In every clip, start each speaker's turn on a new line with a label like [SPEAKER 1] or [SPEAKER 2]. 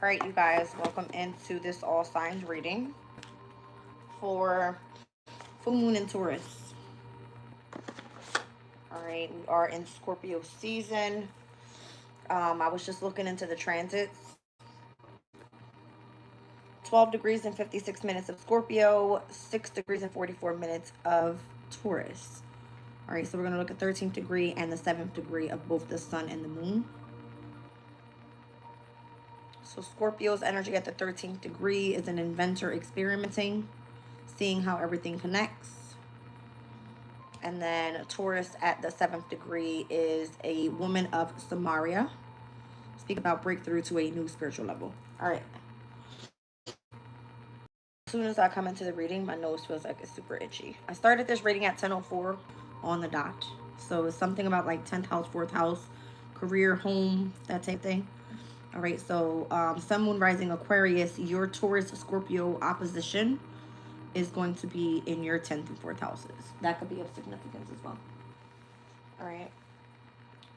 [SPEAKER 1] All right, you guys, welcome into this all signs reading for full moon in Taurus. All right, we are in Scorpio season. I was just looking into the transits. 12 degrees and 56 minutes of Scorpio, 6 degrees and 44 minutes of Taurus. All right, so we're going to look at 13th degree and the 7th degree of both the sun and the moon. So Scorpio's energy at the 13th degree is an inventor experimenting, seeing how everything connects. And then Taurus at the 7th degree is a woman of Samaria. Speak about breakthrough to a new spiritual level. All right. As soon as I come into the reading, my nose feels like it's super itchy. I started this reading at 10:04 on the dot. So it's something about like 10th house, 4th house, career, home, that type thing. All right, so Sun, Moon, Rising, Aquarius, your Taurus, Scorpio opposition is going to be in your 10th and 4th houses. That could be of significance as well. All right.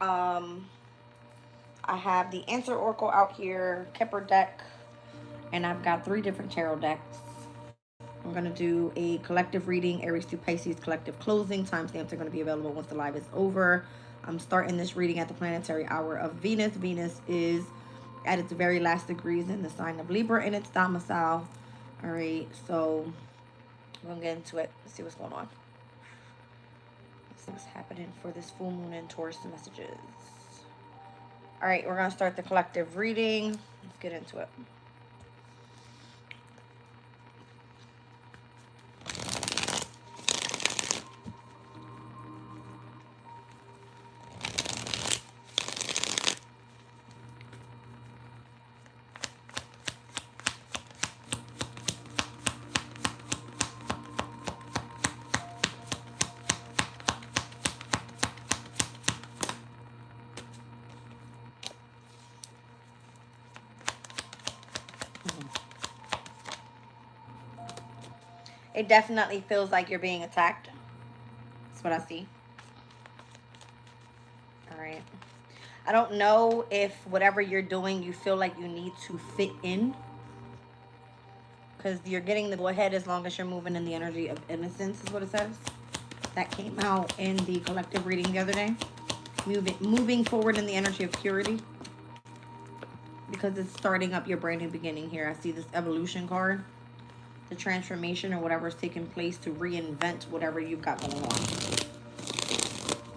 [SPEAKER 1] I have the Answer Oracle out here, Kepler deck, and I've got 3 different tarot decks. I'm going to do a collective reading, Aries to Pisces collective closing. Timestamps are going to be available once the live is over. I'm starting this reading at the planetary hour of Venus. Venus is at its very last degrees in the sign of Libra in its domicile. All right, so we're going to get into it. Let's see what's going on. Let's see what's happening for this full moon and Taurus messages. All right, we're going to start the collective reading. Let's get into it. It definitely feels like you're being attacked. That's what I see. All right. I don't know if whatever you're doing, you feel like you need to fit in. Because you're getting the go-ahead as long as you're moving in the energy of innocence, is what it says. That came out in the collective reading the other day. Moving forward in the energy of purity. Because it's starting up your brand new beginning here. I see this evolution card. The transformation or whatever is taking place to reinvent whatever you've got going on.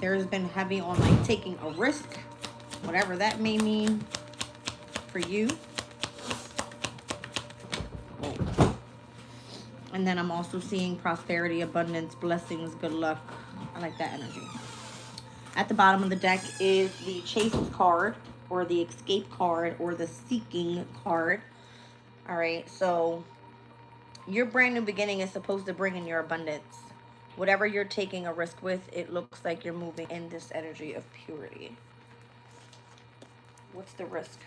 [SPEAKER 1] There's been heavy on like taking a risk, whatever that may mean for you. And then I'm also seeing prosperity, abundance, blessings, good luck. I like that energy. At the bottom of the deck is the Chase card or the Escape card or the Seeking card. All right, so your brand new beginning is supposed to bring in your abundance. Whatever you're taking a risk with, it looks like you're moving in this energy of purity. What's the risk?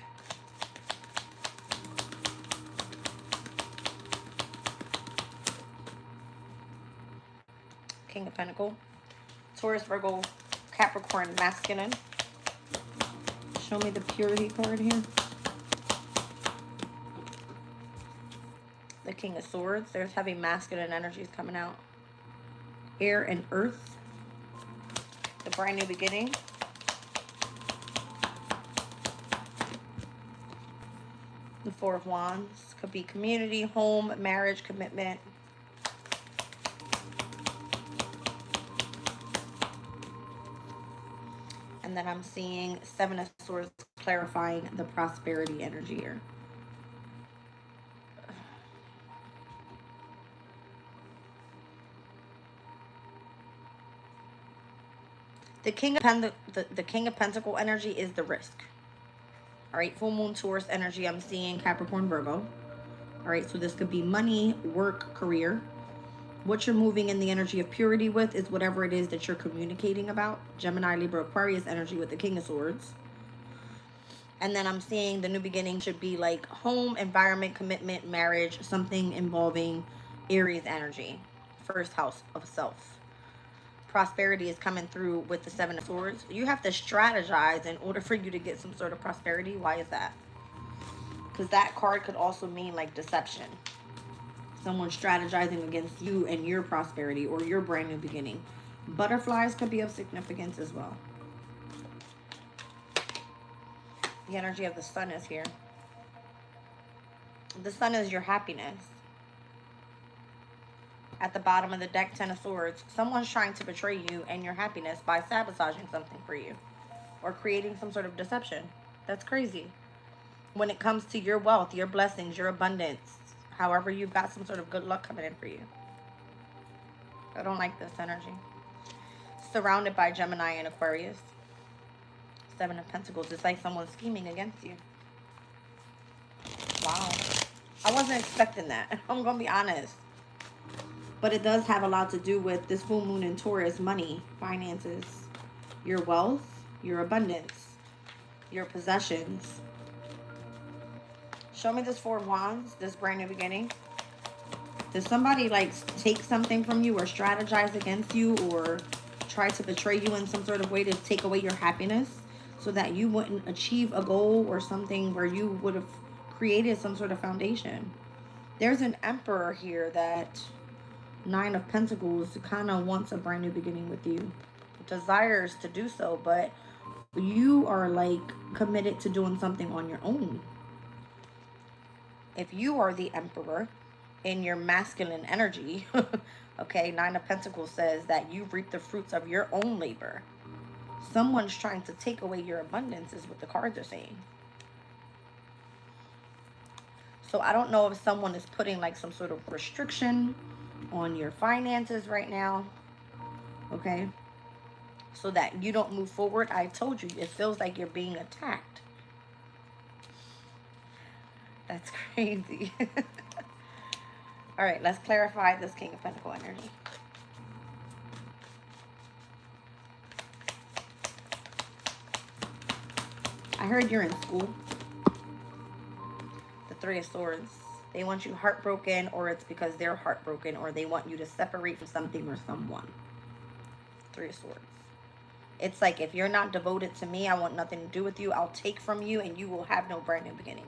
[SPEAKER 1] King of Pentacles. Taurus, Virgo, Capricorn, masculine. Show me the purity card here. The King of Swords. There's heavy masculine energies coming out. Air and earth. The brand new beginning. The Four of Wands. Could be community, home, marriage, commitment. And then I'm seeing Seven of Swords clarifying the prosperity energy here. The King of Pentacle energy is the risk. All right, full moon Taurus energy, I'm seeing Capricorn, Virgo. All right, so this could be money, work, career. What you're moving in the energy of purity with is whatever it is that you're communicating about. Gemini, Libra, Aquarius energy with the King of Swords. And then I'm seeing the new beginning should be like home, environment, commitment, marriage, something involving Aries energy. First house of self. Prosperity is coming through with the Seven of Swords. You have to strategize in order for you to get some sort of prosperity. Why is that? Because that card could also mean like deception. Someone strategizing against you and your prosperity or your brand new beginning. Butterflies could be of significance as well. The energy of the sun is here. The sun is your happiness. At the bottom of the deck, Ten of Swords. Someone's trying to betray you and your happiness by sabotaging something for you. Or creating some sort of deception. That's crazy. When it comes to your wealth, your blessings, your abundance. However, you've got some sort of good luck coming in for you. I don't like this energy. Surrounded by Gemini and Aquarius. Seven of Pentacles. It's like someone's scheming against you. Wow. I wasn't expecting that. I'm going to be honest. But it does have a lot to do with this full moon in Taurus. Money, finances, your wealth, your abundance, your possessions. Show me this Four of Wands, this brand new beginning. Does somebody like take something from you or strategize against you or try to betray you in some sort of way to take away your happiness so that you wouldn't achieve a goal or something where you would have created some sort of foundation? There's an Emperor here that, Nine of Pentacles, kind of wants a brand new beginning with you. Desires to do so, but you are like committed to doing something on your own. If you are the Emperor in your masculine energy, okay, Nine of Pentacles says that you reap the fruits of your own labor. Someone's trying to take away your abundance is what the cards are saying. So I don't know if someone is putting like some sort of restriction on your finances right now, okay, so that you don't move forward. I told you, it feels like you're being attacked. That's crazy. All right, let's clarify this King of Pentacles energy. I heard you're in school. The Three of Swords. They want you heartbroken, or it's because they're heartbroken, or they want you to separate from something or someone. Three of Swords. It's like, if you're not devoted to me, I want nothing to do with you. I'll take from you, and you will have no brand new beginning.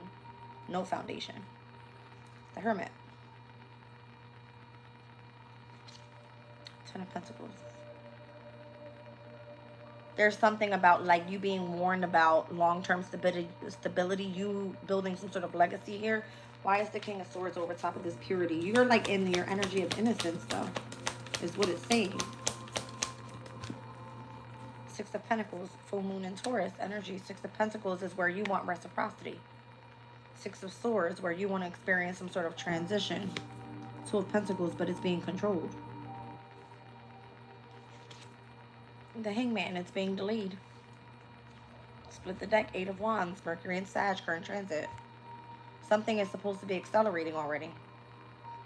[SPEAKER 1] No foundation. The Hermit. Ten of Pentacles. There's something about like you being warned about long-term stability, you building some sort of legacy here. Why is the King of Swords over top of this purity? You're like in your energy of innocence though, is what it's saying. Six of Pentacles, full moon in Taurus energy. Six of Pentacles is where you want reciprocity. Six of Swords, where you want to experience some sort of transition. Two of Pentacles, but it's being controlled. The Hangman, it's being delayed. Split the deck, Eight of Wands, Mercury and Sag, current transit. Something is supposed to be accelerating already.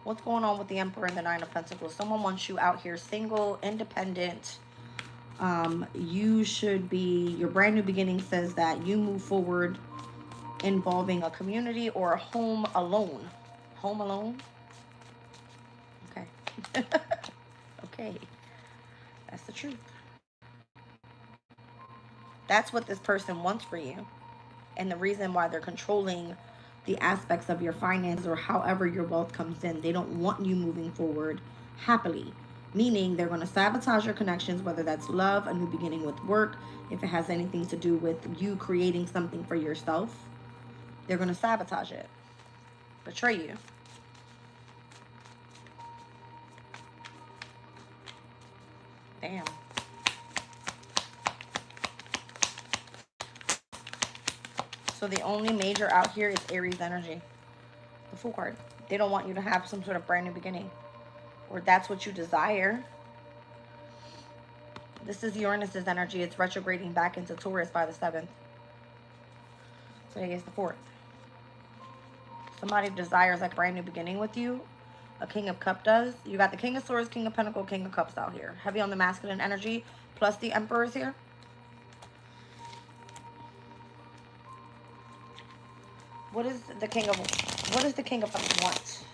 [SPEAKER 1] What's going on with the Emperor and the Nine of Pentacles? Someone wants you out here single, independent. You should be, your brand new beginning says that you move forward involving a community or a home alone. Home alone? Okay. Okay. That's the truth. That's what this person wants for you. And the reason why they're controlling the aspects of your finances or however your wealth comes in. They don't want you moving forward happily. Meaning they're going to sabotage your connections, whether that's love, a new beginning with work, if it has anything to do with you creating something for yourself. They're going to sabotage it. Betray you. Damn. So the only major out here is Aries energy. The Fool card. They don't want you to have some sort of brand new beginning. Or that's what you desire. This is Uranus's energy. It's retrograding back into Taurus by the 7th. So I guess the 4th. Somebody desires like a brand new beginning with you. A King of Cups does. You got the King of Swords, King of Pentacles, King of Cups out here. Heavy on the masculine energy. Plus the Emperor's here. What is the King of Cups want?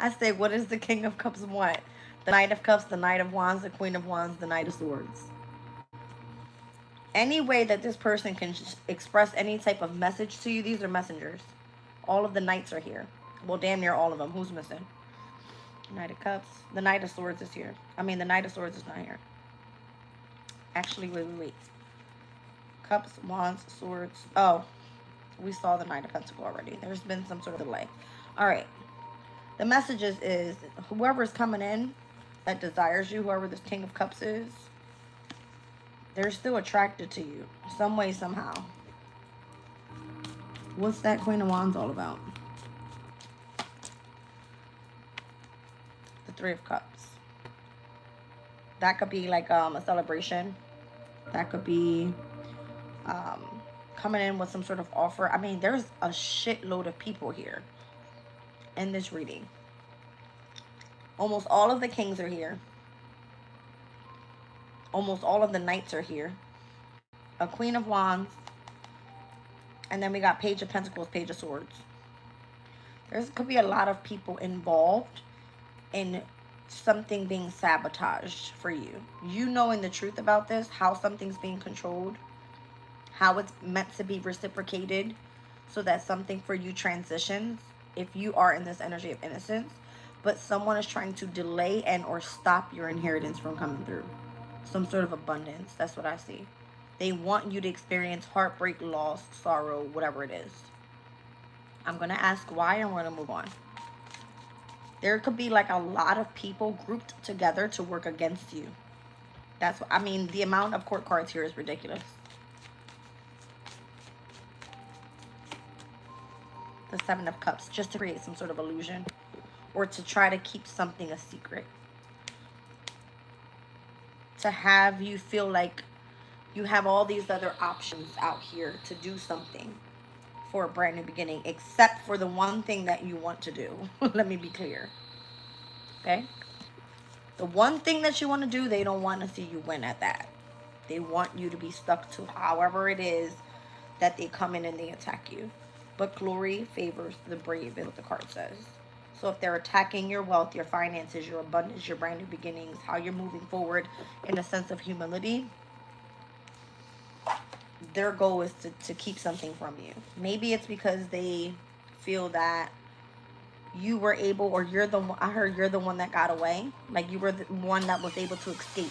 [SPEAKER 1] I say, what is the King of Cups want? The Knight of Cups, the Knight of Wands, the Queen of Wands, the Knight of Swords. Any way that this person can express any type of message to you, these are messengers. All of the knights are here. Well, damn near all of them. Who's missing? Knight of Cups. The Knight of Swords is here. I mean, the Knight of Swords is not here. Actually, wait. Cups, Wands, Swords. Oh, we saw the Knight of Pentacles already. There's been some sort of delay. All right. The messages is whoever's coming in that desires you, whoever this King of Cups is, they're still attracted to you. Some way, somehow. What's that Queen of Wands all about? The Three of Cups. That could be like a celebration. That could be coming in with some sort of offer. I mean, there's a shitload of people here in this reading. Almost all of the kings are here. Almost all of the knights are here. A Queen of Wands. And then we got Page of Pentacles, Page of Swords. There could be a lot of people involved in something being sabotaged for you. You knowing the truth about this, how something's being controlled, how it's meant to be reciprocated so that something for you transitions if you are in this energy of innocence, but someone is trying to delay and or stop your inheritance from coming through. Some sort of abundance. That's what I see. They want you to experience heartbreak, loss, sorrow, whatever it is. I'm going to ask why and we're going to move on. There could be like a lot of people grouped together to work against you. That's what I mean. The amount of court cards here is ridiculous. The Seven of Cups, just to create some sort of illusion or to try to keep something a secret. To have you feel like you have all these other options out here to do something for a brand new beginning, except for the one thing that you want to do. Let me be clear. Okay? The one thing that you want to do, they don't want to see you win at that. They want you to be stuck to however it is that they come in and they attack you. But glory favors the brave, is what the card says. So if they're attacking your wealth, your finances, your abundance, your brand new beginnings, how you're moving forward in a sense of humility, their goal is to keep something from you. Maybe it's because they feel that you were able, or you're the one, I heard you're the one that got away. Like you were the one that was able to escape.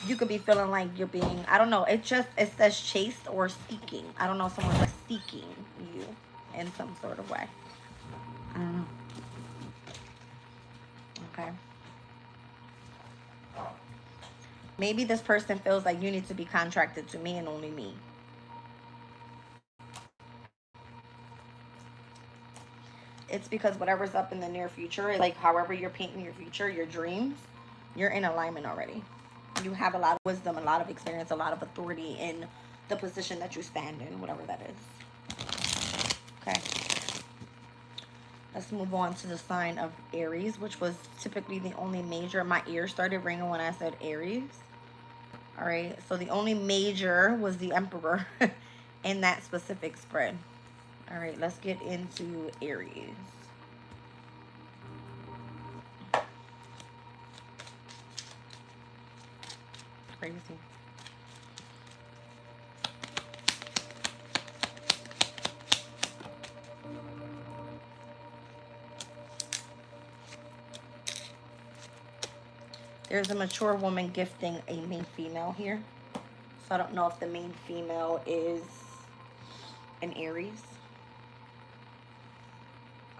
[SPEAKER 1] You could be feeling like you're being, I don't know, it says chased or seeking. I don't know, someone's like seeking you in some sort of way. I don't know. Okay. Maybe this person feels like you need to be contracted to me and only me. It's because whatever's up in the near future, like however you're painting your future, your dreams, you're in alignment already. You have a lot of wisdom, a lot of experience, a lot of authority in the position that you stand in, whatever that is. Okay. Let's move on to the sign of Aries, which was typically the only major. My ears started ringing when I said Aries. All right. So the only major was the Emperor in that specific spread. All right. Let's get into Aries. Crazy. There's a mature woman gifting a main female here. So I don't know if the main female is an Aries.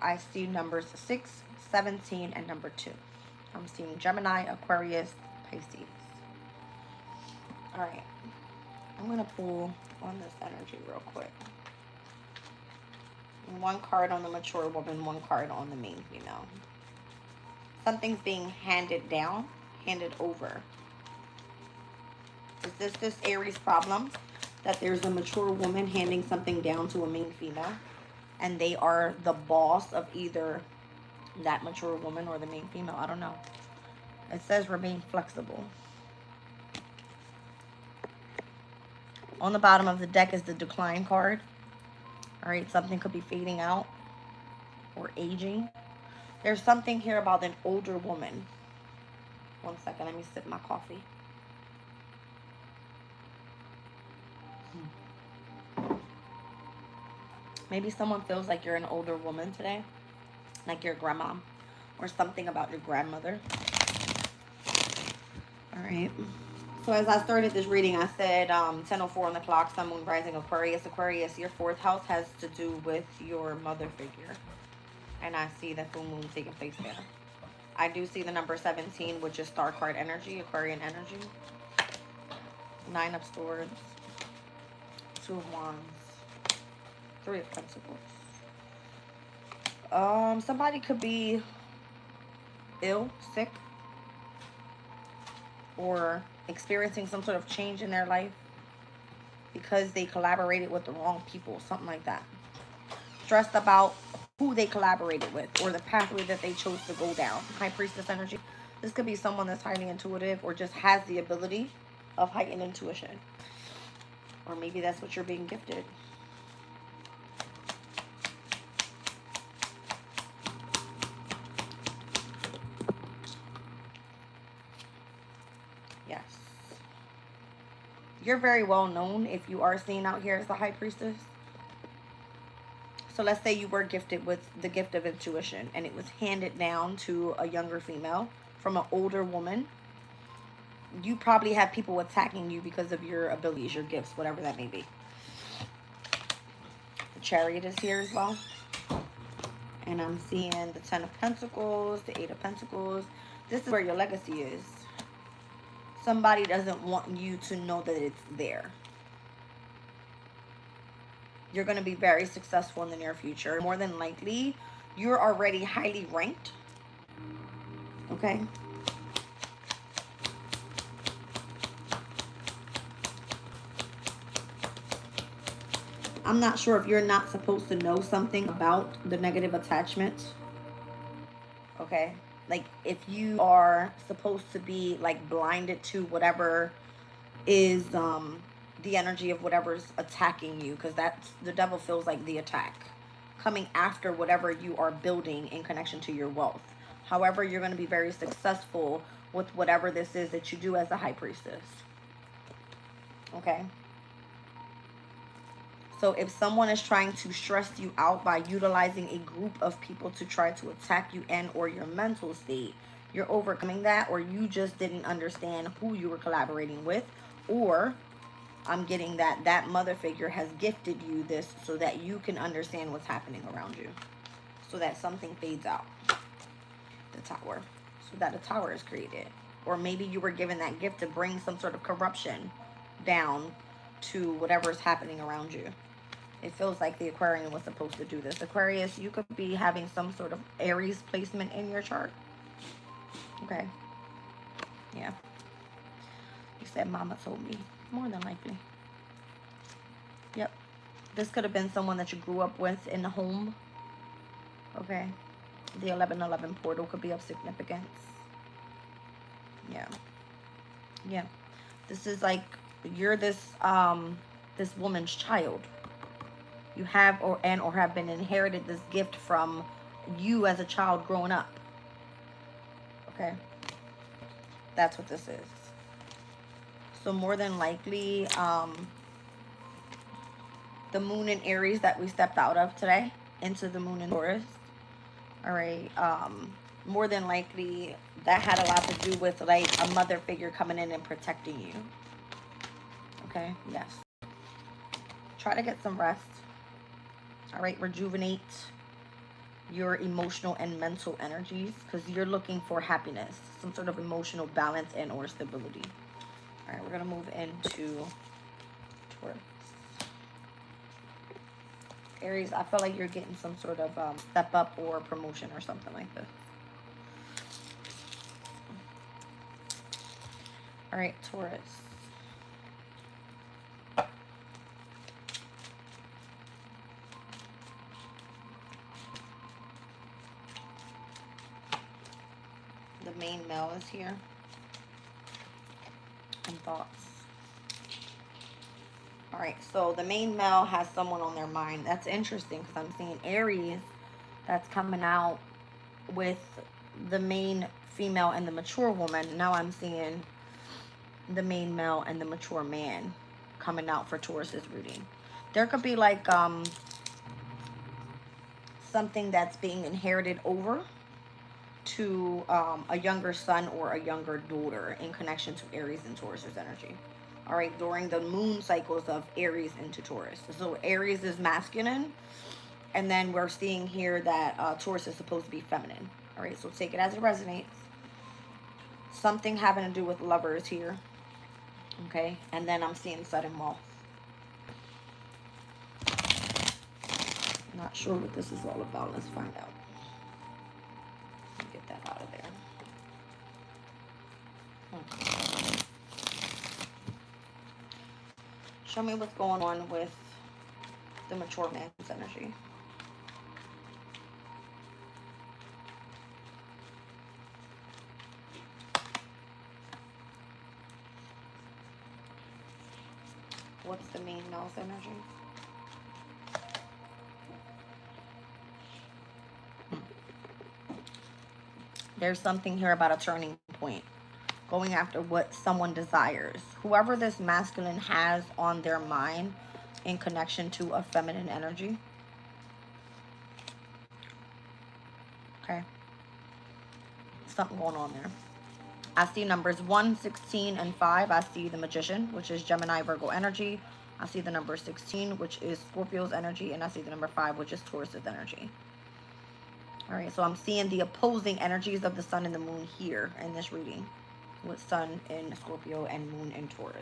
[SPEAKER 1] I see numbers 6, 17, and number 2. I'm seeing Gemini, Aquarius, Pisces. All right, I'm going to pull on this energy real quick. One card on the mature woman, one card on the main female. Something's being handed down, handed over. Is this Aries problem? That there's a mature woman handing something down to a main female, and they are the boss of either that mature woman or the main female. I don't know. It says remain flexible. On the bottom of the deck is the decline card. All right, something could be fading out or aging. There's something here about an older woman. One second, let me sip my coffee. Maybe someone feels like you're an older woman today, like your grandma, or something about your grandmother. All right. So as I started this reading, I said 10:04 on the clock, Sun, Moon, Rising, Aquarius. Aquarius, your fourth house has to do with your mother figure. And I see the full moon taking place there. I do see the number 17, which is star card energy, Aquarian energy. 9 of Swords, 2 of Wands, 3 of Pentacles. Somebody could be ill, sick, or experiencing some sort of change in their life because they collaborated with the wrong people, something like that. Stressed about who they collaborated with or the pathway that they chose to go down. High Priestess energy. This could be someone that's highly intuitive or just has the ability of heightened intuition. Or maybe that's what you're being gifted. Yes. You're very well known if you are seen out here as the High Priestess. So let's say you were gifted with the gift of intuition and it was handed down to a younger female from an older woman. You probably have people attacking you because of your abilities, your gifts, whatever that may be. The Chariot is here as well. And I'm seeing the 10 of Pentacles, the 8 of Pentacles. This is where your legacy is. Somebody doesn't want you to know that it's there. You're going to be very successful in the near future. More than likely, you're already highly ranked. Okay? I'm not sure if you're not supposed to know something about the negative attachment. Okay? Like, if you are supposed to be, like, blinded to whatever is, the energy of whatever's attacking you, because that's, the devil feels like the attack coming after whatever you are building in connection to your wealth. However, you're going to be very successful with whatever this is that you do as a High Priestess. Okay? So if someone is trying to stress you out by utilizing a group of people to try to attack you and or your mental state, you're overcoming that, or you just didn't understand who you were collaborating with, or I'm getting that that mother figure has gifted you this so that you can understand what's happening around you, so that something fades out. The Tower. So that a tower is created. Or maybe you were given that gift to bring some sort of corruption down to whatever is happening around you. It feels like the Aquarian was supposed to do this. Aquarius, you could be having some sort of Aries placement in your chart. Okay. Yeah. You said mama told me. More than likely. Yep. This could have been someone that you grew up with in the home. Okay. The 1111 portal could be of significance. Yeah. Yeah. This is like, you're this this woman's child. You have or have been inherited this gift from you as a child growing up. Okay? That's what this is. So more than likely, the moon in Aries that we stepped out of today into the moon in Taurus. All right. More than likely, that had a lot to do with like a mother figure coming in and protecting you. Okay? Yes. Try to get some rest. All right, rejuvenate your emotional and mental energies, because you're looking for happiness, some sort of emotional balance and or stability. All right, we're going to move into Taurus. Aries, I feel like you're getting some sort of step up or promotion or something like this. All right, Taurus. The main male is here. And thoughts. All right, so the main male has someone on their mind. That's interesting because I'm seeing Aries that's coming out with the main female and the mature woman. Now I'm seeing the main male and the mature man coming out for Taurus's reading. There could be like something that's being inherited over to a younger son or a younger daughter in connection to Aries and Taurus's energy. All right, during the moon cycles of Aries into Taurus. So Aries is masculine, and then we're seeing here that Taurus is supposed to be feminine. All right, so take it as it resonates. Something having to do with lovers here. Okay, and then I'm seeing sudden loss. Not sure what this is all about. Let's find out. Get that out of there. Show me what's going on with the mature man's energy. What's the main male's energy? There's something here about a turning point. Going after what someone desires. Whoever this masculine has on their mind in connection to a feminine energy. Okay. Something going on there. I see numbers 1, 16, and 5. I see the Magician, which is Gemini, Virgo energy. I see the number 16, which is Scorpio's energy. And I see the number 5, which is Taurus's energy. All right, so I'm seeing the opposing energies of the sun and the moon here in this reading, with sun in Scorpio and moon in Taurus.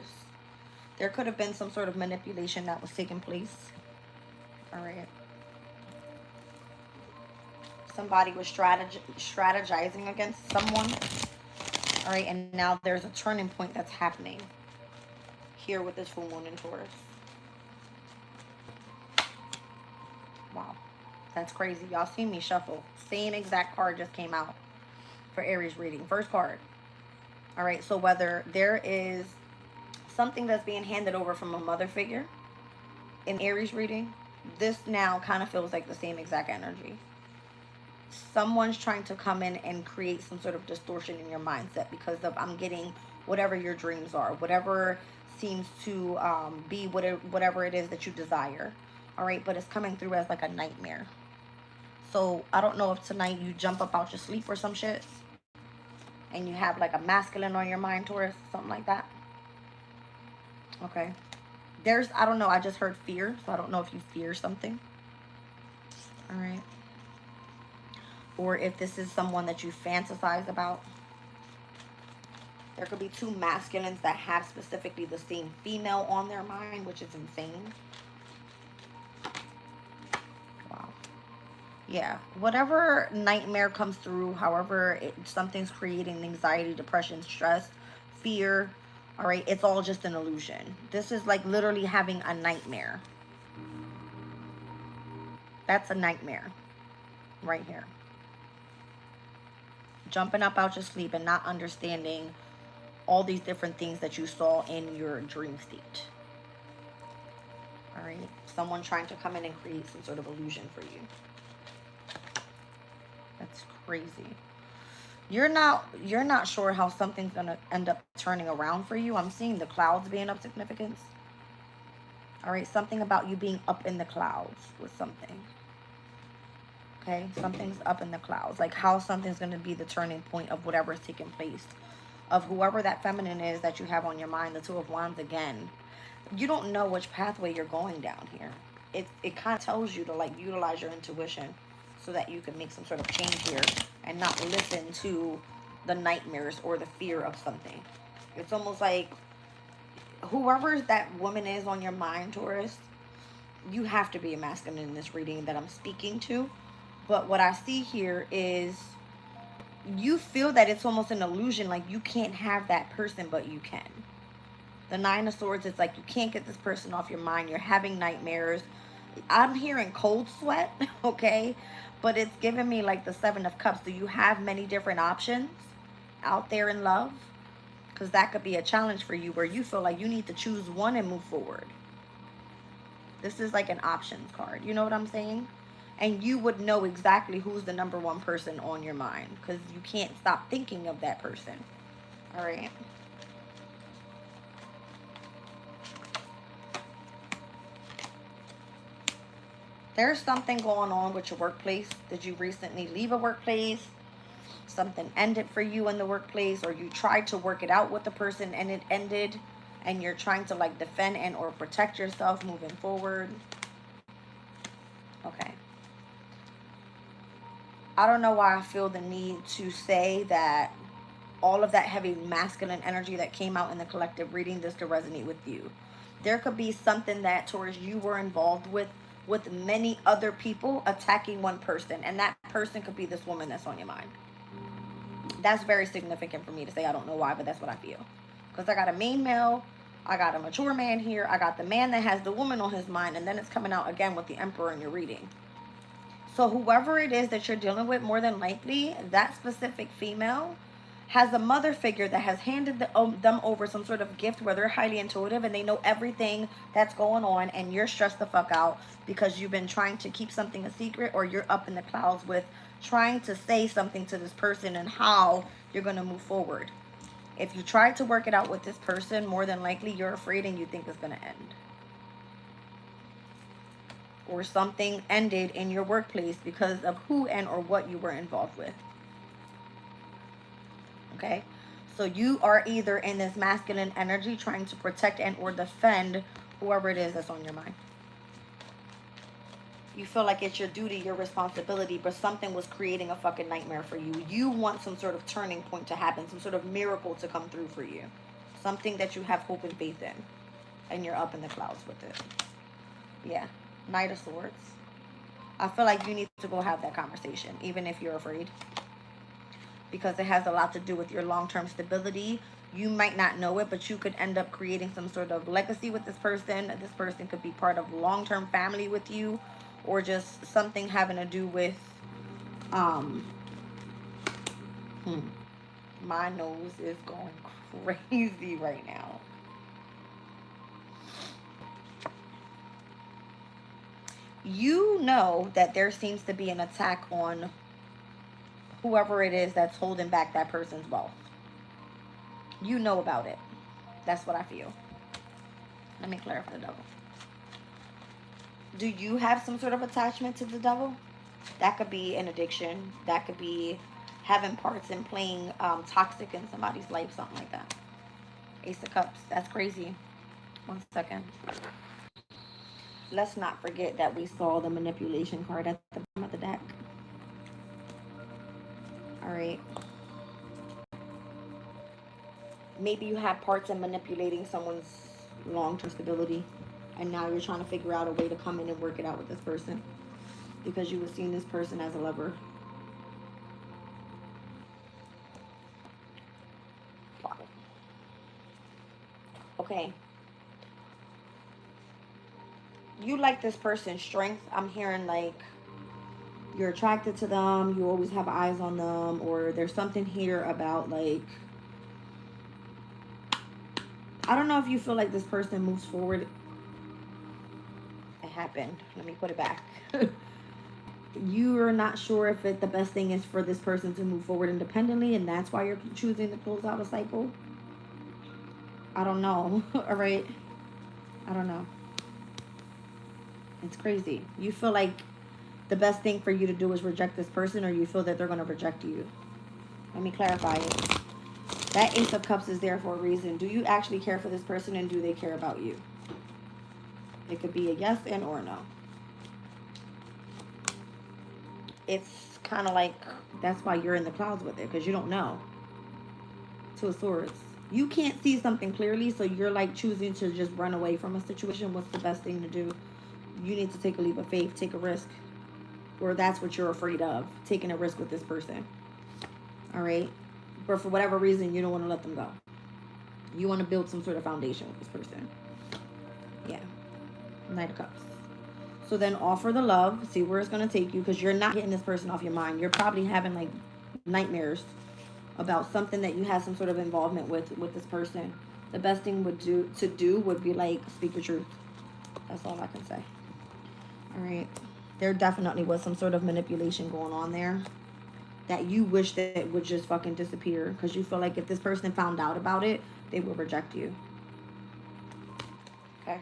[SPEAKER 1] There could have been some sort of manipulation that was taking place. All right. Somebody was strategizing against someone. All right, and now there's a turning point that's happening here with this full moon in Taurus. Wow. That's crazy. Y'all seen me shuffle. Same exact card just came out for Aries reading. First card. All right, so whether there is something that's being handed over from a mother figure in Aries reading, this now kind of feels like the same exact energy. Someone's trying to come in and create some sort of distortion in your mindset because of, I'm getting whatever your dreams are, whatever seems to be whatever it is that you desire. All right, but it's coming through as like a nightmare. So I don't know if tonight you jump up out your sleep or some shit and you have like a masculine on your mind, Taurus, something like that. Okay. I don't know, I just heard fear, so I don't know if you fear something. All right. Or if this is someone that you fantasize about. There could be two masculines that have specifically the same female on their mind, which is insane. Wow. Yeah. Whatever nightmare comes through, however something's creating anxiety, depression, stress, fear, all right, it's all just an illusion. This is like literally having a nightmare. That's a nightmare right here. Jumping up out your sleep and not understanding all these different things that you saw in your dream state. All right. Someone trying to come in and create some sort of illusion for you. That's crazy. You're not sure how something's going to end up turning around for you. I'm seeing the clouds being of significance. All right. Something about you being up in the clouds with something. Okay, something's up in the clouds. Like how something's going to be the turning point of whatever is taking place. Of whoever that feminine is that you have on your mind, the Two of Wands again. You don't know which pathway you're going down here. It kind of tells you to like utilize your intuition so that you can make some sort of change here and not listen to the nightmares or the fear of something. It's almost like whoever that woman is on your mind, Taurus, you have to be a masculine in this reading that I'm speaking to. But what I see here is you feel that it's almost an illusion, like you can't have that person, but you can. The Nine of Swords, it's like you can't get this person off your mind. You're having nightmares. I'm hearing cold sweat, okay? But it's giving me like the Seven of Cups. Do you have many different options out there in love? Because that could be a challenge for you where you feel like you need to choose one and move forward. This is like an options card. You know what I'm saying? And you would know exactly who's the number one person on your mind because you can't stop thinking of that person. All right. There's something going on with your workplace. Did you recently leave a workplace? Something ended for you in the workplace, or you tried to work it out with the person and it ended, and you're trying to like defend and or protect yourself moving forward. Okay. I don't know why I feel the need to say that all of that heavy masculine energy that came out in the collective reading, this could resonate with you. There could be something that, Taurus, you were involved with many other people attacking one person, and that person could be this woman that's on your mind. That's very significant for me to say. I don't know why, but that's what I feel. Because I got a main male, I got a mature man here, I got the man that has the woman on his mind, and then it's coming out again with the Emperor in your reading. So whoever it is that you're dealing with, more than likely, that specific female has a mother figure that has handed them over some sort of gift where they're highly intuitive and they know everything that's going on, and you're stressed the fuck out because you've been trying to keep something a secret, or you're up in the clouds with trying to say something to this person and how you're going to move forward. If you try to work it out with this person, more than likely you're afraid and you think it's going to end. Or something ended in your workplace because of who and or what you were involved with. Okay, so you are either in this masculine energy trying to protect and or defend whoever it is that's on your mind. You feel like it's your duty, your responsibility, but something was creating a fucking nightmare for you. You want some sort of turning point to happen, some sort of miracle to come through for you. Something that you have hope and faith in, and you're up in the clouds with it. Yeah, Knight of Swords. I feel like you need to go have that conversation, even if you're afraid. Because it has a lot to do with your long-term stability. You might not know it, but you could end up creating some sort of legacy with this person. This person could be part of long-term family with you, or just something having to do with my nose is going crazy right now. You know that there seems to be an attack on whoever it is that's holding back that person's wealth. You know about it. That's what I feel. Let me clarify the devil. Do you have some sort of attachment to the devil? That could be an addiction. That could be having parts in playing toxic in somebody's life, something like that. Ace of Cups. That's crazy. 1 second. Let's not forget that we saw the manipulation card at the bottom of the deck. All right. Maybe you have parts in manipulating someone's long-term stability, and now you're trying to figure out a way to come in and work it out with this person because you were seeing this person as a lover. Okay. You like this person's strength. I'm hearing like you're attracted to them, you always have eyes on them, or there's something here about like, I don't know if you feel like this person moves forward. It happened. Let me put it back. You're not sure if the best thing is for this person to move forward independently, and that's why you're choosing to close out a cycle. I don't know. All right. I don't know. It's crazy. You feel like the best thing for you to do is reject this person, or you feel that they're going to reject you. Let me clarify it. That Ace of Cups is there for a reason. Do you actually care for this person, and do they care about you? It could be a yes and or no. It's kind of like that's why you're in the clouds with it, because you don't know. Two of Swords. You can't see something clearly, so you're like choosing to just run away from a situation. What's the best thing to do? You need to take a leap of faith, take a risk. Or that's what you're afraid of, taking a risk with this person. All right? But for whatever reason, you don't want to let them go. You want to build some sort of foundation with this person. Yeah. Knight of Cups. So then offer the love. See where it's going to take you, because you're not getting this person off your mind. You're probably having like nightmares about something that you have some sort of involvement with this person. The best thing would be like speak the truth. That's all I can say. All right. There definitely was some sort of manipulation going on there that you wish that it would just fucking disappear, because you feel like if this person found out about it, they will reject you. Okay.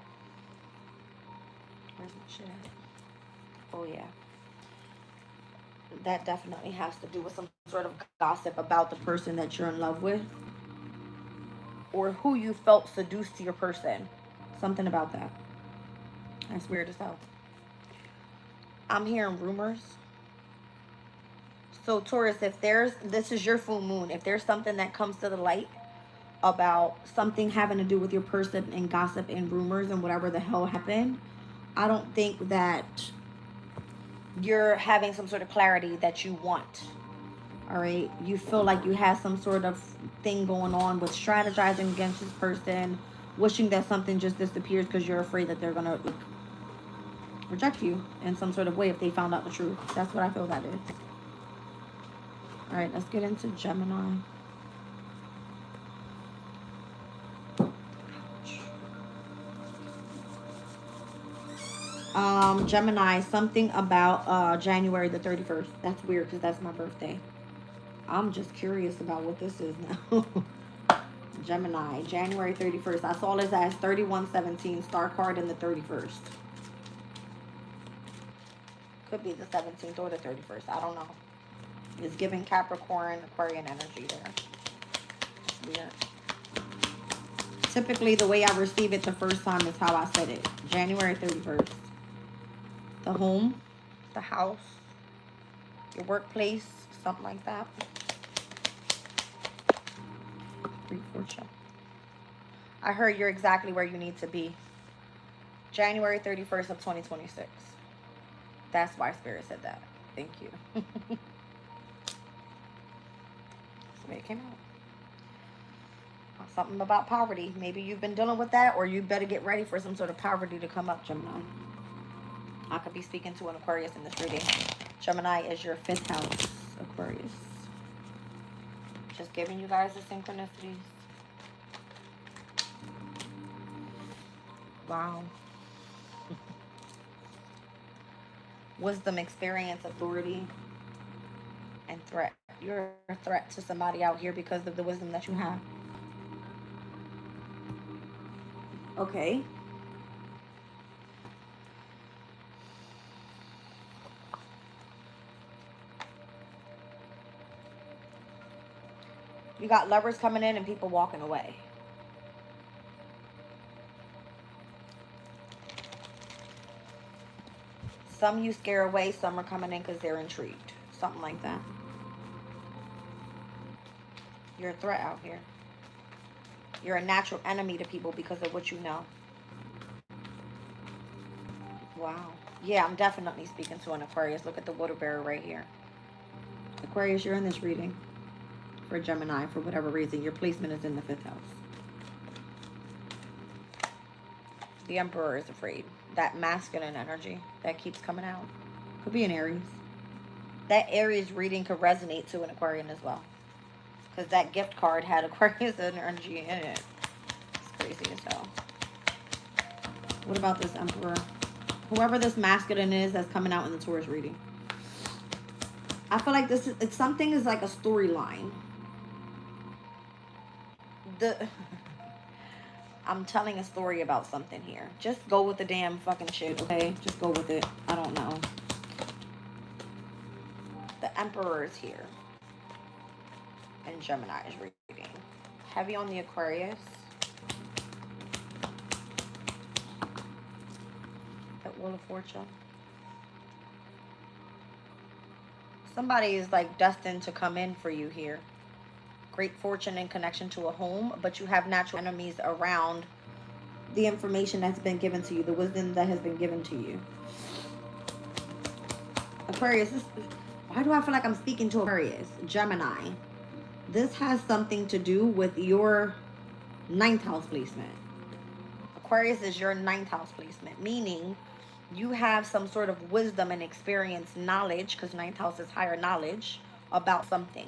[SPEAKER 1] Where's my shit at? Oh, yeah. That definitely has to do with some sort of gossip about the person that you're in love with, or who you felt seduced to your person. Something about that. That's weird as hell. I'm hearing rumors. So Taurus, if this is your full moon, if there's something that comes to the light about something having to do with your person and gossip and rumors and whatever the hell happened, I don't think that you're having some sort of clarity that you want. All right. You feel like you have some sort of thing going on with strategizing against this person, wishing that something just disappears because you're afraid that they're going to reject you in some sort of way if they found out the truth. That's what I feel that is. All right, let's get into Gemini. Gemini, something about January the 31st. That's weird because that's my birthday. I'm just curious about what this is now. Gemini, January 31st. I saw this as 3117, star card in the 31st. Could be the 17th or the 31st. I don't know. It's giving Capricorn, Aquarian energy there. It's weird. Typically, the way I receive it the first time is how I said it. January 31st. The home, the house, your workplace, something like that. Great fortune. I heard you're exactly where you need to be. January 31st of 2026. That's why Spirit said that. Thank you. That's the way it came out. Something about poverty. Maybe you've been dealing with that, or you better get ready for some sort of poverty to come up, Gemini. I could be speaking to an Aquarius in this reading. Gemini is your 5th house, Aquarius. Just giving you guys the synchronicities. Wow. Wisdom, experience, authority, and threat. You're a threat to somebody out here because of the wisdom that you have. Okay. You got lovers coming in and people walking away. Some you scare away, some are coming in because they're intrigued. Something like that. You're a threat out here. You're a natural enemy to people because of what you know. Wow. Yeah, I'm definitely speaking to an Aquarius. Look at the water bearer right here. Aquarius, you're in this reading. For Gemini, for whatever reason, your placement is in the 5th house. The Emperor is afraid. That masculine energy that keeps coming out. Could be an Aries. That Aries reading could resonate to an Aquarian as well. Because that gift card had Aquarius energy in it. It's crazy as hell. What about this Emperor? Whoever this masculine is that's coming out in the Taurus reading. I feel like this is, something is like a storyline. I'm telling a story about something here. Just go with the damn fucking shit, okay? Just go with it. I don't know. The Emperor is here. And Gemini is reading. Heavy on the Aquarius. The Wheel of Fortune. Somebody is like destined to come in for you here. Great fortune in connection to a home, but you have natural enemies around the information that's been given to you, the wisdom that has been given to you. Aquarius, why do I feel like I'm speaking to Aquarius? Gemini. This has something to do with your 9th house placement. Aquarius is your 9th house placement, meaning you have some sort of wisdom and experience, knowledge, because 9th house is higher knowledge about something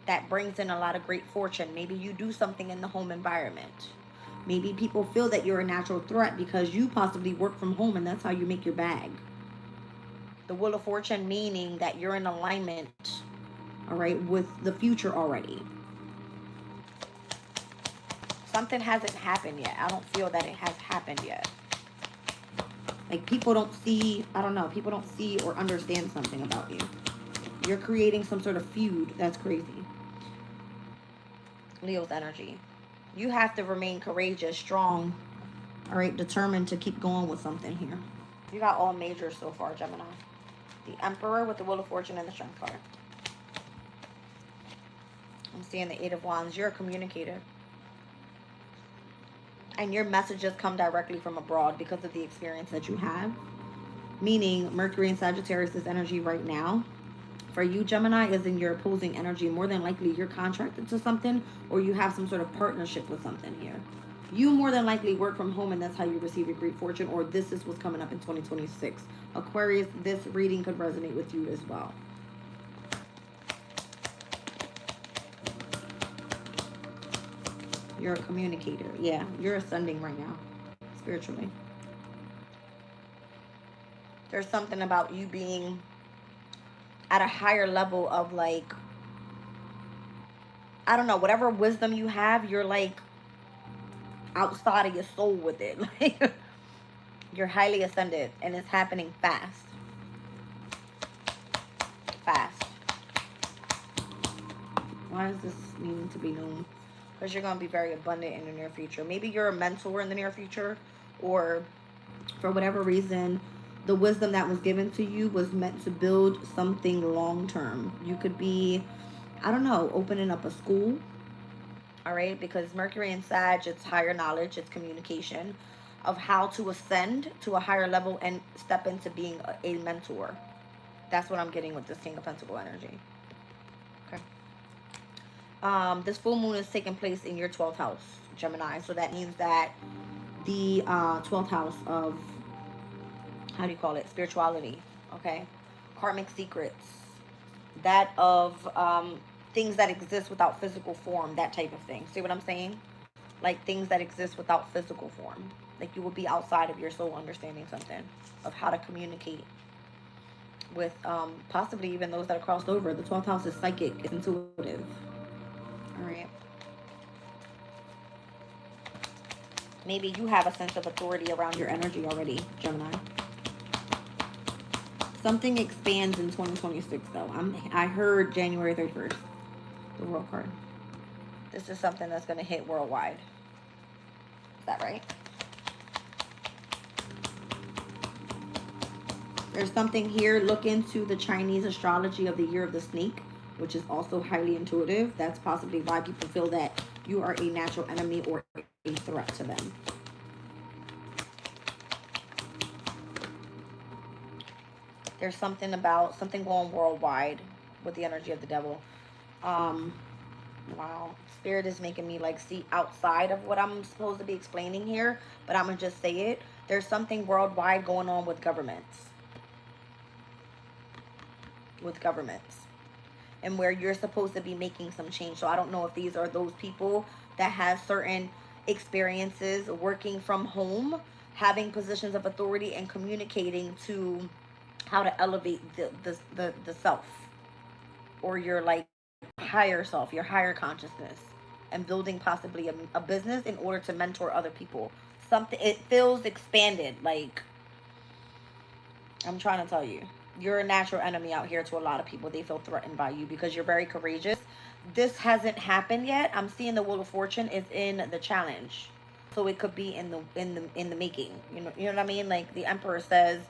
[SPEAKER 1] that brings in a lot of great fortune. Maybe you do something in the home environment. Maybe people feel that you're a natural threat because you possibly work from home and that's how you make your bag. The Wheel of Fortune meaning that you're in alignment, all right, with the future already. Something hasn't happened yet. I don't feel that it has happened yet. Like people don't see, I don't know, people don't see or understand something about you. You're creating some sort of feud. That's crazy. Leo's energy. You have to remain courageous, strong, all right, determined to keep going with something here. You got all majors so far, Gemini. The Emperor with the Wheel of Fortune and the Strength card. I'm seeing the Eight of Wands. You're a communicator. And your messages come directly from abroad because of the experience that you have. Meaning Mercury and Sagittarius' energy right now for you, Gemini, is in your opposing energy. More than likely you're contracted to something or you have some sort of partnership with something here. You more than likely work from home and that's how you receive your great fortune, or this is what's coming up in 2026. Aquarius, this reading could resonate with you as well. You're a communicator. Yeah, you're ascending right now, spiritually. There's something about you being at a higher level of like, I don't know, whatever wisdom you have, you're like outside of your soul with it. Like you're highly ascended and it's happening fast. Fast. Why does this need to be known? Because you're going to be very abundant in the near future. Maybe you're a mentor in the near future, or for whatever reason, the wisdom that was given to you was meant to build something long term. You could be, I don't know, opening up a school. All right, because Mercury and Sag, it's higher knowledge, it's communication of how to ascend to a higher level and step into being a mentor. That's what I'm getting with this King of Pentacle energy. Okay. This full moon is taking place in your 12th house, Gemini. So that means that the 12th house of, how do you call it? Spirituality. Okay. Karmic secrets. That of things that exist without physical form, that type of thing. See what I'm saying? Like things that exist without physical form. Like you will be outside of your soul understanding something of how to communicate with possibly even those that are crossed over. The 12th house is psychic, it's intuitive. All right. Maybe you have a sense of authority around your energy already, Gemini. Something expands in 2026 though. I heard January 31st. The World card. This is something that's going to hit worldwide. Is that right? There's something here. Look into the Chinese astrology of the year of the snake, which is also highly intuitive. That's possibly why people feel that you are a natural enemy or a threat to them. There's something about something going worldwide with the energy of the devil. Wow. Spirit is making me like see outside of what I'm supposed to be explaining here, but I'm gonna just say it. There's something worldwide going on with governments. And where you're supposed to be making some change. So I don't know if these are those people that have certain experiences working from home, having positions of authority and communicating to how to elevate the self, or your like higher self, your higher consciousness, and building possibly a business in order to mentor other people. Something, it feels expanded. Like I'm trying to tell you, you're a natural enemy out here to a lot of people. They feel threatened by you because you're very courageous. This hasn't happened yet. I'm seeing the Wheel of Fortune is in the challenge, so it could be in the making. You know what I mean? Like the Emperor says,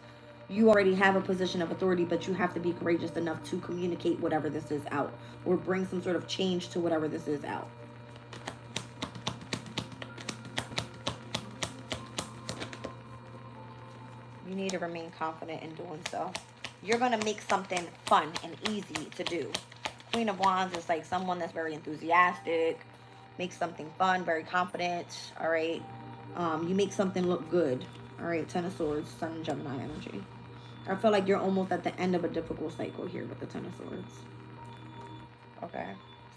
[SPEAKER 1] you already have a position of authority, but you have to be courageous enough to communicate whatever this is out, or bring some sort of change to whatever this is out. You need to remain confident in doing so. You're going to make something fun and easy to do. Queen of Wands is like someone that's very enthusiastic, makes something fun, very confident, all right? You make something look good, all right? Ten of Swords, Sun and Gemini energy. I feel like you're almost at the end of a difficult cycle here with the Ten of Swords. Okay.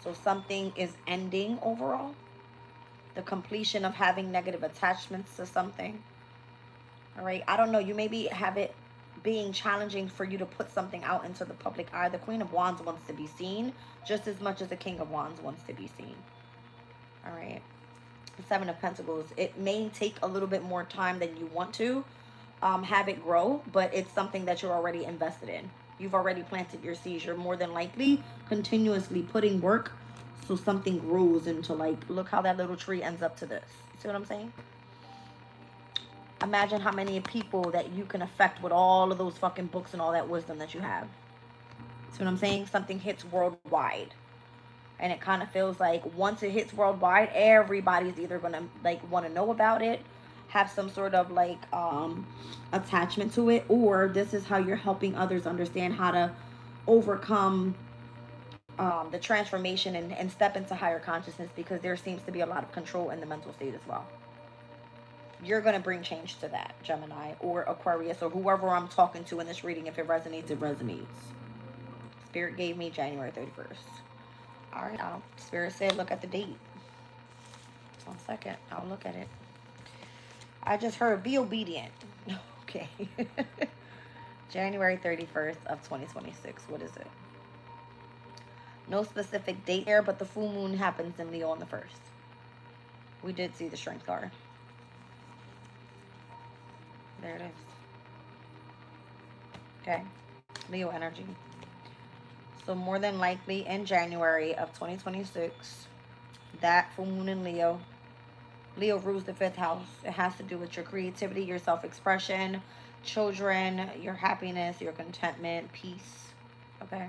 [SPEAKER 1] So something is ending overall. the completion of having negative attachments to something. All right, I don't know, you maybe have it being challenging for you to put something out into the public eye. The Queen of Wands wants to be seen just as much as the King of Wands wants to be seen. All right, the Seven of Pentacles, it may take a little bit more time than you want to have it grow, but it's something that you're already invested in. You've already planted your seeds. You're more than likely continuously putting work so something grows into, like, look how that little tree ends up to this. You see what I'm saying? Imagine how many people that you can affect with all of those fucking books and all that wisdom that you have. See what I'm saying? Something hits worldwide. And it kind of feels like once it hits worldwide, everybody's either going to, like, want to know about it, have some sort of, like, attachment to it, or this is how you're helping others understand how to overcome the transformation and step into higher consciousness, because there seems to be a lot of control in the mental state as well. You're going to bring change to that, Gemini or Aquarius or whoever I'm talking to in this reading. If it resonates, it resonates. Spirit gave me January 31st. All right, Spirit said look at the date. 1 second, I'll look at it. I just heard be obedient. Okay. January 31st of 2026. What is it? No specific date here, but the full moon happens in Leo on the 1st. We did see the strength card. There it is. Okay. Leo energy. So more than likely in January of 2026, that full moon in Leo. Leo rules the 5th house. It has to do with your creativity, your self-expression, children, your happiness, your contentment, peace. Okay.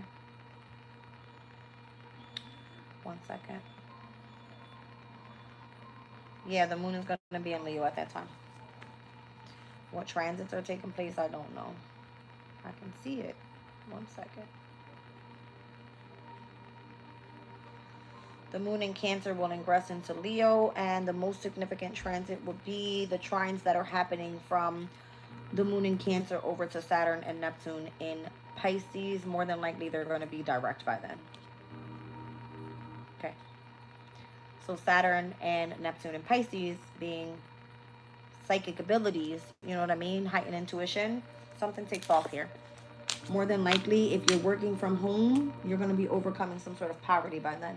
[SPEAKER 1] 1 second. Yeah, the moon is going to be in Leo at that time. What transits are taking place, I don't know. I can see it. 1 second. The moon in Cancer will ingress into Leo, and the most significant transit will be the trines that are happening from the moon in Cancer over to Saturn and Neptune in Pisces. More than likely, they're going to be direct by then. Okay. So Saturn and Neptune in Pisces being psychic abilities, you know what I mean? Heightened intuition. Something takes off here. More than likely, if you're working from home, you're going to be overcoming some sort of poverty by then.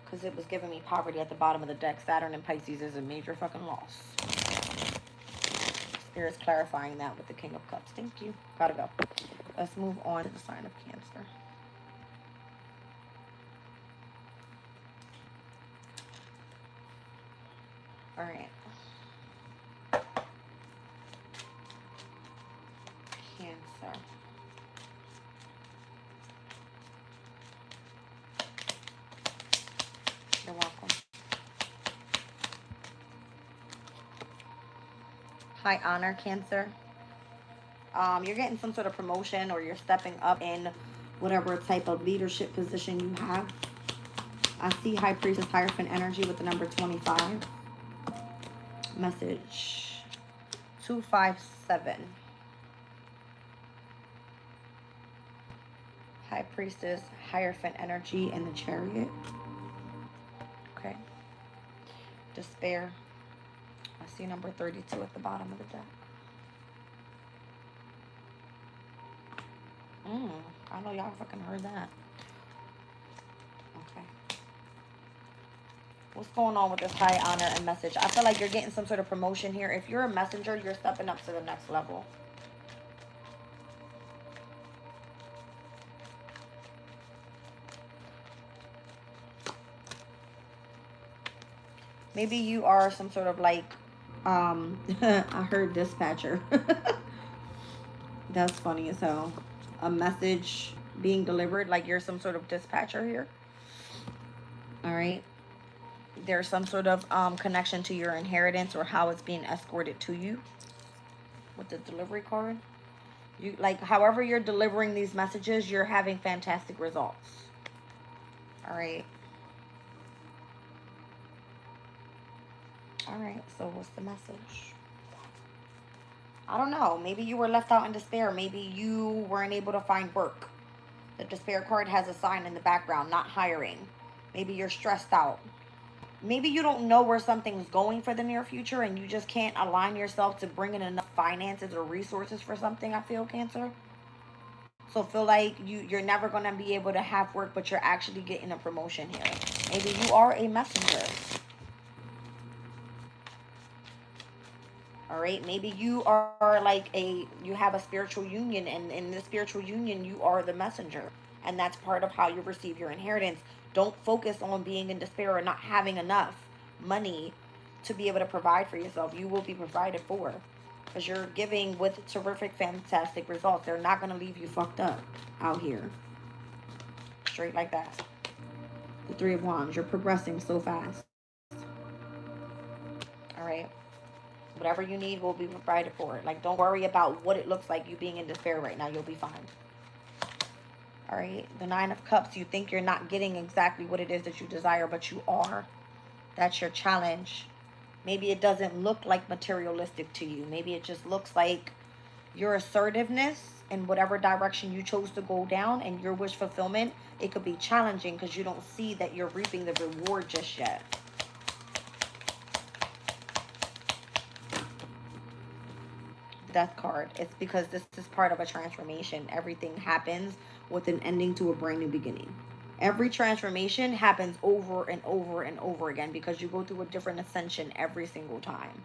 [SPEAKER 1] Because it was giving me poverty at the bottom of the deck. Saturn and Pisces is a major fucking loss. Spirit's clarifying that with the King of Cups. Thank you. Gotta go. Let's move on to the sign of Cancer. All right. Cancer. You're welcome. High honor, Cancer. You're getting some sort of promotion, or you're stepping up in whatever type of leadership position you have. I see High Priestess Hierophant energy with the number 25. Message 257. High Priestess Hierophant energy in the Chariot. Okay. Despair. I see number 32 at the bottom of the deck. I know y'all fucking heard that. Okay. What's going on with this high honor and message? I feel like you're getting some sort of promotion here. If you're a messenger, you're stepping up to the next level. Maybe you are some sort of like, I heard dispatcher. That's funny as hell. A message being delivered, like you're some sort of dispatcher here. All right. There's some sort of connection to your inheritance or how it's being escorted to you with the delivery card. You, like, however you're delivering these messages, you're having fantastic results. All right. All right, so what's the message? I don't know. Maybe you were left out in despair. Maybe you weren't able to find work. The despair card has a sign in the background, not hiring. Maybe you're stressed out. Maybe you don't know where something's going for the near future and you just can't align yourself to bring in enough finances or resources for something, I feel, Cancer. So feel like you're never going to be able to have work, but you're actually getting a promotion here. Maybe you are a messenger. All right, maybe you are like you have a spiritual union, and in the spiritual union you are the messenger, and that's part of how you receive your inheritance. Don't focus on being in despair or not having enough money to be able to provide for yourself. You will be provided for, because you're giving with terrific, fantastic results. They're not going to leave you fucked up out here. Straight like that. The Three of Wands. You're progressing so fast. All right. Whatever you need will be provided for. Like, don't worry about what it looks like you being in despair right now. You'll be fine. All right. The Nine of Cups. You think you're not getting exactly what it is that you desire, but you are. That's your challenge. Maybe it doesn't look like materialistic to you. Maybe it just looks like your assertiveness in whatever direction you chose to go down, and your wish fulfillment. It could be challenging because you don't see that you're reaping the reward just yet. Death card. It's because this is part of a transformation. Everything happens with an ending to a brand new beginning. Every transformation happens over and over and over again because you go through a different ascension every single time.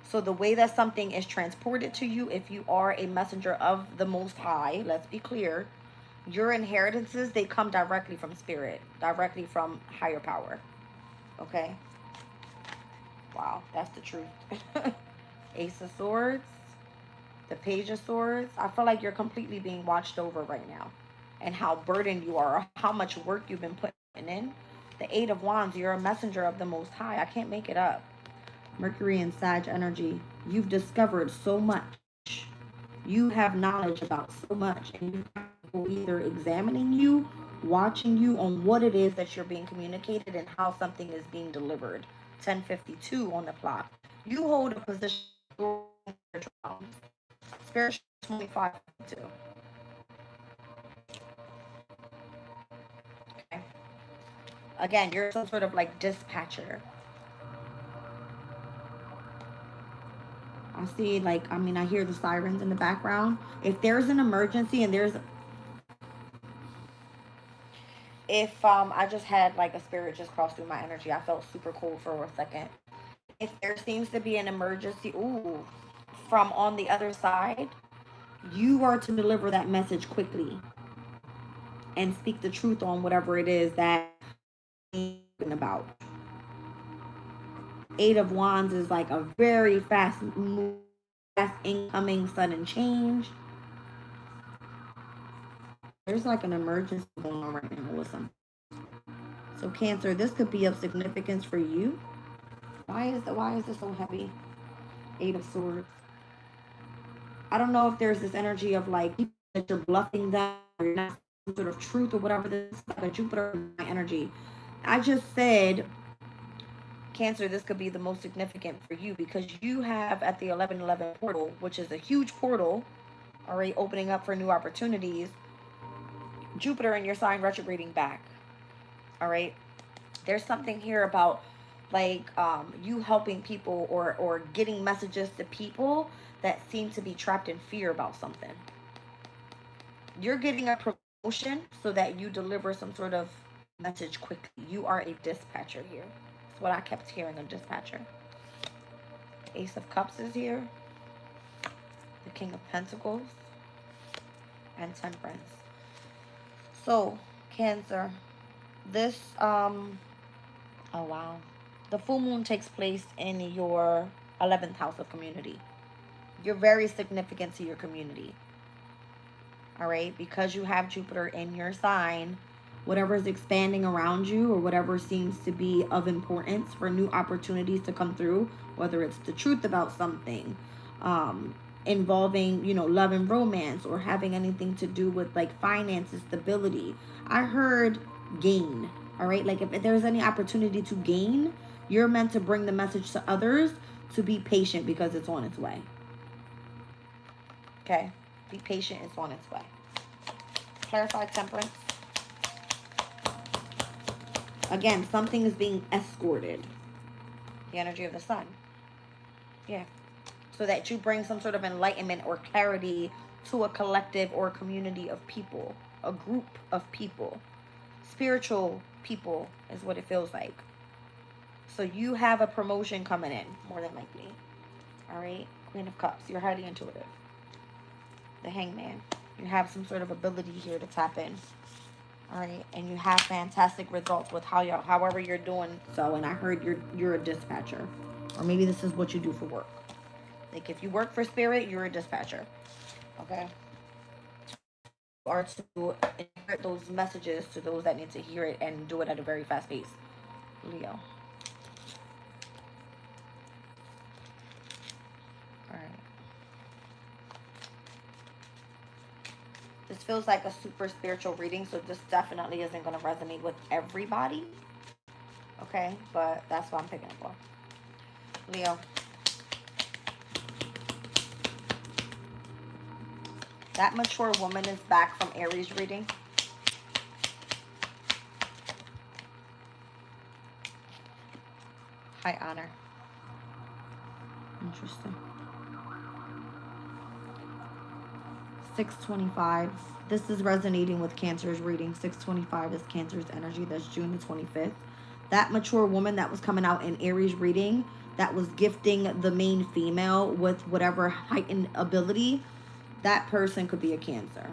[SPEAKER 1] So the way that something is transported to you, if you are a messenger of the Most High, let's be clear, your inheritances, they come directly from spirit, directly from higher power. Okay? Wow, that's the truth. Ace of Swords, the Page of Swords. I feel like you're completely being watched over right now, and how burdened you are, how much work you've been putting in. The Eight of Wands, you're a messenger of the Most High. I can't make it up. Mercury and Sag energy. You've discovered so much. You have knowledge about so much, and you have people either examining you, watching you on what it is that you're being communicated and how something is being delivered. 1052 on the clock. You hold a position. Spiritual 25-2. Okay. Again, you're some sort of like dispatcher. I see, like, I mean, I hear the sirens in the background. If there's an emergency and I just had like a spirit just cross through my energy. I felt super cold for a second. If there seems to be an emergency, from on the other side, you are to deliver that message quickly and speak the truth on whatever it is that you're about. Eight of Wands is like a very fast move, fast incoming sudden change. There's like an emergency going on right now with something. So Cancer, this could be of significance for you. Why is this so heavy? Eight of Swords. I don't know if there's this energy of like that you're bluffing them or you're not some sort of truth or whatever. This is like a Jupiter energy. I just said, Cancer, this could be the most significant for you because you have at the 1111 portal, which is a huge portal, already opening up for new opportunities. Jupiter in your sign retrograding back. All right. There's something here about like you helping people or getting messages to people that seem to be trapped in fear about something. You're getting a promotion so that you deliver some sort of message quickly. You are a dispatcher here. That's what I kept hearing, a dispatcher. Ace of Cups is here. The King of Pentacles. And Temperance. So, Cancer. This, oh wow. The full moon takes place in your 11th house of community. You're very significant to your community. All right? Because you have Jupiter in your sign, whatever is expanding around you or whatever seems to be of importance for new opportunities to come through, whether it's the truth about something, involving, love and romance, or having anything to do with like finances, stability. I heard gain. All right? Like if there's any opportunity to gain, you're meant to bring the message to others to be patient because it's on its way. Okay? Be patient, it's on its way. Clarify Temperance. Again, something is being escorted. The energy of the sun. Yeah. So that you bring some sort of enlightenment or clarity to a collective or a community of people, a group of people. Spiritual people is what it feels like. So you have a promotion coming in, more than likely. All right? Queen of Cups. You're highly intuitive. The Hangman. You have some sort of ability here to tap in. All right? And you have fantastic results with however you're doing so. And I heard you're a dispatcher. Or maybe this is what you do for work. Like if you work for spirit, you're a dispatcher. Okay? Or to insert those messages to those that need to hear it and do it at a very fast pace. Leo. Alright. This feels like a super spiritual reading, so this definitely isn't going to resonate with everybody. Okay? But that's what I'm picking up for. Leo. That mature woman is back from Aries reading. High honor. Interesting. 625. This is resonating with Cancer's reading. 625 is Cancer's energy. That's June the 25th. That mature woman that was coming out in Aries reading, that was gifting the main female with whatever heightened ability, that person could be a Cancer.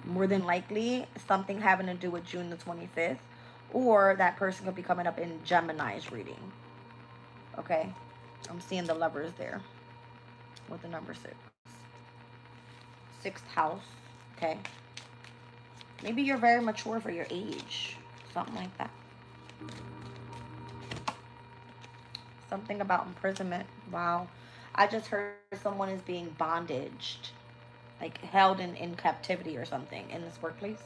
[SPEAKER 1] More than likely, something having to do with June the 25th. Or that person could be coming up in Gemini's reading. Okay? I'm seeing the lovers there. With the number 6. 6th house. Okay? Maybe you're very mature for your age. Something like that. Something about imprisonment. Wow. I just heard someone is being bondaged. Like held in captivity or something in this workplace.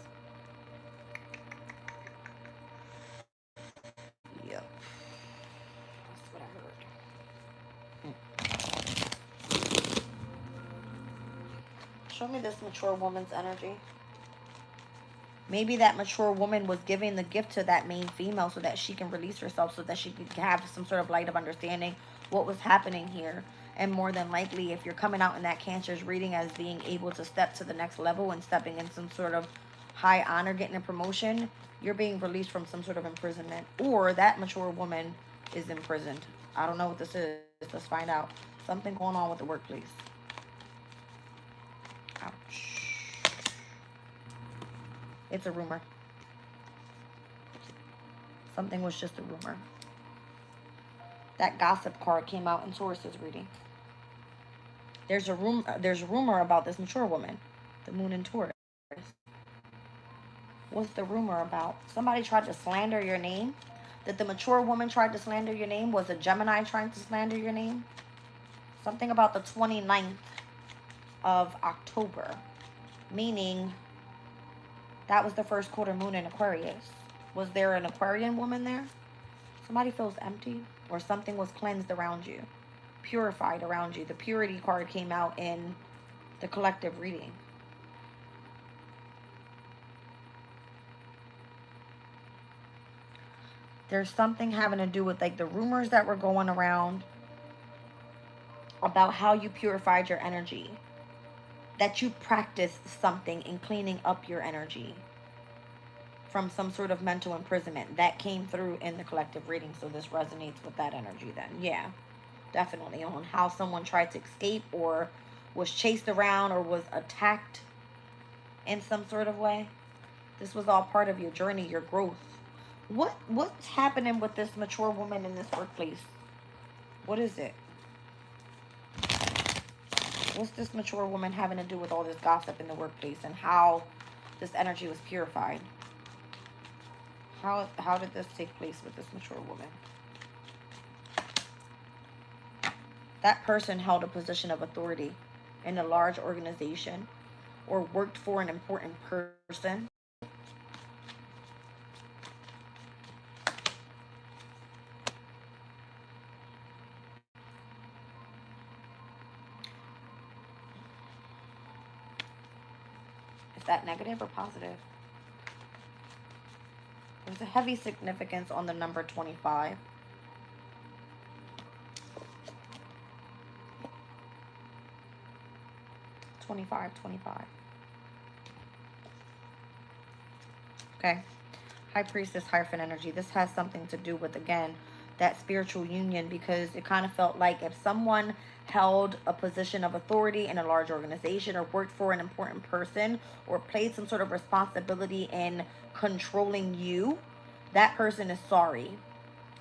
[SPEAKER 1] Yep. That's what I heard. Show me this mature woman's energy. Maybe that mature woman was giving the gift to that main female so that she can release herself, so that she could have some sort of light of understanding what was happening here. And more than likely, if you're coming out in that Cancer's reading as being able to step to the next level and stepping in some sort of high honor, getting a promotion, you're being released from some sort of imprisonment. Or that mature woman is imprisoned. I don't know what this is. Let's find out. Something going on with the workplace. Ouch. It's a rumor. Something was just a rumor. That gossip card came out in Taurus's reading. There's a rumor about this mature woman, the moon in Taurus. What's the rumor about? Somebody tried to slander your name. That the mature woman tried to slander your name? Was a Gemini trying to slander your name? Something about the 29th of October. Meaning that was the first quarter moon in Aquarius. Was there an Aquarian woman there? Somebody feels empty, or something was cleansed around you. Purified around you. The purity card came out in the collective reading. There's something having to do with like the rumors that were going around about how you purified your energy. That you practiced something in cleaning up your energy from some sort of mental imprisonment. That came through in the collective reading, so this resonates with that energy then. Yeah. Definitely on how someone tried to escape or was chased around or was attacked in some sort of way. This was all part of your journey, your growth. What's happening with this mature woman in this workplace? What is it? What's this mature woman having to do with all this gossip in the workplace and how this energy was purified? How did this take place with this mature woman? That person held a position of authority in a large organization or worked for an important person. Is that negative or positive? Is There's a heavy significance on the number 25. Okay. High Priestess hyphen energy. This has something to do with, again, that spiritual union, because it kind of felt like if someone held a position of authority in a large organization, or worked for an important person, or played some sort of responsibility in controlling you, that person is sorry.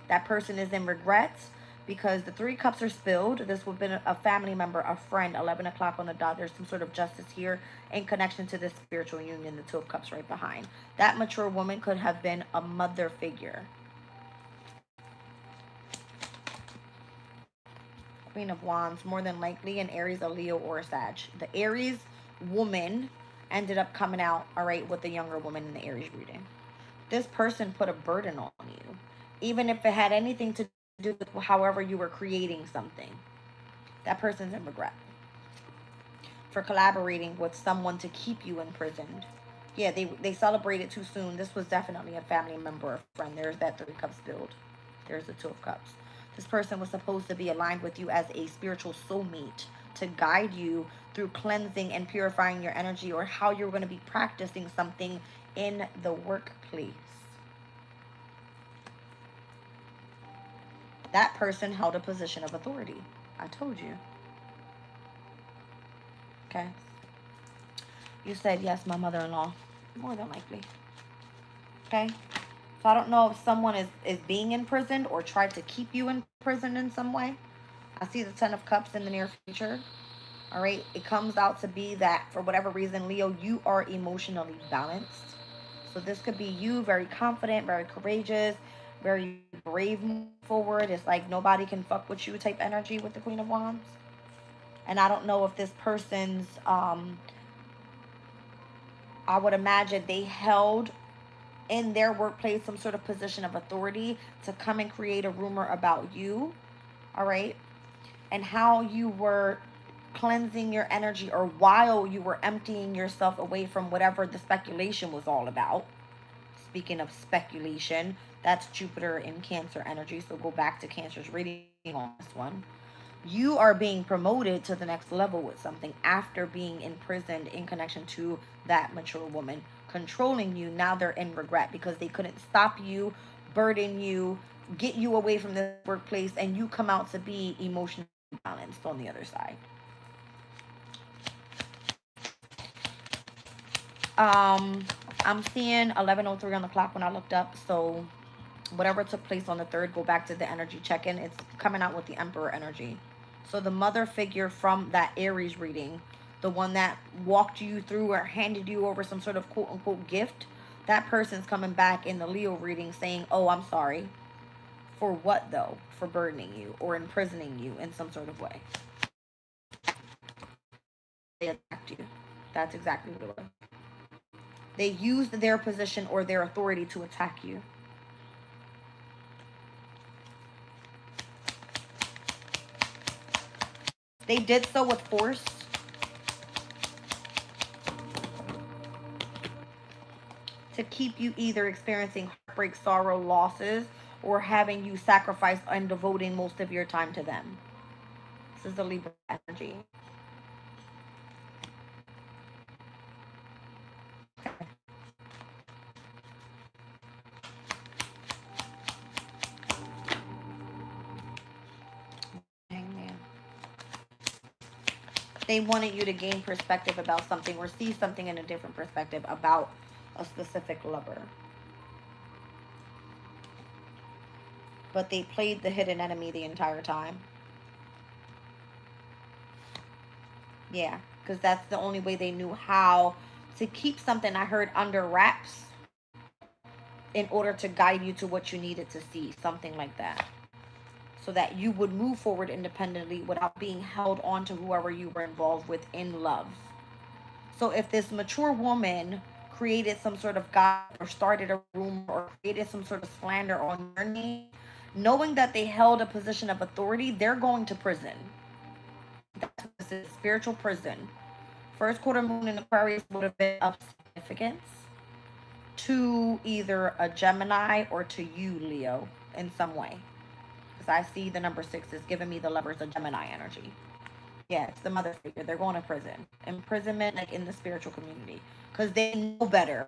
[SPEAKER 1] That person is in regrets, because the 3 cups are spilled. This would have been a family member, a friend. 11 o'clock on the dot. There's some sort of justice here in connection to this spiritual union. The 2 of cups right behind. That mature woman could have been a mother figure. Queen of Wands, more than likely an Aries, a Leo, or a Sag. The Aries woman ended up coming out, all right, with the younger woman in the Aries reading. This person put a burden on you, even if it had anything to do with however you were creating something. That person's in regret for collaborating with someone to keep you imprisoned. Yeah, they celebrated too soon. This was definitely a family member or friend. There's that 3 cups build. There's the 2 of cups. This person was supposed to be aligned with you as a spiritual soulmate to guide you through cleansing and purifying your energy, or how you're going to be practicing something in the workplace. That person held a position of authority. I told you. Okay. You said, yes, my mother-in-law. More than likely. Okay. So I don't know if someone is being imprisoned or tried to keep you imprisoned in some way. I see the 10 of Cups in the near future. All right. It comes out to be that for whatever reason, Leo, you are emotionally balanced. So this could be you, very confident, very courageous, very brave, move forward. It's like nobody can fuck with you type energy with the Queen of Wands. And I don't know if this person's, I would imagine they held in their workplace some sort of position of authority to come and create a rumor about you, all right? And how you were cleansing your energy, or while you were emptying yourself away from whatever the speculation was all about. Speaking of speculation, that's Jupiter in Cancer energy, so go back to Cancer's reading on this one. You are being promoted to the next level with something after being imprisoned in connection to that mature woman controlling you. Now they're in regret because they couldn't stop you, burden you, get you away from the workplace, and you come out to be emotionally balanced on the other side. I'm seeing 11:03 on the clock when I looked up, so whatever took place on the 3rd, go back to the energy check-in. It's coming out with the Emperor energy. So the mother figure from that Aries reading, the one that walked you through or handed you over some sort of quote-unquote gift, that person's coming back in the Leo reading saying, oh, I'm sorry. For what, though? For burdening you or imprisoning you in some sort of way. They attacked you. That's exactly what it was. They used their position or their authority to attack you. They did so with force. To keep you either experiencing heartbreak, sorrow, losses, or having you sacrifice and devoting most of your time to them. This is the Libra energy. They wanted you to gain perspective about something or see something in a different perspective about a specific lover. But they played the hidden enemy the entire time. Yeah, because that's the only way they knew how to keep something, I heard, under wraps in order to guide you to what you needed to see, something like that. So that you would move forward independently without being held on to whoever you were involved with in love. So if this mature woman created some sort of gossip or started a rumor or created some sort of slander on your name, knowing that they held a position of authority, they're going to prison. That's a spiritual prison. First quarter moon in Aquarius would have been of significance. to either a Gemini or to you, Leo, in some way. Because I see the number 6 is giving me the Lovers of Gemini energy. Yeah, it's the mother figure. They're going to prison. Imprisonment, like in the spiritual community. Because they know better.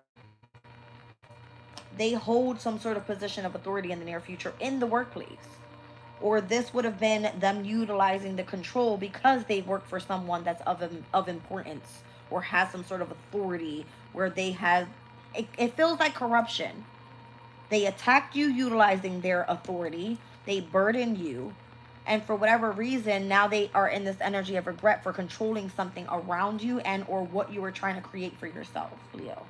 [SPEAKER 1] They hold some sort of position of authority in the near future in the workplace. Or this would have been them utilizing the control because they work for someone that's of importance or has some sort of authority where they have, it feels like corruption. They attack you utilizing their authority. They burden you. And for whatever reason, now they are in this energy of regret for controlling something around you and or what you were trying to create for yourself, Leo.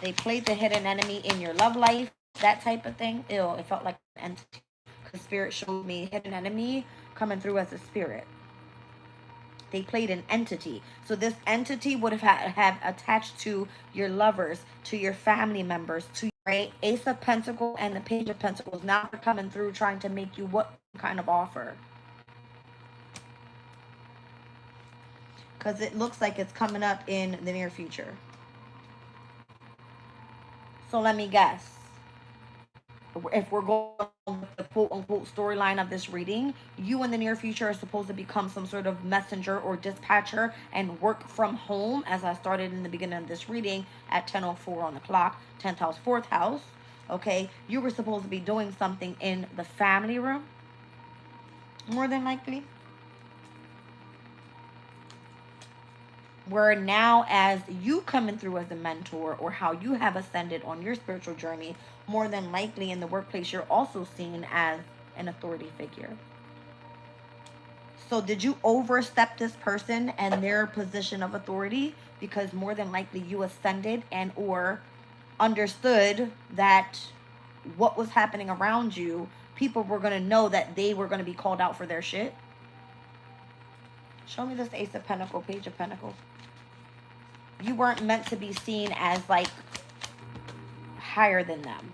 [SPEAKER 1] They played the hidden enemy in your love life, that type of thing. Ew, it felt like an entity. Because spirit showed me hidden enemy coming through as a spirit. They played an entity. So this entity would have attached to your lovers, to your family members, to right? Ace of Pentacles and the Page of Pentacles. Now they're coming through trying to make you what kind of offer? Because it looks like it's coming up in the near future. So let me guess. If we're going with the quote-unquote storyline of this reading, you in the near future are supposed to become some sort of messenger or dispatcher and work from home, as I started in the beginning of this reading at 10:04 on the clock, 10th house, 4th house. Okay, you were supposed to be doing something in the family room, more than likely. Where now, as you coming through as a mentor or how you have ascended on your spiritual journey, more than likely in the workplace, you're also seen as an authority figure. So did you overstep this person and their position of authority? Because more than likely you ascended and or understood that what was happening around you, people were going to know that they were going to be called out for their shit. Show me this Ace of Pentacles, Page of Pentacles. You weren't meant to be seen as like higher than them.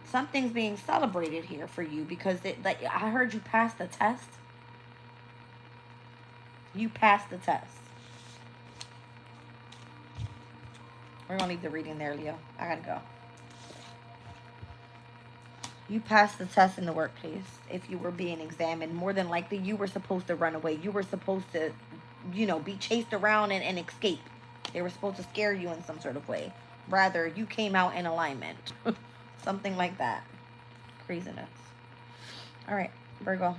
[SPEAKER 1] Something's being celebrated here for you because it, like, I heard you passed the test. You passed the test. We're gonna leave the reading there, Leo. I gotta go. You passed the test in the workplace. If you were being examined, more than likely you were supposed to run away. You were supposed to, you know, be chased around and escape. They were supposed to scare you in some sort of way. Rather, you came out in alignment. Something like that. Craziness. All right, Virgo.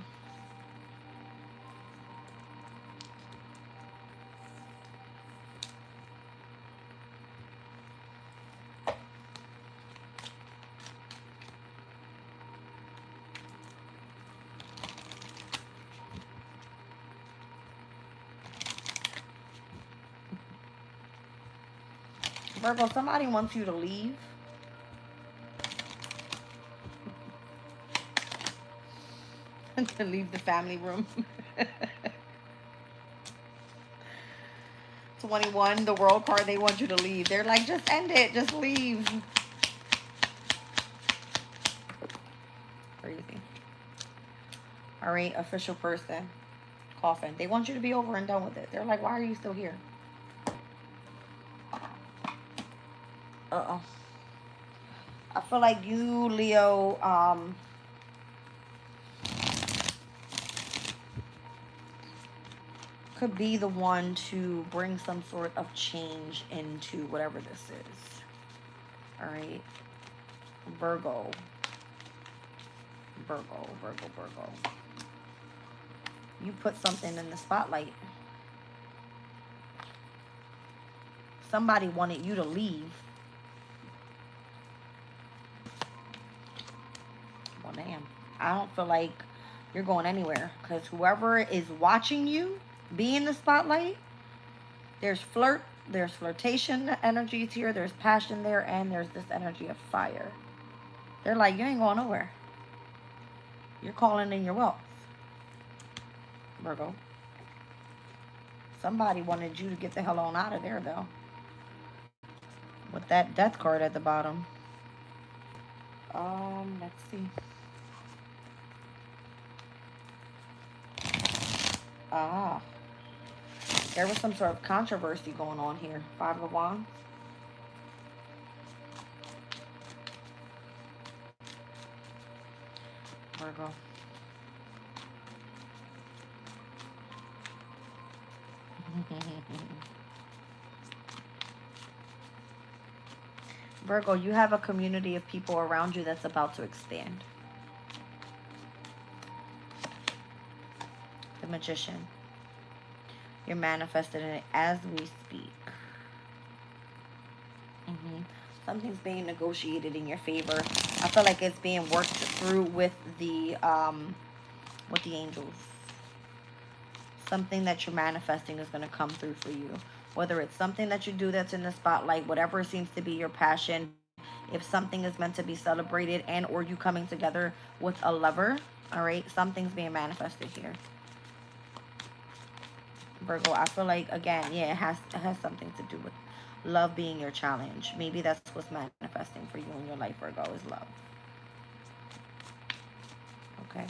[SPEAKER 1] Virgo, somebody wants you to leave. To leave the family room. 21, the World card, they want you to leave. They're like, just end it. Just leave. Crazy. All right, official person. Coffin. They want you to be over and done with it. They're like, why are you still here? Uh-oh. I feel like you, Leo, could be the one to bring some sort of change into whatever this is. All right. Virgo. Virgo, Virgo, Virgo. You put something in the spotlight. Somebody wanted you to leave. Well, damn. I don't feel like you're going anywhere. Because whoever is watching you be in the spotlight, there's flirtation energies here, there's passion there, and there's this energy of fire. They're like, you ain't going nowhere. You're calling in your wealth, Virgo. Somebody wanted you to get the hell on out of there, though. With that death card at the bottom. Let's see. Ah. There was some sort of controversy going on here. Five of Wands. Virgo. Virgo, you have a community of people around you that's about to expand. The Magician. You're manifesting it as we speak. Something's being negotiated in your favor. I feel like it's being worked through with the angels. Something that you're manifesting is going to come through for you. Whether it's something that you do that's in the spotlight, whatever seems to be your passion, if something is meant to be celebrated and or you coming together with a lover, all right, something's being manifested here. Virgo, I feel like, again, yeah, it has something to do with love being your challenge. Maybe that's what's manifesting for you in your life, Virgo, is love. Okay.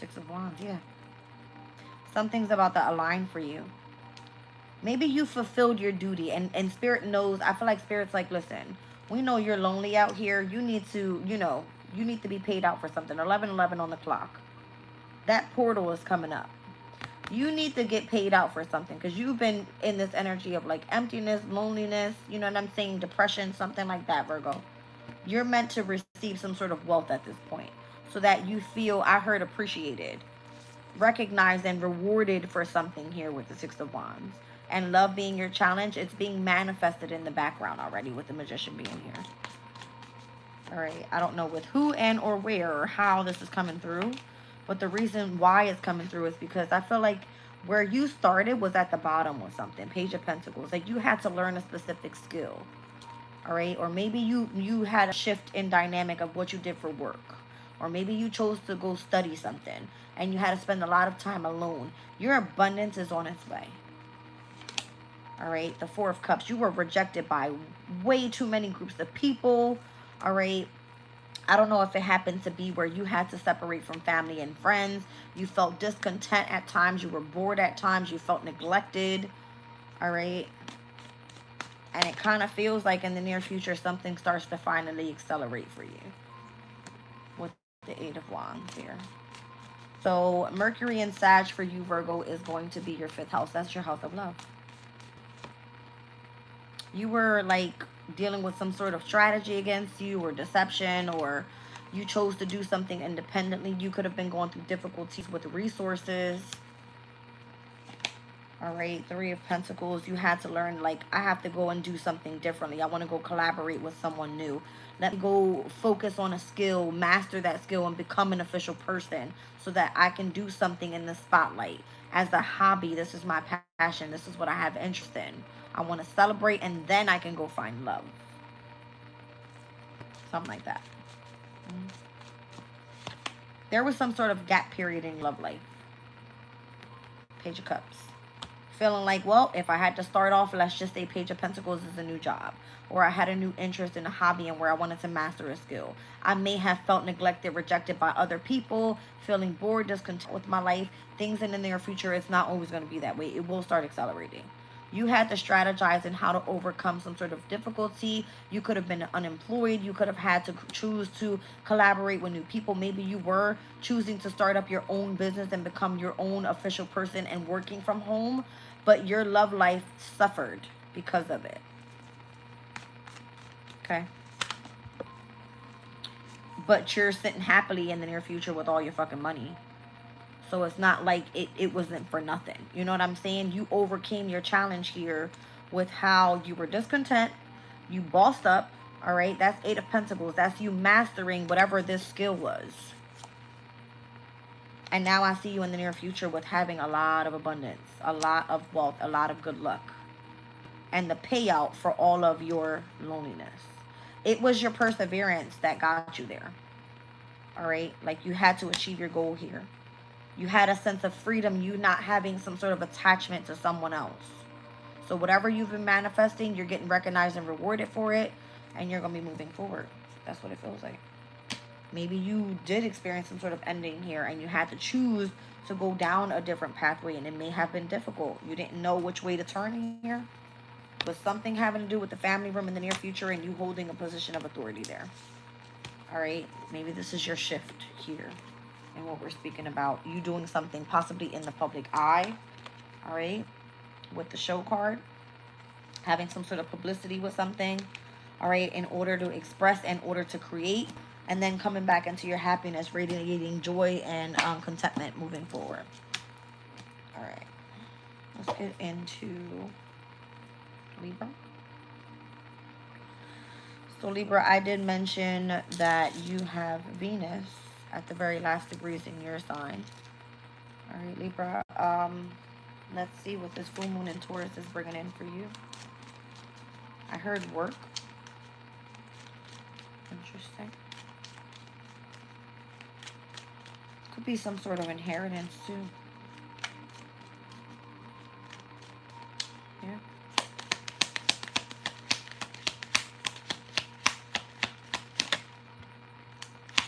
[SPEAKER 1] Six of Wands, yeah. Something's about to align for you. Maybe you fulfilled your duty, and Spirit knows. I feel like Spirit's like, listen, we know you're lonely out here. You need to, you need to be paid out for something. 11:11 on the clock. That portal is coming up. You need to get paid out for something because you've been in this energy of like emptiness, loneliness, you know what I'm saying, depression, something like that, Virgo. You're meant to receive some sort of wealth at this point so that you feel, I heard, appreciated, recognized, and rewarded for something here with the Six of Wands. And love being your challenge, it's being manifested in the background already with the Magician being here. All right, I don't know with who and or where or how this is coming through. But the reason why it's coming through is because I feel like where you started was at the bottom with something. Page of Pentacles. Like you had to learn a specific skill. All right. Or maybe you had a shift in dynamic of what you did for work. Or maybe you chose to go study something. And you had to spend a lot of time alone. Your abundance is on its way. All right. The Four of Cups. You were rejected by way too many groups of people. All right. I don't know if it happened to be where you had to separate from family and friends. You felt discontent at times. You were bored at times. You felt neglected. All right. And it kind of feels like in the near future, something starts to finally accelerate for you. With the Eight of Wands here. So Mercury and Sag for you, Virgo, is going to be your 5th house. That's your house of love. You were like dealing with some sort of strategy against you or deception, or you chose to do something independently. You could have been going through difficulties with resources. All right, Three of Pentacles. You had to learn, like, I have to go and do something differently. I want to go collaborate with someone new. Let me go focus on a skill, master that skill, and become an official person so that I can do something in the spotlight. As a hobby, this is my passion. This is what I have interest in. I want to celebrate, and then I can go find love. Something like that. There was some sort of gap period in your love life. Page of Cups. Feeling like, well, if I had to start off, let's just say Page of Pentacles is a new job. Or I had a new interest in a hobby and where I wanted to master a skill. I may have felt neglected, rejected by other people, feeling bored, discontent with my life. Things in the near future, it's not always going to be that way. It will start accelerating. You had to strategize in how to overcome some sort of difficulty. You could have been unemployed. You could have had to choose to collaborate with new people. Maybe you were choosing to start up your own business and become your own official person and working from home. But your love life suffered because of it. Okay. But you're sitting happily in the near future with all your fucking money. So it's not like it wasn't for nothing. You know what I'm saying? You overcame your challenge here with how you were discontent. You bossed up. All right. That's Eight of Pentacles. That's you mastering whatever this skill was. And now I see you in the near future with having a lot of abundance, a lot of wealth, a lot of good luck. And the payout for all of your loneliness. It was your perseverance that got you there. All right. Like you had to achieve your goal here. You had a sense of freedom, you not having some sort of attachment to someone else. So whatever you've been manifesting, you're getting recognized and rewarded for it. And you're going to be moving forward. That's what it feels like. Maybe you did experience some sort of ending here and you had to choose to go down a different pathway, and it may have been difficult. You didn't know which way to turn here. But something having to do with the family room in the near future and you holding a position of authority there. All right. Maybe this is your shift here. And what we're speaking about. You doing something possibly in the public eye. All right. With the show card. Having some sort of publicity with something. All right. In order to express, in order to create. And then coming back into your happiness, radiating joy and contentment moving forward. All right. Let's get into Libra. So Libra, I did mention that you have Venus at the very last degrees in your sign. All right, Libra. Let's see what this full moon in Taurus is bringing in for you. I heard work. Interesting. Could be some sort of inheritance too. Yeah.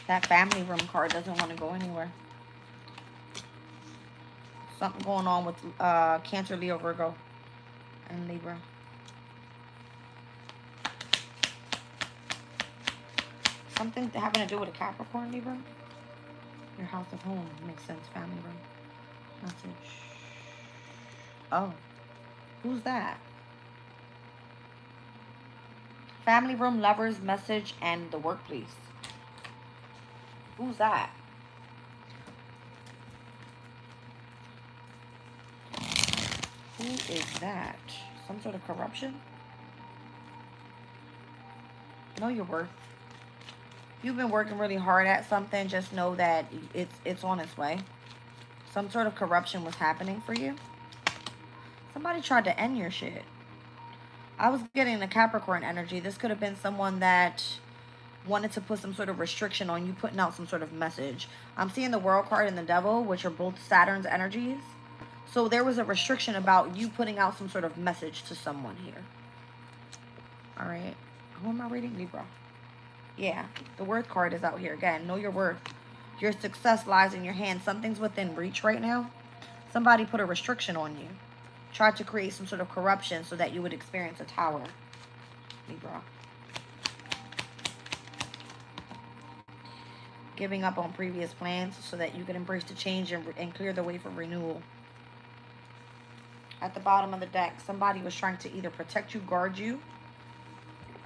[SPEAKER 1] That family room card doesn't want to go anywhere. Something going on with Cancer, Leo, Virgo, and Libra. Something having to do with a Capricorn, Libra. Your house of home makes sense. Family room. Message. Oh. Who's that? Family room, lovers, message, and the workplace. Who's that? Who is that? Some sort of corruption? Know your worth. If you've been working really hard at something, just know that it's on its way. Some sort of corruption was happening for you. Somebody tried to end your shit. I was getting the Capricorn energy. This could have been someone that wanted to put some sort of restriction on you putting out some sort of message. I'm seeing the World card and the Devil, which are both Saturn's energies. So there was a restriction about you putting out some sort of message to someone here. All right. Who am I reading? Libra. Yeah. The Worth card is out here. Again, know your worth. Your success lies in your hands. Something's within reach right now. Somebody put a restriction on you. Tried to create some sort of corruption so that you would experience a tower. Libra. Giving up on previous plans so that you can embrace the change and clear the way for renewal. At the bottom of the deck, somebody was trying to either protect you, guard you,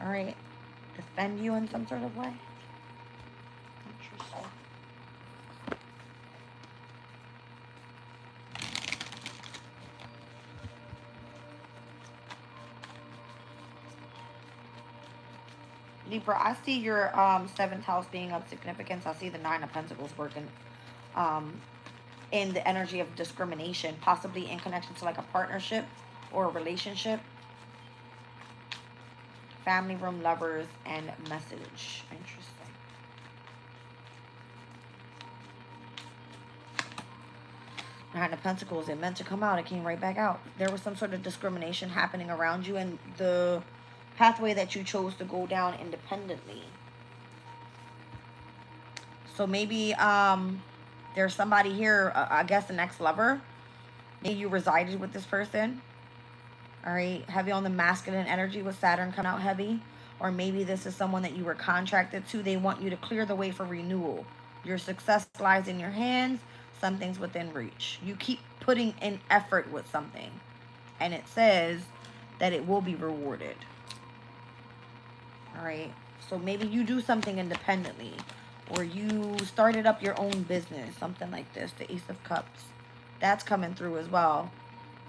[SPEAKER 1] all right, defend you in some sort of way. Interesting. Libra, I see your 7th house being of significance. I see the 9 of Pentacles working in the energy of discrimination, possibly in connection to like a partnership or a relationship. Family room, lovers, and message. Interesting. Nine of Pentacles, it meant to come out. It came right back out. There was some sort of discrimination happening around you, and the pathway that you chose to go down independently. So maybe there's somebody here, I guess an ex-lover. Maybe you resided with this person. All right, heavy on the masculine energy with Saturn coming out heavy. Or maybe this is someone that you were contracted to. They want you to clear the way for renewal. Your success lies in your hands. Something's within reach. You keep putting in effort with something. And it says that it will be rewarded. All right, so maybe you do something independently. Or you started up your own business. Something like this. The Ace of Cups. That's coming through as well.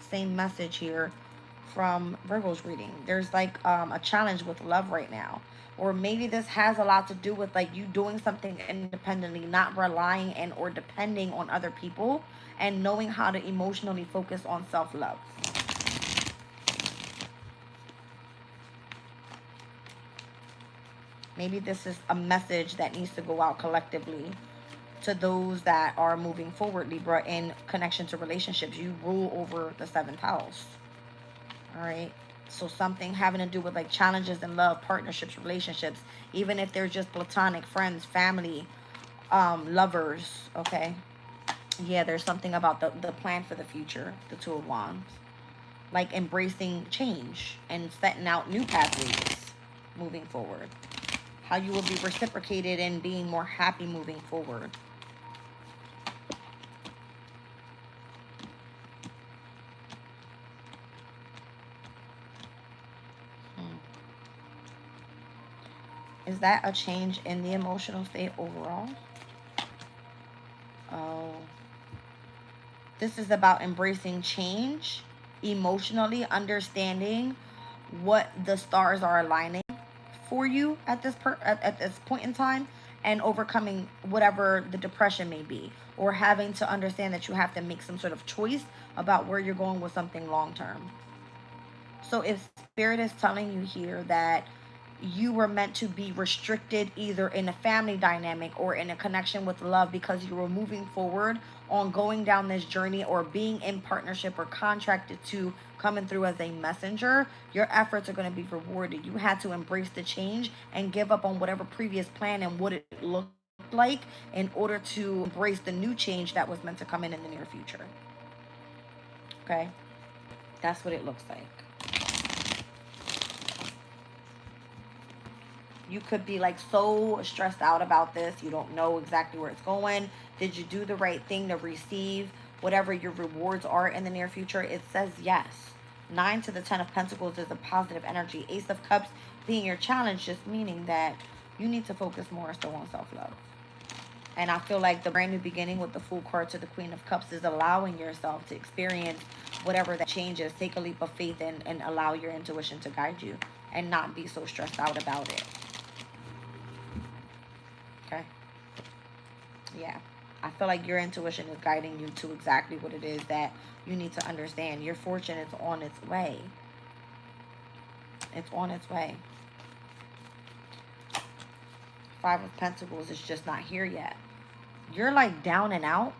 [SPEAKER 1] Same message here from Virgo's reading. There's like a challenge with love right now. Or maybe this has a lot to do with like you doing something independently, not relying and or depending on other people, and knowing how to emotionally focus on self-love. Maybe this is a message that needs to go out collectively to those that are moving forward, Libra, in connection to relationships. You rule over the 7th house. All right. So something having to do with like challenges in love, partnerships, relationships, even if they're just platonic friends, family, Lovers, okay? Yeah, there's something about the plan for the future, the Two of Wands. Like embracing change and setting out new pathways moving forward. How you will be reciprocated and being more happy moving forward. Is that a change in the emotional state overall? Oh. This is about embracing change, emotionally understanding what the stars are aligning for you at at this point in time, and overcoming whatever the depression may be, or having to understand that you have to make some sort of choice about where you're going with something long term. So if spirit is telling you here that you were meant to be restricted either in a family dynamic or in a connection with love because you were moving forward on going down this journey or being in partnership or contracted to coming through as a messenger, your efforts are going to be rewarded. You had to embrace the change and give up on whatever previous plan and what it looked like in order to embrace the new change that was meant to come in the near future. Okay? That's what it looks like. You could be like so stressed out about this. You don't know exactly where it's going. Did you do the right thing to receive whatever your rewards are in the near future? It says yes. 9 to the 10 of Pentacles is a positive energy. Ace of Cups being your challenge, just meaning that you need to focus more so on self-love. And I feel like the brand new beginning with the Fool card to the Queen of Cups is allowing yourself to experience whatever that changes. Take a leap of faith and allow your intuition to guide you and not be so stressed out about it. Okay. Yeah. I feel like your intuition is guiding you to exactly what it is that you need to understand. Your fortune is on its way. It's on its way. 5 of Pentacles is just not here yet. You're like down and out.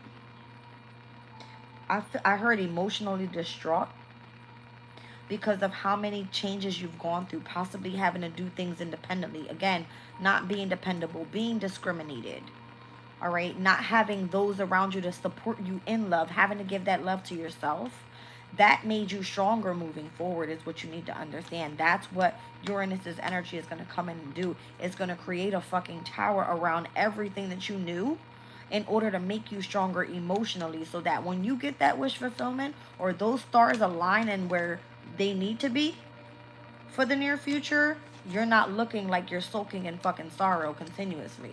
[SPEAKER 1] I heard emotionally distraught because of how many changes you've gone through, possibly having to do things independently. Again, not being dependable, being discriminated. All right, not having those around you to support you in love, having to give that love to yourself. That made you stronger moving forward is what you need to understand. That's what Uranus's energy is going to come in and do. It's going to create a fucking tower around everything that you knew in order to make you stronger emotionally, so that when you get that wish fulfillment or those stars align and where they need to be for the near future, you're not looking like you're sulking in fucking sorrow continuously.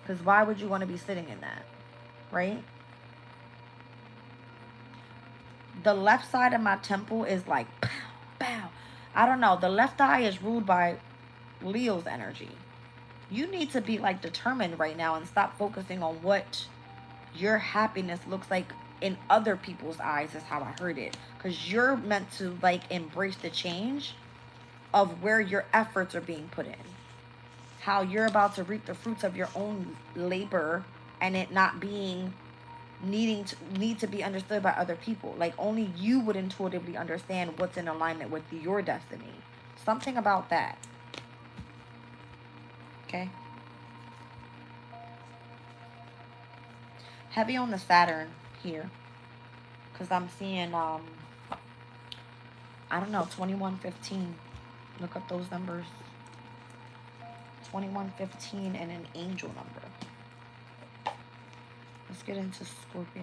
[SPEAKER 1] Because why would you want to be sitting in that, right? The left side of my temple is like, pow, pow. I don't know. The left eye is ruled by Leo's energy. You need to be like determined right now and stop focusing on what your happiness looks like in other people's eyes, is how I heard it. Because you're meant to like embrace the change of where your efforts are being put in. How you're about to reap the fruits of your own labor and it not being need to be understood by other people. Like only you would intuitively understand what's in alignment with your destiny. Something about that. Okay. Heavy on the Saturn here. Because I'm seeing, I don't know, 2115. Look up those numbers. 2115 and an angel number. Let's get into Scorpio.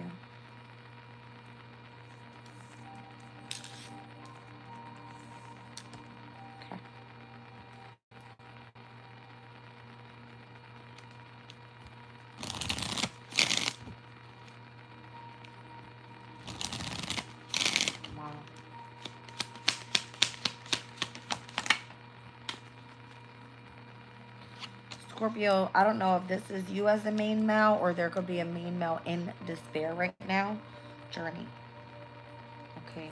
[SPEAKER 1] Okay. Wow. Scorpio, I don't know if this is you as a main male or there could be a main male in despair right now. Journey. Okay.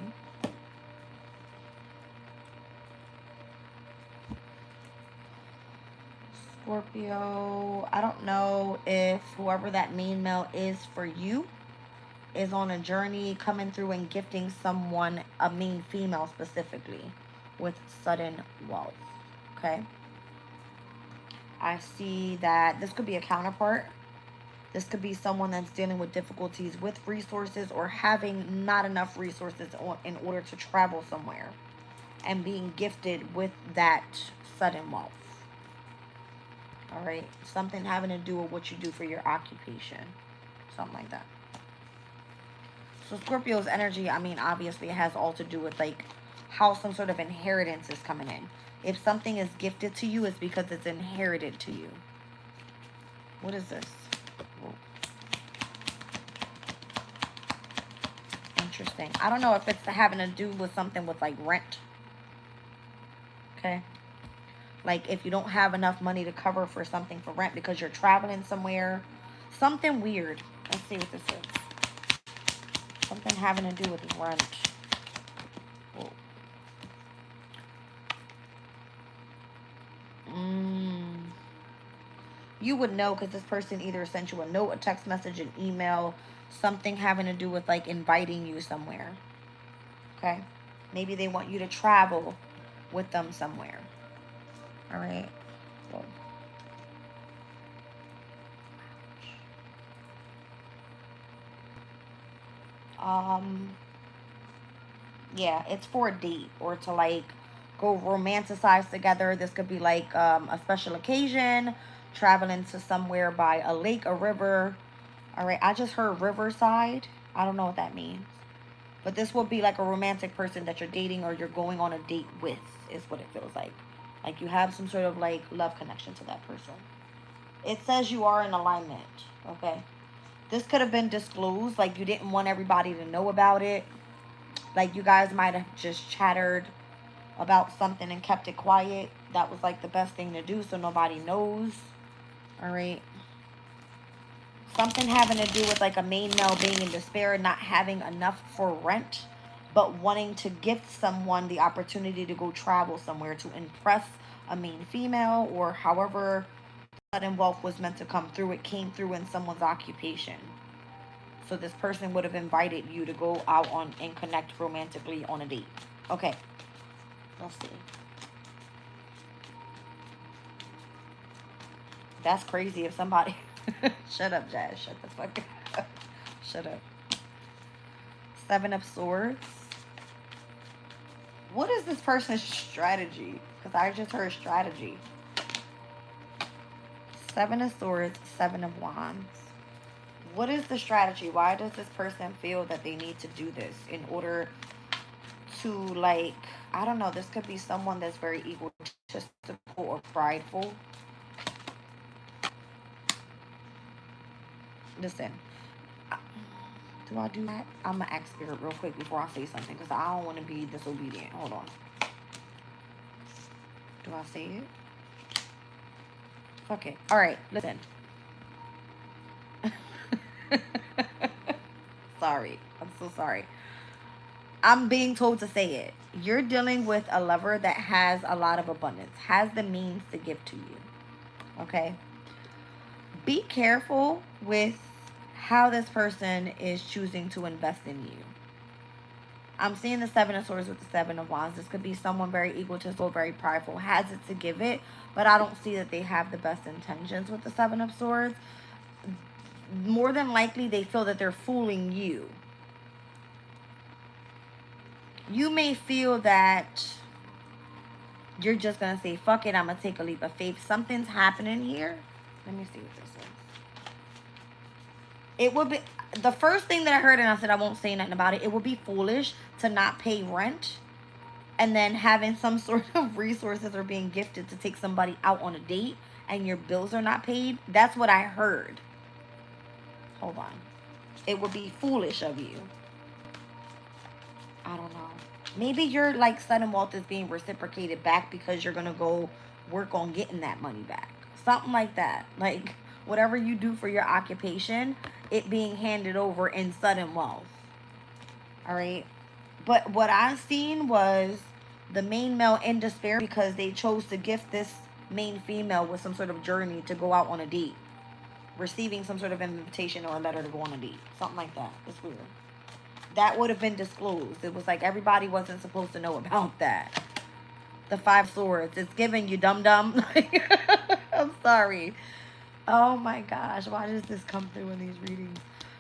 [SPEAKER 1] Scorpio, I don't know if whoever that main male is for you is on a journey coming through and gifting someone, a main female specifically, with sudden wealth. Okay. I see that this could be a counterpart This could be someone that's dealing with difficulties with resources or having not enough resources in order to travel somewhere and being gifted with that sudden wealth. All right. Something having to do with what you do for your occupation. Something like that. So Scorpio's energy, I mean, obviously it has all to do with like how some sort of inheritance is coming in. If something is gifted to you, it's because it's inherited to you. What is this? Whoa. Interesting. I don't know if it's having to do with something with like rent. Okay. Like if you don't have enough money to cover for something for rent because you're traveling somewhere. Something weird. Let's see what this is. Something having to do with rent. Whoa. You would know because this person either sent you a note, a text message, an email, something having to do with like inviting you somewhere. Okay? Maybe they want you to travel with them somewhere. All right? Whoa. Yeah, it's for a date or to like go romanticize together. This could be like a special occasion, traveling to somewhere by a lake, a river. All right, I just heard riverside. I don't know what that means. But this will be like a romantic person that you're dating or you're going on a date with is what it feels like. Like you have some sort of like love connection to that person. It says you are in alignment, okay? This could have been disclosed, like you didn't want everybody to know about it. Like you guys might have just chattered about something and kept it quiet. That was like the best thing to do so nobody knows. All right. Something having to do with like a main male being in despair, not having enough for rent, but wanting to gift someone the opportunity to go travel somewhere to impress a main female or however sudden wealth was meant to come through. It came through in someone's occupation. So this person would have invited you to go out on and connect romantically on a date. Okay. Let's see. That's crazy if somebody... Shut up, Jazz. Shut the fuck up. Shut up. 7 of Swords. What is this person's strategy? Because I just heard strategy. 7 of Swords, 7 of Wands. What is the strategy? Why does this person feel that they need to do this in order to, like, I don't know, this could be someone that's very egotistical or prideful. Listen, do I do that? I'm going to ask Spirit real quick before I say something because I don't want to be disobedient. Hold on. Do I say it? Okay. All right. Listen. Sorry. I'm so sorry. I'm being told to say it. You're dealing with a lover that has a lot of abundance, has the means to give to you. Okay? Be careful with how this person is choosing to invest in you. I'm seeing the 7 of Swords with the 7 of Wands. This could be someone very egotistical, very prideful, has it to give it, but I don't see that they have the best intentions with the 7 of Swords. More than likely, they feel that they're fooling you. You may feel that you're just going to say, fuck it, I'm going to take a leap of faith. Something's happening here. Let me see what this is. It would be, the first thing that I heard, and I said I won't say nothing about it, it would be foolish to not pay rent and then having some sort of resources or being gifted to take somebody out on a date and your bills are not paid. That's what I heard. Hold on. It would be foolish of you. I don't know. Maybe your like sudden wealth is being reciprocated back because you're going to go work on getting that money back. Something like that. Like whatever you do for your occupation, it being handed over in sudden wealth. All right. But what I seen was the main male in despair because they chose to gift this main female with some sort of journey to go out on a date. Receiving some sort of invitation or a letter to go on a date. Something like that. It's weird. That would have been disclosed. It was like everybody wasn't supposed to know about that. The 5 Swords. It's giving you dum-dum. I'm sorry. Oh my gosh, why does this come through in these readings?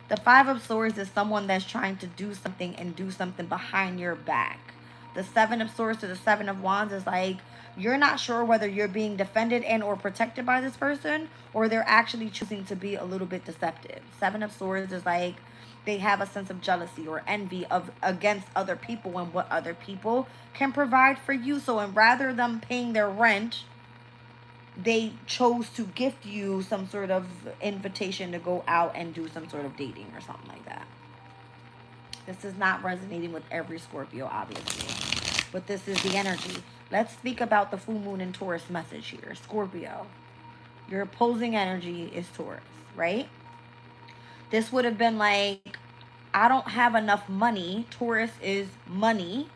[SPEAKER 1] The Five of Swords is someone that's trying to do something and do something behind your back. The Seven of Swords to the Seven of Wands is like, you're not sure whether you're being defended and or protected by this person, or they're actually choosing to be a little bit deceptive. Seven of Swords is like, they have a sense of jealousy or envy of against other people and what other people can provide for you. So, and rather than paying their rent, they chose to gift you some sort of invitation to go out and do some sort of dating or something like that. This is not resonating with every Scorpio, obviously, but this is the energy. Let's speak about the full moon and Taurus message here. Scorpio, your opposing energy is Taurus, right? This would have been like, I don't have enough money. Taurus is money.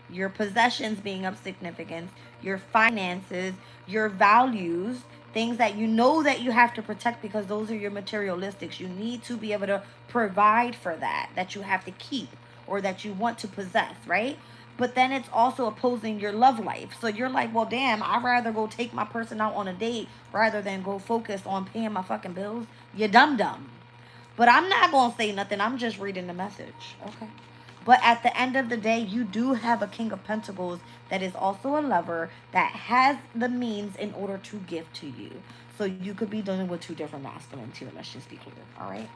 [SPEAKER 1] Your possessions being of significance, your finances, your values, things that you know that you have to protect because those are your materialistics. You need to be able to provide for that you have to keep or that you want to possess, right? But then it's also opposing your love life. So you're like, well, damn, I'd rather go take my person out on a date rather than go focus on paying my fucking bills. You dumb. But I'm not going to say nothing. I'm just reading the message. Okay. But at the end of the day, you do have a King of Pentacles that is also a lover that has the means in order to give to you. So you could be dealing with two different masculines here. Let's just be clear. All right.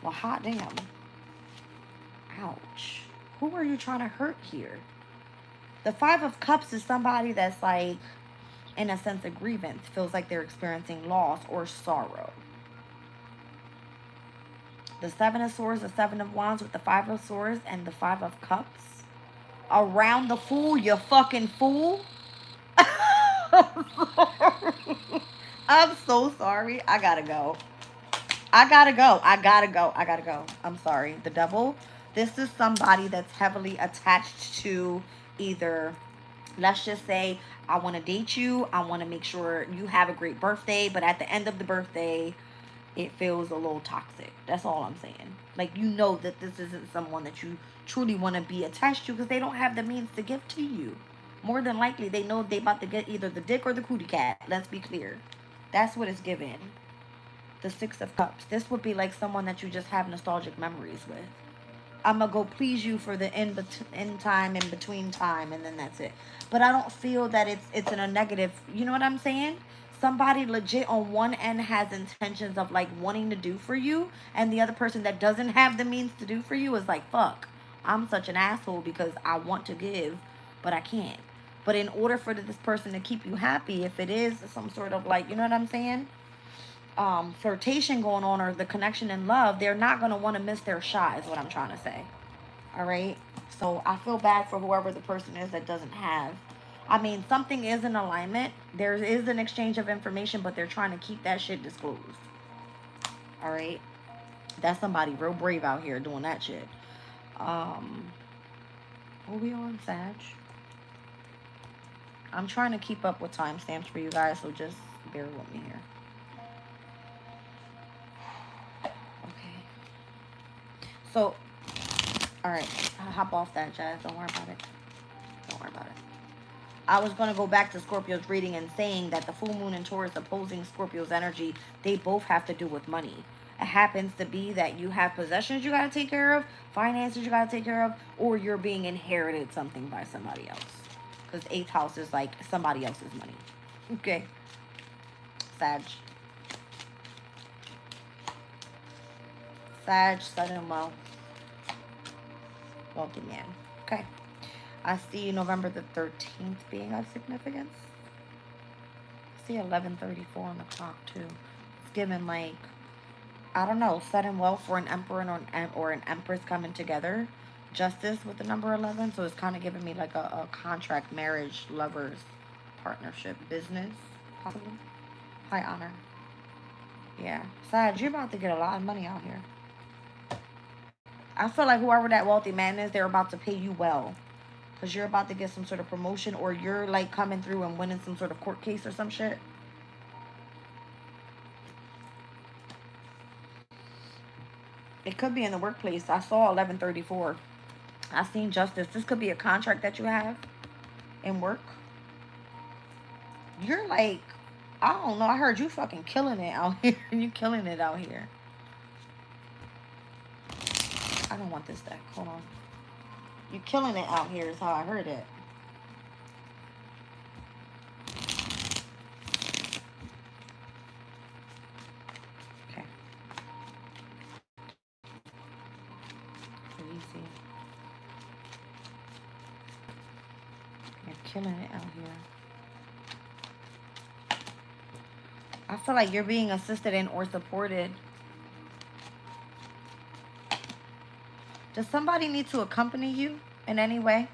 [SPEAKER 1] Well, hot damn. Ouch. Who are you trying to hurt here? The Five of Cups is somebody that's like, in a sense of grievance, feels like they're experiencing loss or sorrow. The Seven of Swords, the Seven of Wands with the Five of Swords and the Five of Cups. Around the Fool, you fucking fool. I'm so sorry. I gotta go. I'm sorry. The Devil. This is somebody that's heavily attached to either, let's just say, I want to date you. I want to make sure you have a great birthday. But at the end of the birthday, it feels a little toxic. That's all I'm saying. Like, you know that this isn't someone that you truly want to be attached to because they don't have the means to give to you. More than likely, they know they about to get either the dick or the cootie cat. Let's be clear. That's what it's given. The Six of Cups. This would be like someone that you just have nostalgic memories with. I'm going to go please you for the in time, in between time, and then that's it. But I don't feel that it's in a negative, you know what I'm saying? Somebody legit on one end has intentions of like wanting to do for you, and the other person that doesn't have the means to do for you is like, fuck, I'm such an asshole because I want to give, but I can't. But in order for this person to keep you happy, if it is some sort of like, you know what I'm saying? Flirtation going on or the connection in love, they're not going to want to miss their shot is what I'm trying to say. All right. So I feel bad for whoever the person is that doesn't have. I mean, something is in alignment. There is an exchange of information, but they're trying to keep that shit disclosed. All right. That's somebody real brave out here doing that shit. What we on, Sag? I'm trying to keep up with timestamps for you guys, so just bear with me here. So, all right, I'll hop off that, Jazz. Don't worry about it. I was going to go back to Scorpio's reading and saying that the full moon and Taurus opposing Scorpio's energy, they both have to do with money. It happens to be that you have possessions you got to take care of, finances you got to take care of, or you're being inherited something by somebody else. Because 8th house is like somebody else's money. Okay. Sag, Southern wealthy man. Okay. I see November the 13th being of significance. I see 11:34 on the clock too. It's given like, I don't know, sudden wealth for an emperor or an empress coming together. Justice with the number 11. So it's kind of giving me like a contract, marriage, lovers, partnership, business, possibly. High honor. Yeah. Sag, you're about to get a lot of money out here. I feel like whoever that wealthy man is, they're about to pay you well. Because you're about to get some sort of promotion, or you're like coming through and winning some sort of court case or some shit. It could be in the workplace. I saw 11:34. I seen justice. This could be a contract that you have in work. You're like I don't know. I heard you fucking killing it out here. You killing it out here. I don't want this deck. Hold on. You killing it out here is how I heard it. Okay. Easy. You're killing it out here. I feel like you're being assisted and or supported. Does somebody need to accompany you in any way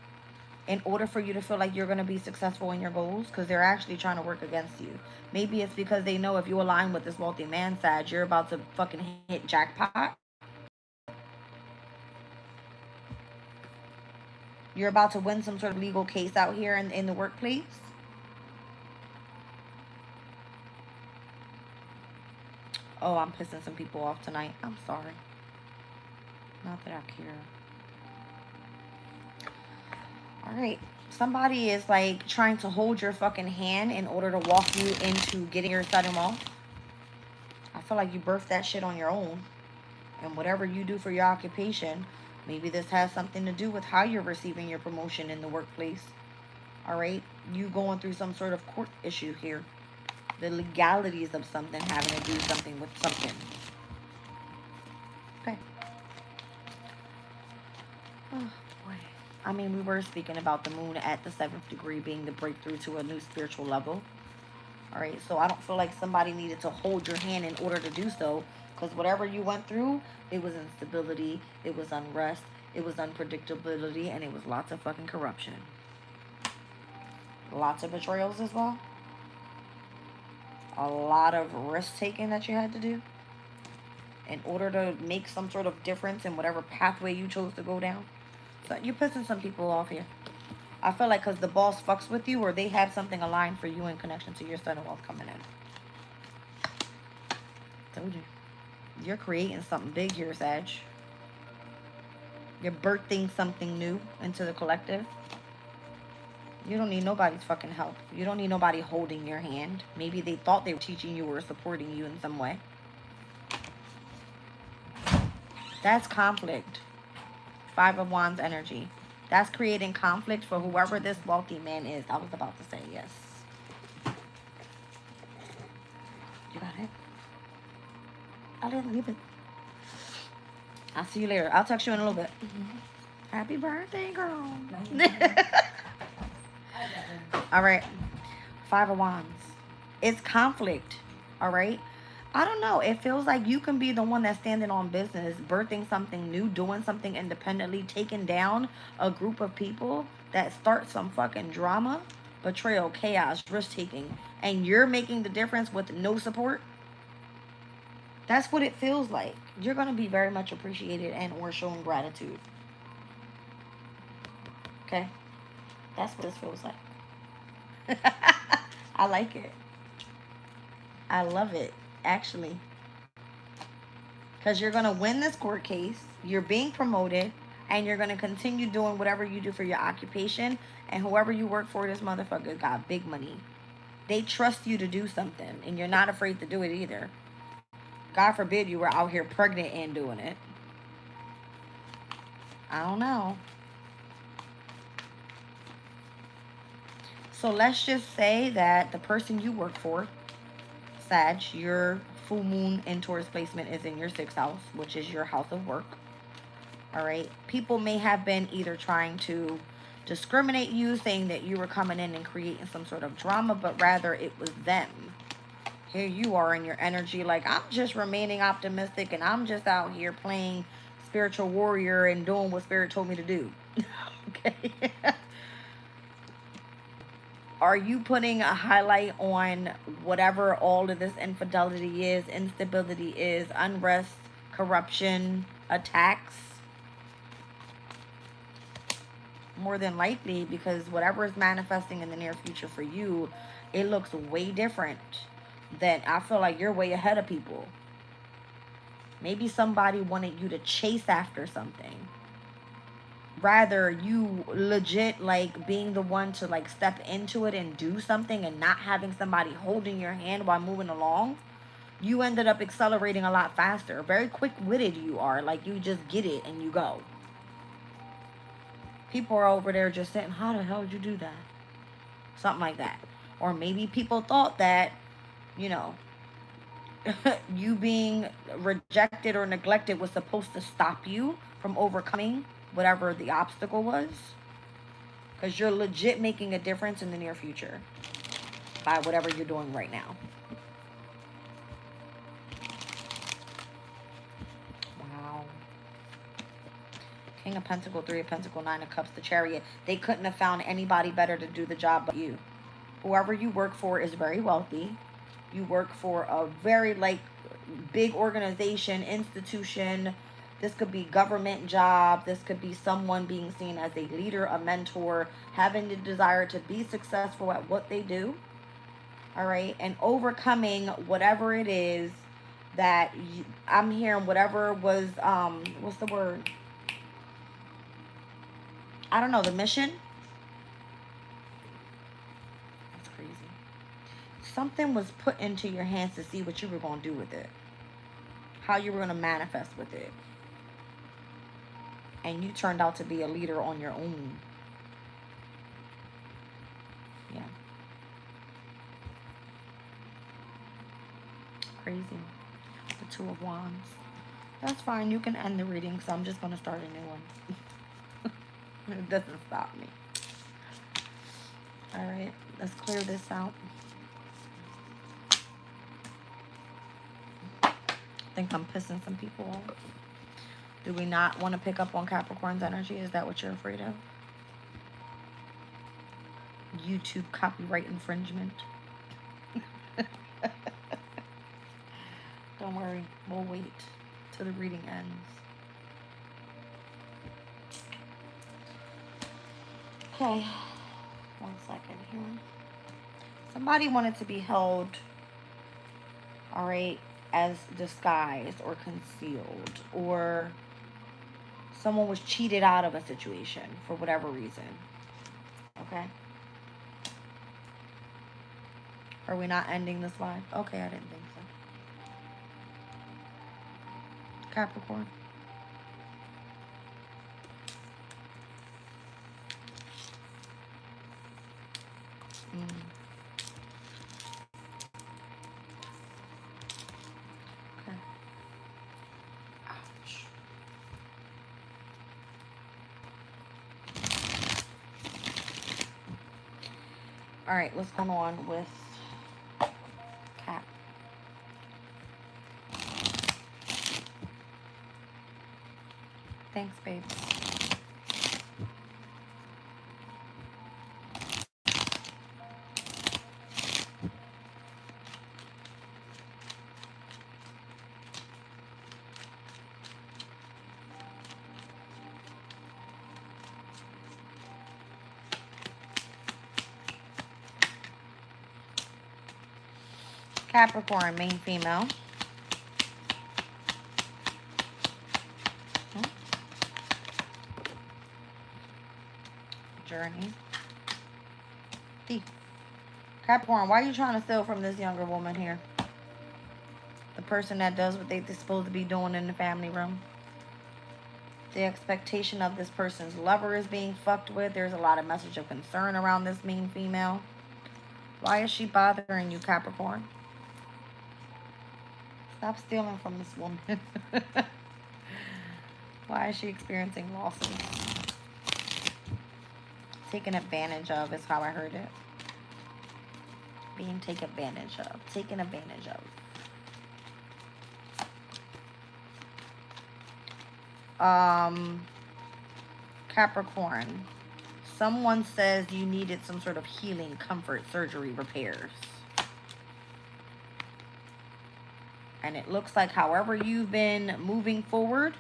[SPEAKER 1] in order for you to feel like you're going to be successful in your goals? Because they're actually trying to work against you. Maybe it's because they know if you align with this wealthy man, Sag, you're about to fucking hit jackpot. You're about to win some sort of legal case out here in the workplace. Oh, I'm pissing some people off tonight. I'm sorry. Not that I care. Alright. Somebody is like trying to hold your fucking hand in order to walk you into getting your son off. I feel like you birthed that shit on your own. And whatever you do for your occupation, maybe this has something to do with how you're receiving your promotion in the workplace. Alright? You going through some sort of court issue here. The legalities of something having to do something with something. Okay. Oh, boy. I mean, we were speaking about the moon at the 7th degree being the breakthrough to a new spiritual level. Alright, so I don't feel like somebody needed to hold your hand in order to do so. Because whatever you went through, it was instability, it was unrest, it was unpredictability, and it was lots of fucking corruption. Lots of betrayals as well. A lot of risk-taking that you had to do in order to make some sort of difference in whatever pathway you chose to go down. So you're pissing some people off here. I feel like because the boss fucks with you or they have something aligned for you in connection to your son of wealth coming in. Told you. You're creating something big here, Sag. You're birthing something new into the collective. You don't need nobody's fucking help. You don't need nobody holding your hand. Maybe they thought they were teaching you or supporting you in some way. That's conflict. 5 of Wands energy. That's creating conflict for whoever this wealthy man is. I was about to say yes. You got it? I didn't leave it. I'll see you later. I'll text you in a little bit. Happy birthday, girl. All right. 5 of Wands. It's conflict. All right. I don't know. It feels like you can be the one that's standing on business, birthing something new, doing something independently, taking down a group of people that start some fucking drama, betrayal, chaos, risk-taking, and you're making the difference with no support. That's what it feels like. You're going to be very much appreciated and or showing gratitude. Okay? That's what this feels like. I like it. I love it, actually. Because you're going to win this court case. You're being promoted. And you're going to continue doing whatever you do for your occupation. And whoever you work for, this motherfucker got big money. They trust you to do something. And you're not afraid to do it either. God forbid you were out here pregnant and doing it. I don't know. So let's just say that the person you work for, Sag, your full moon in Taurus placement is in your 6th house, which is your house of work. All right. People may have been either trying to discriminate you, saying that you were coming in and creating some sort of drama, but rather it was them. Here you are in your energy like, I'm just remaining optimistic and I'm just out here playing spiritual warrior and doing what Spirit told me to do. Okay. Are you putting a highlight on whatever all of this infidelity is, instability is, unrest, corruption, attacks? More than likely, because whatever is manifesting in the near future for you, it looks way different. Than I feel like you're way ahead of people. Maybe somebody wanted you to chase after something. rather you legit like being the one to like step into it and do something and not having somebody holding your hand while moving along, you ended up accelerating a lot faster. Very quick-witted you are. Like, you just get it and you go. People are over there just saying, how the hell did you do that? Something like that. Or maybe people thought that, you know, you being rejected or neglected was supposed to stop you from overcoming whatever the obstacle was. Because you're legit making a difference in the near future by whatever you're doing right now. Wow. King of Pentacles, Three of Pentacles, Nine of Cups, the Chariot. They couldn't have found anybody better to do the job but you. Whoever you work for is very wealthy. You work for a very, like, big organization, institution. This could be government job. This could be someone being seen as a leader, a mentor, having the desire to be successful at what they do. All right. And overcoming whatever it is that I'm hearing, whatever was, what's the word? I don't know, the mission. That's crazy. Something was put into your hands to see what you were going to do with it. How you were going to manifest with it. And you turned out to be a leader on your own. Yeah. Crazy. The Two of Wands. That's fine. You can end the reading, so I'm just going to start a new one. It doesn't stop me. All right. Let's clear this out. I think I'm pissing some people off. Do we not want to pick up on Capricorn's energy? Is that what you're afraid of? YouTube copyright infringement. Don't worry. We'll wait till the reading ends. Okay. 1 second here. Somebody wanted to be held, all right, as disguised or concealed, or someone was cheated out of a situation for whatever reason. Okay? Are we not ending this live? Okay, I didn't think so. Capricorn. Okay. Ouch. All right, what's going on with Cap? Thanks, babe. Capricorn, main female. Journey. Thief. Capricorn, why are you trying to steal from this younger woman here? The person that does what they're supposed to be doing in the family room. The expectation of this person's lover is being fucked with. There's a lot of message of concern around this main female. Why is she bothering you, Capricorn? Stop stealing from this woman. Why is she experiencing losses? Taken advantage of is how I heard it. Being taken advantage of. Taken advantage of. Capricorn. Someone says you needed some sort of healing, comfort, surgery, repairs. And it looks like however you've been moving forward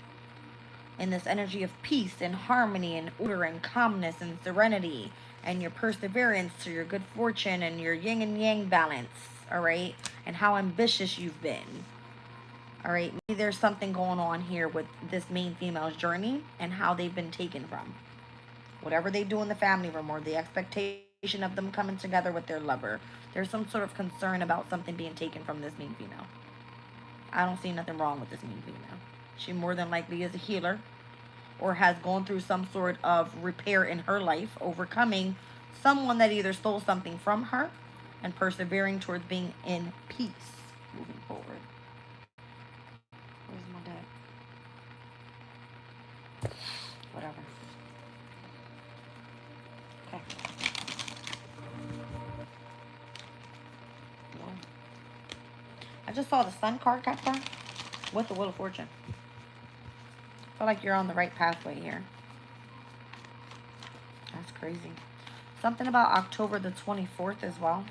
[SPEAKER 1] in this energy of peace and harmony and order and calmness and serenity and your perseverance to your good fortune and your yin and yang balance, all right? And how ambitious you've been, all right? Maybe there's something going on here with this main female's journey and how they've been taken from. Whatever they do in the family room, or the expectation of them coming together with their lover. There's some sort of concern about something being taken from this mean female. I don't see nothing wrong with this mean female. She more than likely is a healer, or has gone through some sort of repair in her life, overcoming someone that either stole something from her and persevering towards being in peace moving forward. Where's my deck? Whatever. Okay. No. I just saw the Sun card, Capricorn, with the Wheel of Fortune. I feel like you're on the right pathway here. That's crazy. Something about October the 24th as well.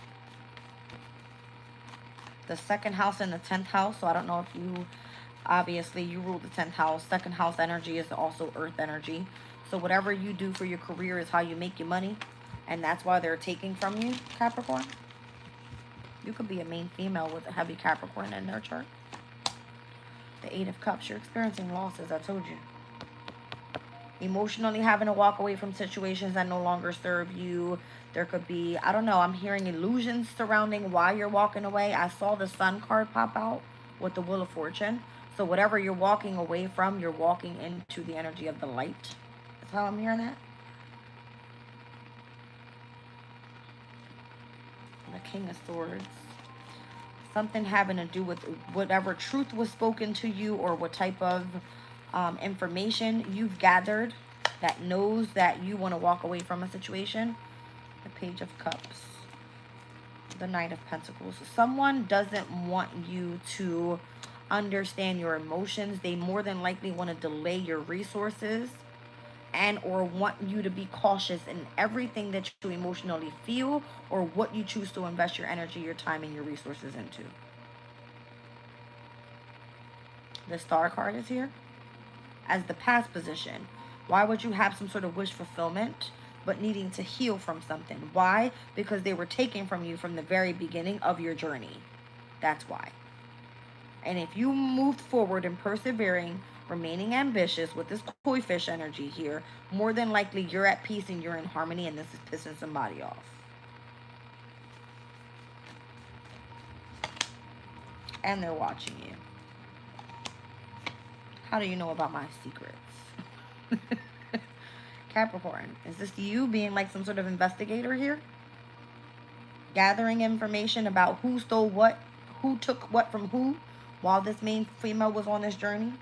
[SPEAKER 1] The second house and the 10th house. So I don't know if you, obviously you rule the 10th house. Second house energy is also earth energy. So whatever you do for your career is how you make your money. And that's why they're taking from you, Capricorn. You could be a main female with a heavy Capricorn in their chart. The Eight of Cups. You're experiencing losses, I told you. Emotionally having to walk away from situations that no longer serve you. There could be, I don't know, I'm hearing illusions surrounding why you're walking away. I saw the Sun card pop out with the Wheel of Fortune. So whatever you're walking away from, you're walking into the energy of the light. That's how I'm hearing that. The King of Swords. Something having to do with whatever truth was spoken to you, or what type of information you've gathered that knows that you want to walk away from a situation. The Page of Cups. The Knight of Pentacles. Someone doesn't want you to understand your emotions. They more than likely want to delay your resources, and or want you to be cautious in everything that you emotionally feel, or what you choose to invest your energy, your time, and your resources into. The Star card is here as the past position. Why would you have some sort of wish fulfillment but needing to heal from something? Why? Because they were taken from you from the very beginning of your journey. That's why. And if you moved forward and persevering, remaining ambitious with this koi fish energy here, more than likely you're at peace and you're in harmony, and this is pissing somebody off. And they're watching you. How do you know about my secrets? Capricorn, is this you being like some sort of investigator here? Gathering information about who stole what, who took what from who, while this main female was on this journey?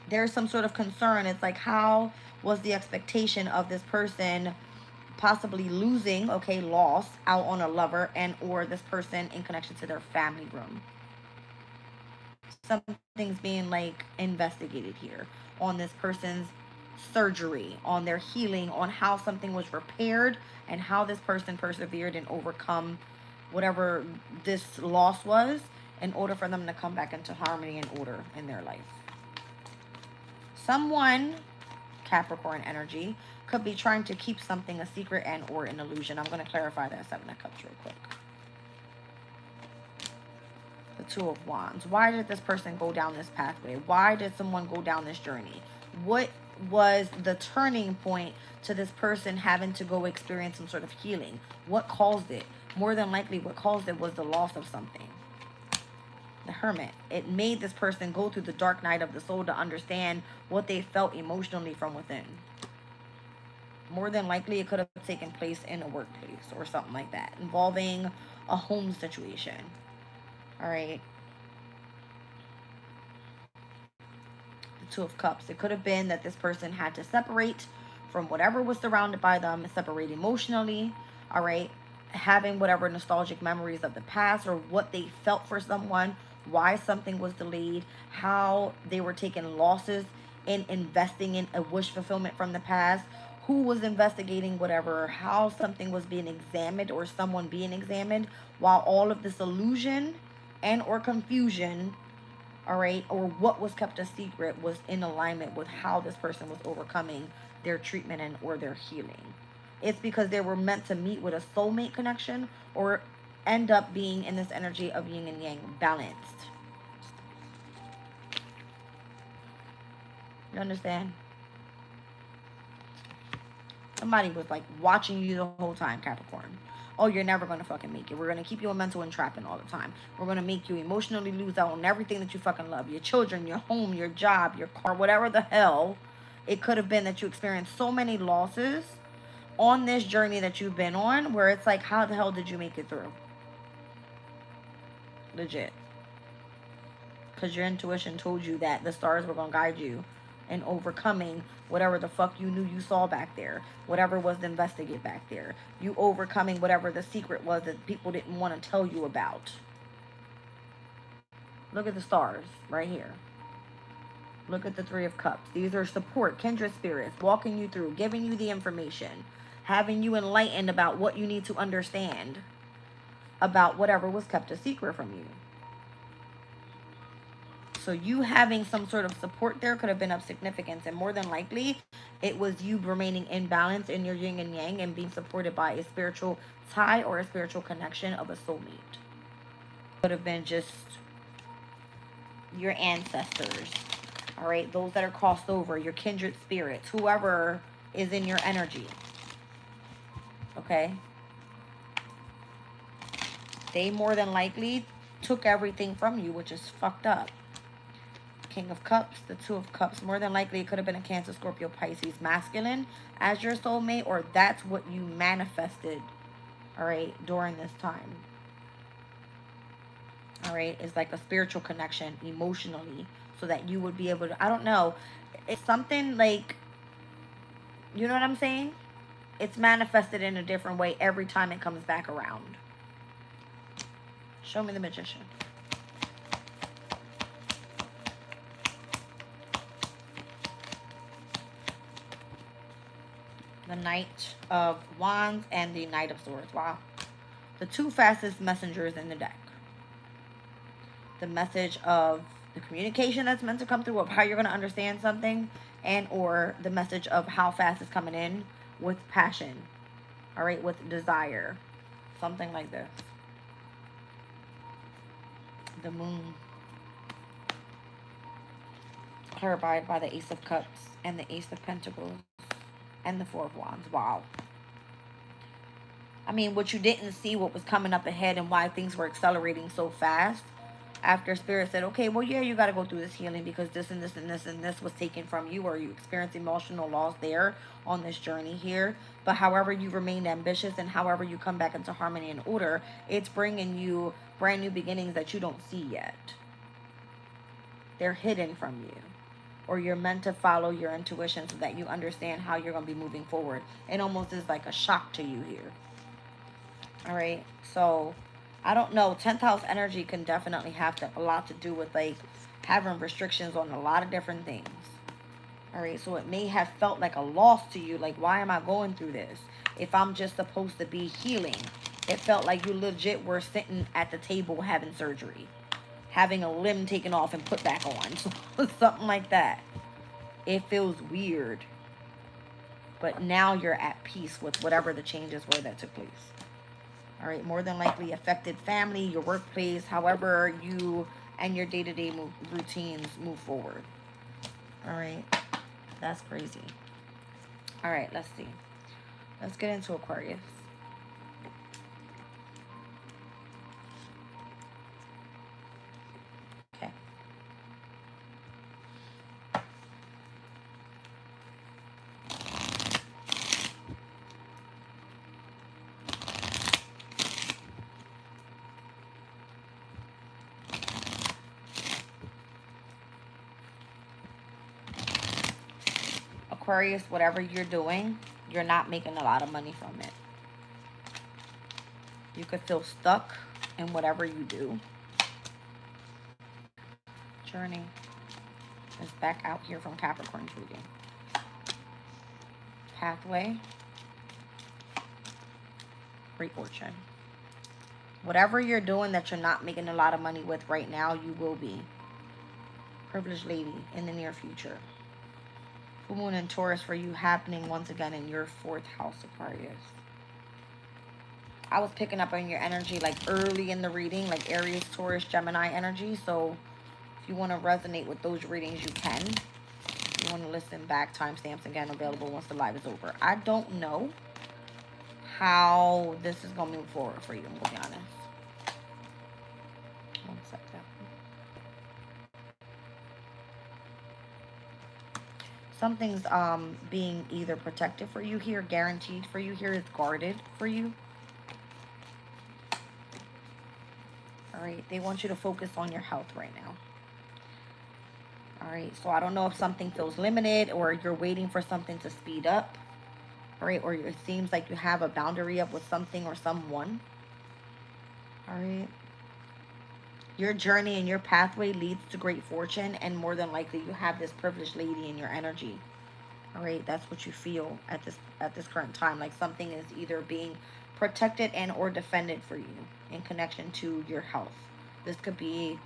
[SPEAKER 1] There's some sort of concern. It's like, how was the expectation of this person possibly losing, okay, loss out on a lover, and or this person in connection to their family room? Something's being like investigated here on this person's surgery, on their healing, on how something was repaired, and how this person persevered and overcome whatever this loss was in order for them to come back into harmony and order in their life. Someone, Capricorn energy, could be trying to keep something a secret and or an illusion. I'm going to clarify that Seven of Cups real quick. The Two of Wands. Why did this person go down this pathway? Why did someone go down this journey? What was the turning point to this person having to go experience some sort of healing? What caused it? More than likely, what caused it was the loss of something. The Hermit. It made this person go through the dark night of the soul to understand what they felt emotionally from within. More than likely, it could have taken place in a workplace or something like that, involving a home situation. All right. The Two of Cups. It could have been that this person had to separate from whatever was surrounded by them, separate emotionally. All right. Having whatever nostalgic memories of the past, or what they felt for someone, why something was delayed, how they were taking losses in investing in a wish fulfillment from the past, who was investigating whatever, how something was being examined or someone being examined, while all of this illusion and or confusion, all right, or what was kept a secret was in alignment with how this person was overcoming their treatment and or their healing. It's because they were meant to meet with a soulmate connection, or end up being in this energy of yin and yang, balanced. You understand? Somebody was like watching you the whole time, Capricorn. Oh, you're never going to fucking make it. We're going to keep you in mental entrapment all the time. We're going to make you emotionally lose out on everything that you fucking love. Your children, your home, your job, your car, whatever the hell. It could have been that you experienced so many losses on this journey that you've been on where it's like, how the hell did you make it through? Legit. Because your intuition told you that the stars were going to guide you in overcoming whatever the fuck you knew you saw back there. Whatever was to investigate back there. You overcoming whatever the secret was that people didn't want to tell you about. Look at the stars right here. Look at the Three of Cups. These are support, kindred spirits, walking you through, giving you the information, having you enlightened about what you need to understand about whatever was kept a secret from you. So you having some sort of support there could have been of significance, and more than likely it was you remaining in balance in your yin and yang and being supported by a spiritual tie or a spiritual connection of a soulmate. Could have been just your ancestors, all right, those that are crossed over, your kindred spirits, whoever is in your energy, okay? They more than likely took everything from you, which is fucked up. King of Cups, the Two of Cups. More than likely, it could have been a Cancer, Scorpio, Pisces, masculine as your soulmate, or that's what you manifested, all right, during this time. All right, it's like a spiritual connection emotionally so that you would be able to, I don't know, it's something like, you know what I'm saying? It's manifested in a different way every time it comes back around. Show me the Magician. The Knight of Wands and the Knight of Swords. Wow. The two fastest messengers in the deck. The message of the communication that's meant to come through, of how you're going to understand something, and or the message of how fast it's coming in with passion. All right, with desire. Something like this. The Moon. Clarified by the Ace of Cups and the Ace of Pentacles. And the Four of Wands. Wow. I mean, what you didn't see, what was coming up ahead and why things were accelerating so fast. After Spirit said, okay, well, yeah, you got to go through this healing because this and this and this and this was taken from you, or you experienced emotional loss there on this journey here. But however you remain ambitious and however you come back into harmony and order, it's bringing you brand new beginnings that you don't see yet. They're hidden from you. Or you're meant to follow your intuition so that you understand how you're going to be moving forward. It almost is like a shock to you here. All right. So, I don't know. 10th house energy can definitely have a lot to do with like having restrictions on a lot of different things. All right. So, it may have felt like a loss to you. Like, why am I going through this? If I'm just supposed to be healing. It felt like you legit were sitting at the table having surgery. Having a limb taken off and put back on. Something like that. It feels weird. But now you're at peace with whatever the changes were that took place. All right. More than likely affected family, your workplace, however you and your day-to-day routines move forward. All right. That's crazy. All right. Let's see. Let's get into Aquarius. Aquarius, whatever you're doing, you're not making a lot of money from it. You could feel stuck in whatever you do. Journey is back out here from Capricorn's reading. Pathway. Great fortune. Whatever you're doing that you're not making a lot of money with right now, you will be. Privileged lady in the near future. Full moon and Taurus for you happening once again in your 4th house, Aquarius. I was picking up on your energy like early in the reading, like Aries, Taurus, Gemini energy. So if you want to resonate with those readings, you can. You want to listen back, timestamps again available once the live is over. I don't know how this is going to move forward for you, I'm going to be honest. One second. Something's being either protected for you here, guaranteed for you here, it's guarded for you. All right, they want you to focus on your health right now. All right, so I don't know if something feels limited or you're waiting for something to speed up. All right, or it seems like you have a boundary up with something or someone. All right. Your journey and your pathway leads to great fortune, and more than likely you have this privileged lady in your energy. All right, that's what you feel at this current time. Like something is either being protected and or defended for you in connection to your health. This could be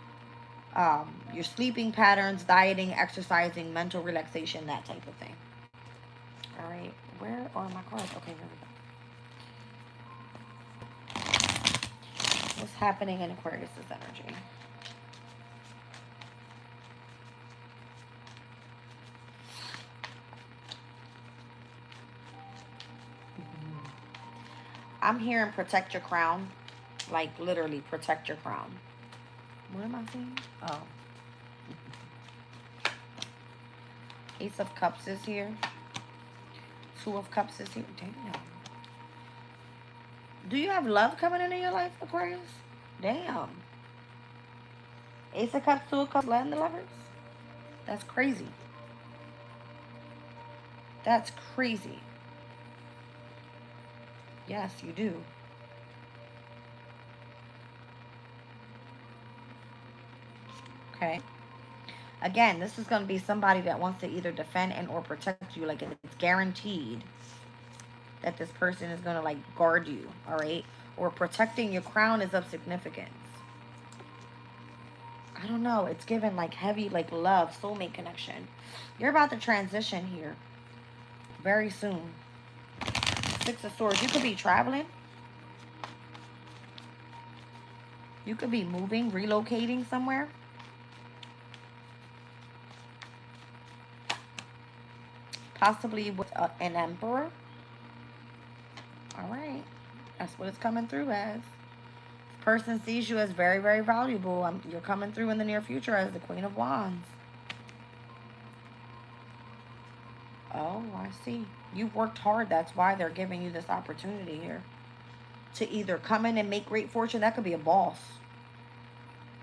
[SPEAKER 1] your sleeping patterns, dieting, exercising, mental relaxation, that type of thing. All right, where are my cards? Okay, here we go. What's happening in Aquarius' energy? I'm hearing protect your crown. Like literally protect your crown. What am I saying? Oh. Ace of Cups is here. Two of Cups is here. Damn. Do you have love coming into your life, Aquarius? Damn. Ace of Cups, Two of Cups, and the Lovers? That's crazy. That's crazy. Yes, you do. Okay. Again, this is going to be somebody that wants to either defend and or protect you. Like it's guaranteed that this person is going to like guard you. All right. Or protecting your crown is of significance. I don't know. It's given like heavy, like love, soulmate connection. You're about to transition here very soon. Six of Swords. You could be traveling. You could be moving, relocating somewhere. Possibly with an emperor. All right. That's what it's coming through as. This person sees you as very, very valuable. You're coming through in the near future as the Queen of Wands. Oh, I see. You've worked hard. That's why they're giving you this opportunity here. To either come in and make great fortune. That could be a boss.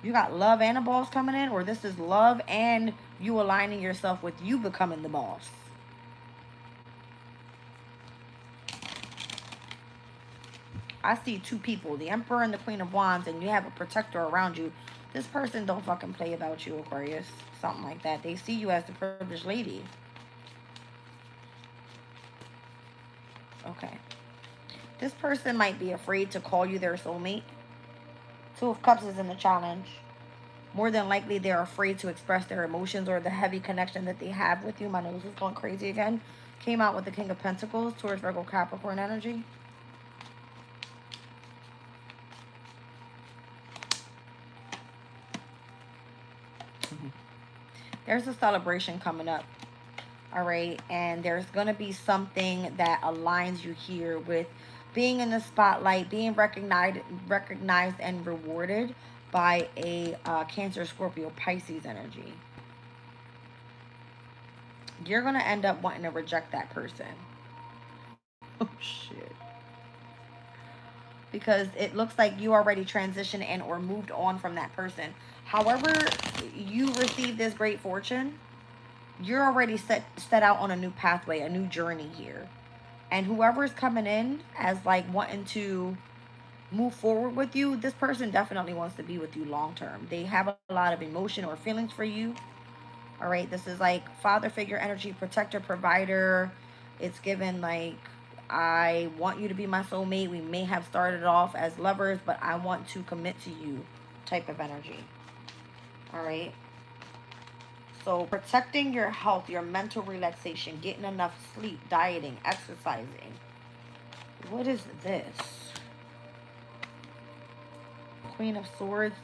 [SPEAKER 1] You got love and a boss coming in. Or this is love and you aligning yourself with you becoming the boss. I see two people, the Emperor and the Queen of Wands, and you have a protector around you. This person don't fucking play about you, Aquarius. Something like that. They see you as the privileged lady. Okay. This person might be afraid to call you their soulmate. Two of Cups is in the challenge. More than likely, they're afraid to express their emotions or the heavy connection that they have with you. My nose is going crazy again. Came out with the King of Pentacles, Taurus, Virgo, Capricorn energy. There's a celebration coming up. All right. And there's going to be something that aligns you here with being in the spotlight, being recognized and rewarded by a Cancer, Scorpio, Pisces energy. You're going to end up wanting to reject that person. Oh, shit. Because it looks like you already transitioned and or moved on from that person. However you receive this great fortune, you're already set out on a new pathway, a new journey here. And whoever's coming in as like wanting to move forward with you, this person definitely wants to be with you long term. They have a lot of emotion or feelings for you. All right, this is like father figure energy, protector, provider. It's given like, I want you to be my soulmate. We may have started off as lovers, but I want to commit to you type of energy. All right. So protecting your health, your mental relaxation, getting enough sleep, dieting, exercising. What is this? Queen of Swords.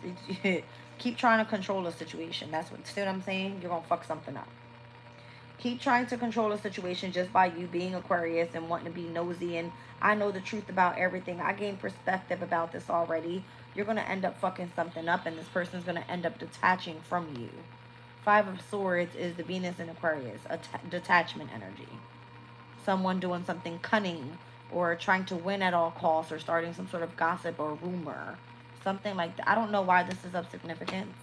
[SPEAKER 1] Keep trying to control the situation. That's what, see what I'm saying? You're going to fuck something up. keep trying to control the situation just by you being Aquarius and wanting to be nosy and I know the truth about everything. I gained perspective about this already. You're going to end up fucking something up and this person's going to end up detaching from you. Five of Swords is the Venus in Aquarius, a detachment energy. Someone doing something cunning or trying to win at all costs or starting some sort of gossip or rumor. Something like that. I don't know why this is of significance.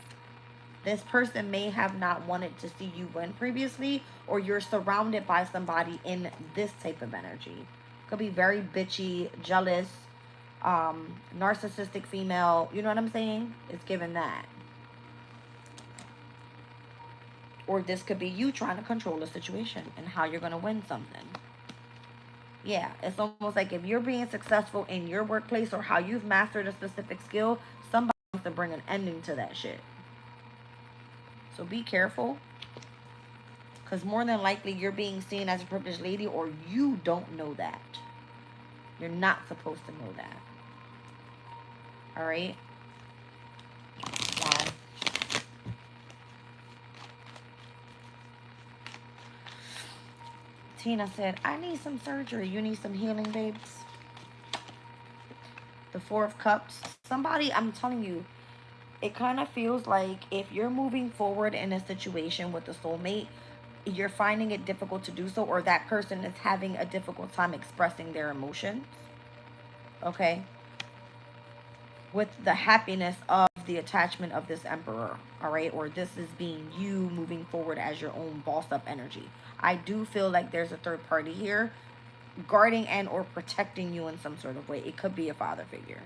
[SPEAKER 1] This person may have not wanted to see you win previously, or you're surrounded by somebody in this type of energy. Could be very bitchy, jealous, narcissistic female. You know what I'm saying? It's given that. Or this could be you trying to control the situation and how you're going to win something. Yeah, it's almost like if you're being successful in your workplace or how you've mastered a specific skill, somebody wants to bring an ending to that shit. So be careful. Because more than likely you're being seen as a privileged lady or you don't know that. You're not supposed to know that. Alright? Wow. Tina said, I need some surgery. You need some healing, babes. The Four of Cups. Somebody, I'm telling you, it kind of feels like if you're moving forward in a situation with a soulmate, you're finding it difficult to do so, or that person is having a difficult time expressing their emotions. Okay? With the happiness of the attachment of this Emperor. Alright? Or this is being you moving forward as your own bossed up energy. I do feel like there's a third party here guarding and or protecting you in some sort of way. It could be a father figure.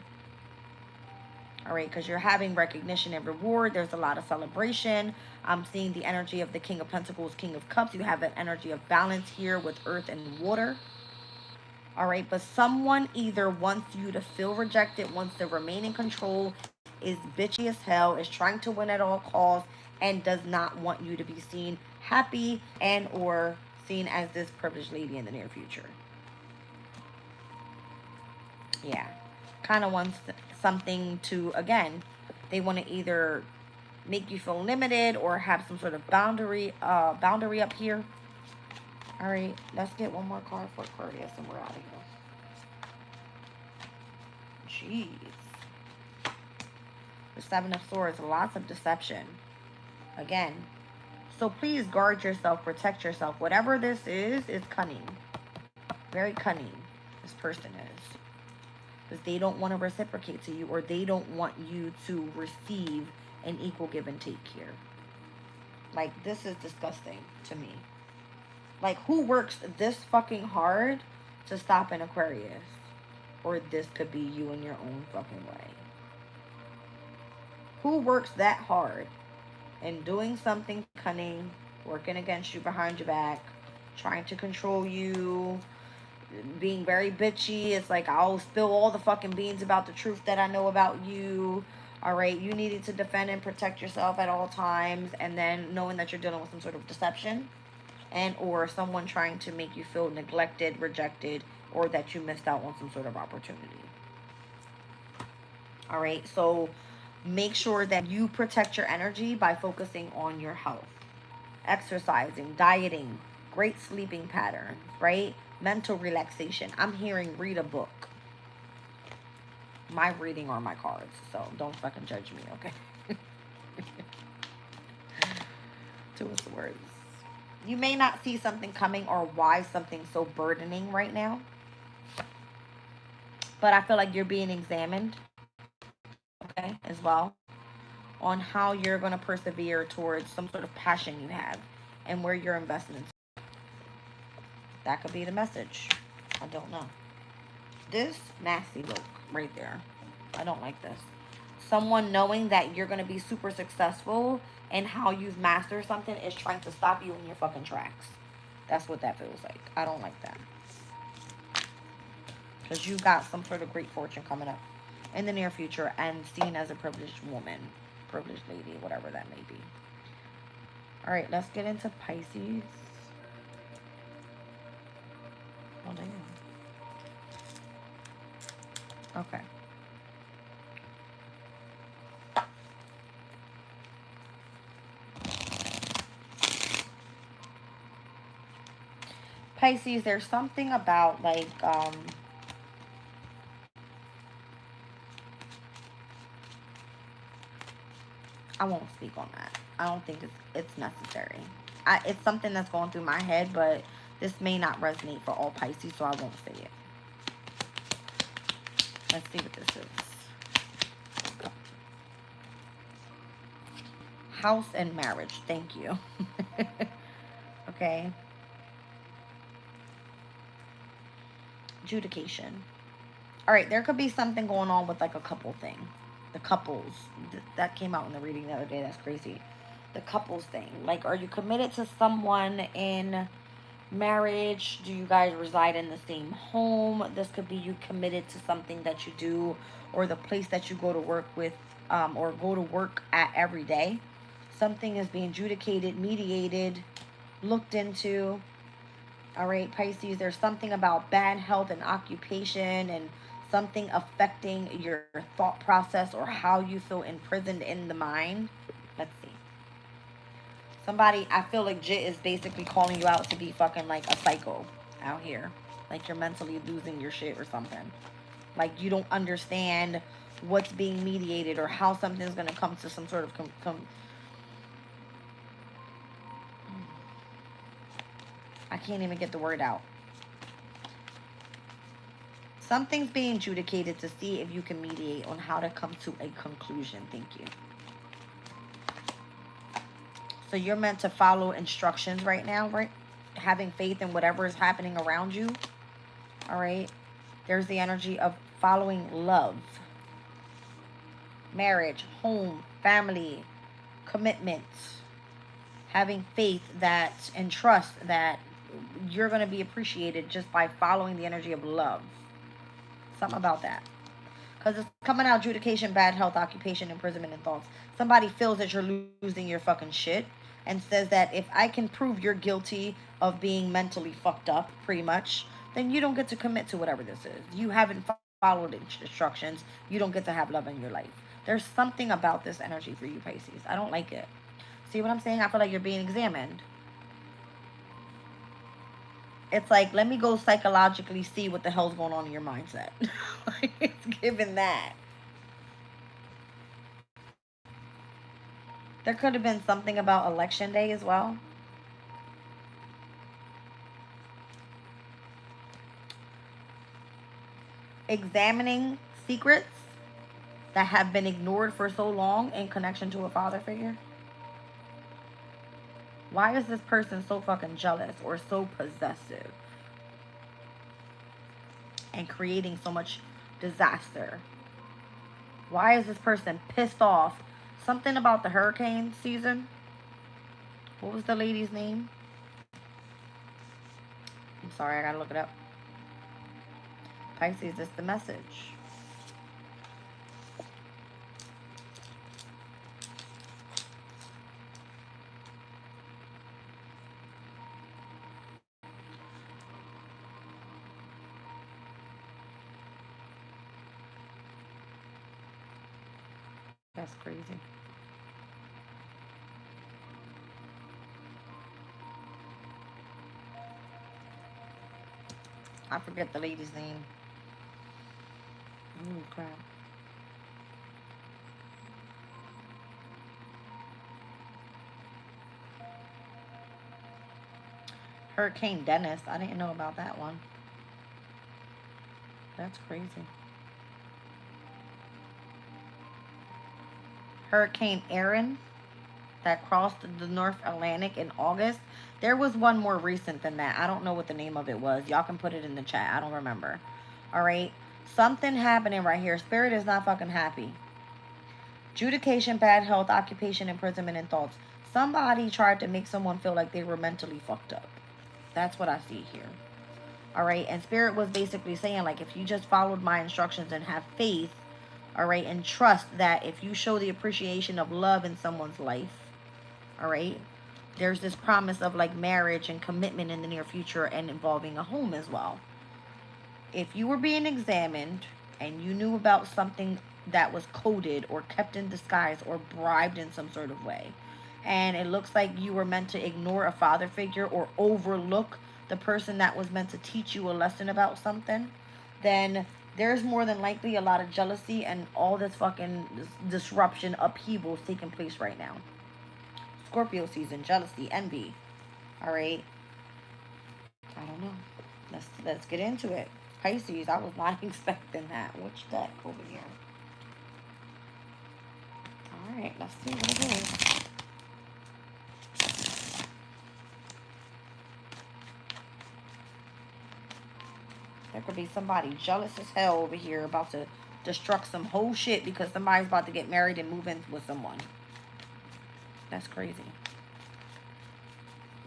[SPEAKER 1] All right, because you're having recognition and reward. There's a lot of celebration. I'm seeing the energy of the King of Pentacles, King of Cups. You have that energy of balance here with earth and water. All right, but someone either wants you to feel rejected, wants to remain in control, is bitchy as hell, is trying to win at all costs, and does not want you to be seen happy and or seen as this privileged lady in the near future. Yeah. Kind of wants something to, again, they want to either make you feel limited or have some sort of boundary up here. All right, let's get one more card for Aquarius and we're out of here. Jeez. The Seven of Swords, lots of deception. Again. So please guard yourself, protect yourself. Whatever this is cunning. Very cunning, this person is. Because they don't want to reciprocate to you or they don't want you to receive an equal give and take here. Like, this is disgusting to me. Like, who works this fucking hard to stop an Aquarius? Or this could be you in your own fucking way. Who works that hard and doing something cunning, working against you behind your back, trying to control you, being very bitchy? It's like, I'll spill all the fucking beans about the truth that I know about you. All right, you needed to defend and protect yourself at all times, and then knowing that you're dealing with some sort of deception and or someone trying to make you feel neglected, rejected, or that you missed out on some sort of opportunity. All right, so make sure that you protect your energy by focusing on your health, exercising, dieting, great sleeping patterns, right? Mental relaxation. I'm hearing read a book. My reading are my cards, so don't fucking judge me, okay? Two of Swords. You may not see something coming or why something's so burdening right now, but I feel like you're being examined, okay, as well, on how you're going to persevere towards some sort of passion you have and where your investments. That could be the message. I don't know. This nasty look right there. I don't like this. Someone knowing that you're going to be super successful and how you've mastered something is trying to stop you in your fucking tracks. That's what that feels like. I don't like that. Because you got some sort of great fortune coming up in the near future and seen as a privileged woman, privileged lady, whatever that may be. All right, let's get into Pisces. Oh, damn. Okay. Pisces, there's something about like, I won't speak on that. I don't think it's necessary. It's something that's going through my head, but this may not resonate for all Pisces, so I won't say it. Let's see what this is. House and marriage. Thank you. Okay. Adjudication. All right, there could be something going on with like a couple thing. The couples. That came out in the reading the other day. That's crazy. The couples thing. Like, are you committed to someone in marriage? Do you guys reside in the same home? This could be you committed to something that you do, or the place that you go to work with, or go to work at every day. Something is being adjudicated, mediated, looked into. All right, Pisces, there's something about bad health and occupation and something affecting your thought process or how you feel imprisoned in the mind. Let's see. Somebody, I feel legit, is basically calling you out to be fucking like a psycho out here. Like you're mentally losing your shit or something. Like you don't understand what's being mediated or how something's going to come to some sort of I can't even get the word out. Something's being adjudicated to see if you can mediate on how to come to a conclusion. Thank you. So you're meant to follow instructions right now, right? Having faith in whatever is happening around you. All right. There's the energy of following love, marriage, home, family, commitment, having faith that and trust that you're going to be appreciated just by following the energy of love. Something about that. Because it's coming out adjudication, bad health, occupation, imprisonment, and thoughts. Somebody feels that you're losing your fucking shit and says that if I can prove you're guilty of being mentally fucked up, pretty much, then you don't get to commit to whatever this is. You haven't followed instructions. You don't get to have love in your life. There's something about this energy for you, Pisces. I don't like it. See what I'm saying? I feel like you're being examined. It's like, let me go psychologically see what the hell's going on in your mindset. It's given that. There could have been something about election day as well. Examining secrets that have been ignored for so long in connection to a father figure. Why is this person so fucking jealous or so possessive and creating so much disaster? Why is this person pissed off? Something about the hurricane season. What was the lady's name? I'm sorry, I gotta look it up. Pisces, it's the message. That's crazy. I forget the lady's name. Oh, crap. Hurricane Dennis. I didn't know about that one. That's crazy. Hurricane Erin that crossed the North Atlantic in August. There was one more recent than that. I don't know what the name of it was. Y'all can put it in the chat. I don't remember. All right. Something happening right here. Spirit is not fucking happy. Adjudication, bad health, occupation, imprisonment, and thoughts. Somebody tried to make someone feel like they were mentally fucked up. That's what I see here. All right. And Spirit was basically saying, like, if you just followed my instructions and have faith, all right, and trust that if you show the appreciation of love in someone's life, all right, there's this promise of like marriage and commitment in the near future and involving a home as well. If you were being examined and you knew about something that was coded or kept in disguise or bribed in some sort of way, and it looks like you were meant to ignore a father figure or overlook the person that was meant to teach you a lesson about something, then there's more than likely a lot of jealousy and all this fucking disruption, upheaval taking place right now. Scorpio season, jealousy, envy. All right. I don't know. Let's get into it. Pisces, I was not expecting that. Which deck over here? All right, let's see what it is. There could be somebody jealous as hell over here about to destruct some whole shit because somebody's about to get married and move in with someone. That's crazy.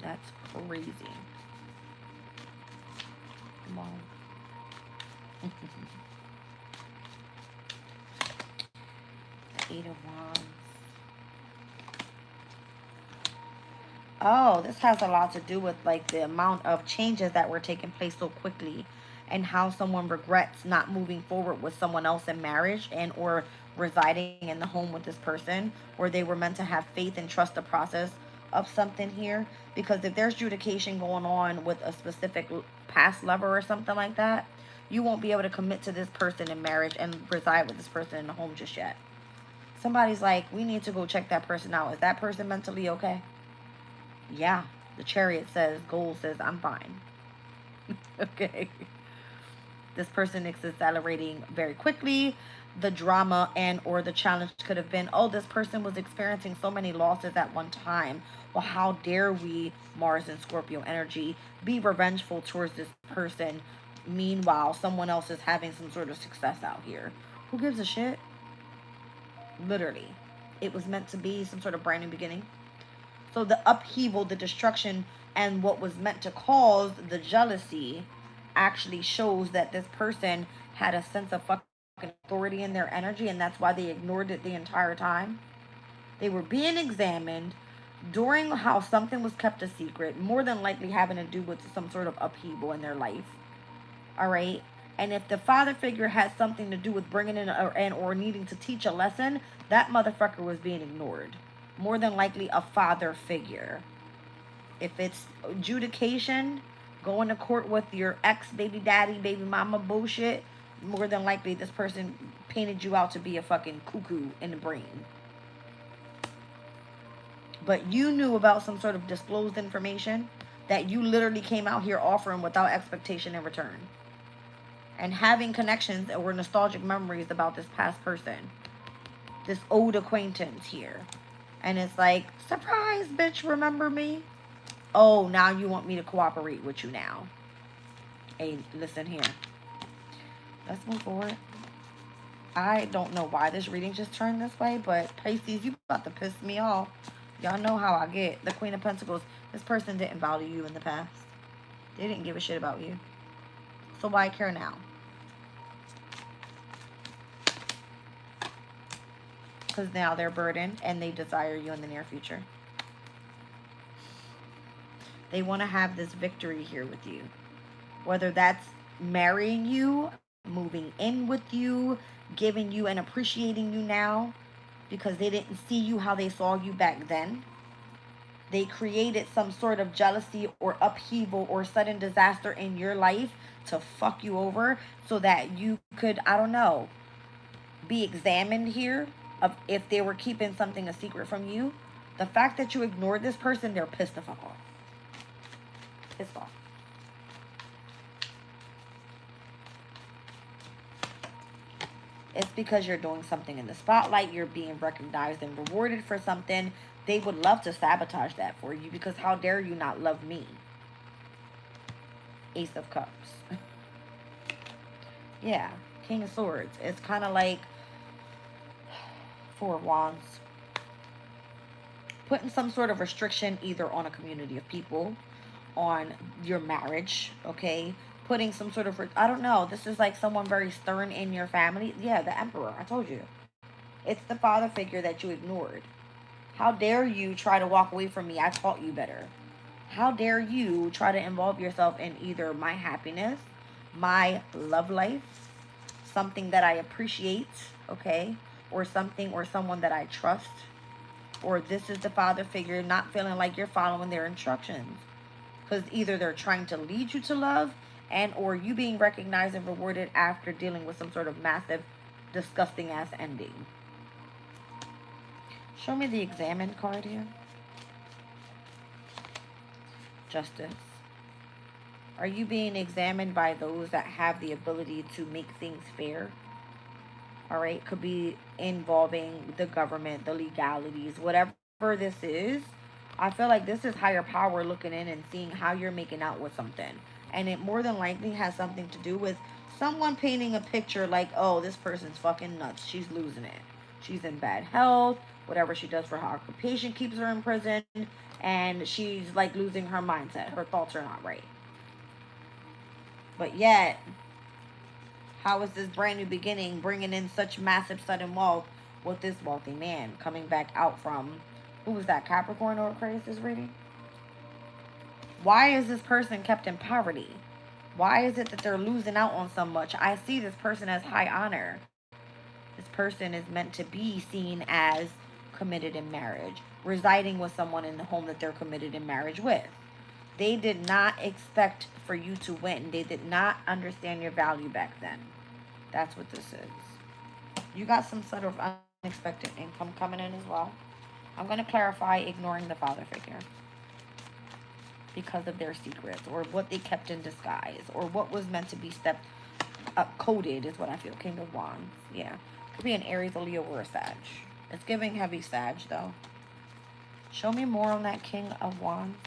[SPEAKER 1] That's crazy. Come on. The 8 of Wands. Oh, this has a lot to do with like the amount of changes that were taking place so quickly, and how someone regrets not moving forward with someone else in marriage and or residing in the home with this person, or they were meant to have faith and trust the process of something here. Because if there's adjudication going on with a specific past lover or something like that, you won't be able to commit to this person in marriage and reside with this person in the home just yet. Somebody's like, we need to go check that person out. Is that person mentally okay? Yeah. The Chariot says, Gold says, I'm fine. Okay. This person is accelerating very quickly. The drama and or the challenge could have been, oh, this person was experiencing so many losses at one time. Well, how dare we, Mars and Scorpio energy, be revengeful towards this person. Meanwhile, someone else is having some sort of success out here. Who gives a shit? Literally. It was meant to be some sort of brand new beginning. So the upheaval, the destruction, and what was meant to cause the jealousy actually shows that this person had a sense of fucking authority in their energy, and that's why they ignored it the entire time. They were being examined during how something was kept a secret, more than likely having to do with some sort of upheaval in their life. All right. And if the father figure has something to do with bringing in or needing to teach a lesson, that motherfucker was being ignored. More than likely a father figure. If it's adjudication, going to court with your ex baby daddy, baby mama bullshit, more than likely this person painted you out to be a fucking cuckoo in the brain. But you knew about some sort of disclosed information that you literally came out here offering without expectation in return. And having connections or nostalgic memories about this past person. This old acquaintance here. And it's like, surprise, bitch, remember me? Oh, now you want me to cooperate with you now. Hey, listen here. Let's move forward. I don't know why this reading just turned this way, but Pisces, you about to piss me off. Y'all know how I get. The Queen of Pentacles, this person didn't value you in the past. They didn't give a shit about you. So why care now? Because now they're burdened and they desire you in the near future. They want to have this victory here with you. Whether that's marrying you, moving in with you, giving you and appreciating you now because they didn't see you how they saw you back then. They created some sort of jealousy or upheaval or sudden disaster in your life to fuck you over so that you could, I don't know, be examined here of if they were keeping something a secret from you. The fact that you ignored this person, they're pissed the fuck off. Pissed off. It's because you're doing something in the spotlight. You're being recognized and rewarded for something. They would love to sabotage that for you because how dare you not love me? Ace of Cups. Yeah. King of Swords. It's kind of like Four of Wands. Putting some sort of restriction either on a community of people, on your marriage, okay? Putting some sort of, I don't know, this is like someone very stern in your family. Yeah, the Emperor, I told you. It's the father figure that you ignored. How dare you try to walk away from me? I taught you better. How dare you try to involve yourself in either my happiness, my love life, something that I appreciate, okay? Or something or someone that I trust. Or this is the father figure not feeling like you're following their instructions. Because either they're trying to lead you to love, and or you being recognized and rewarded after dealing with some sort of massive, disgusting ass ending. Show me the Examined card here. Justice. Are you being examined by those that have the ability to make things fair? All right, could be involving the government, the legalities, whatever this is. I feel like this is higher power looking in and seeing how you're making out with something. And it more than likely has something to do with someone painting a picture like, oh, this person's fucking nuts. She's losing it. She's in bad health. Whatever she does for her occupation keeps her in prison. And she's like losing her mindset. Her thoughts are not right. But yet, how is this brand new beginning bringing in such massive sudden wealth with this wealthy man coming back out from, who was that, Capricorn or Aquarius is reading? Why is this person kept in poverty? Why is it that they're losing out on so much? I see this person as high honor. This person is meant to be seen as committed in marriage, residing with someone in the home that they're committed in marriage with. They did not expect for you to win. They did not understand your value back then. That's what this is. You got some sort of unexpected income coming in as well. I'm going to clarify ignoring the father figure because of their secrets or what they kept in disguise or what was meant to be coded is what I feel. King of Wands. Yeah. Could be an Aries, a Leo, or a Sag. It's giving heavy Sag though. Show me more on that King of Wands.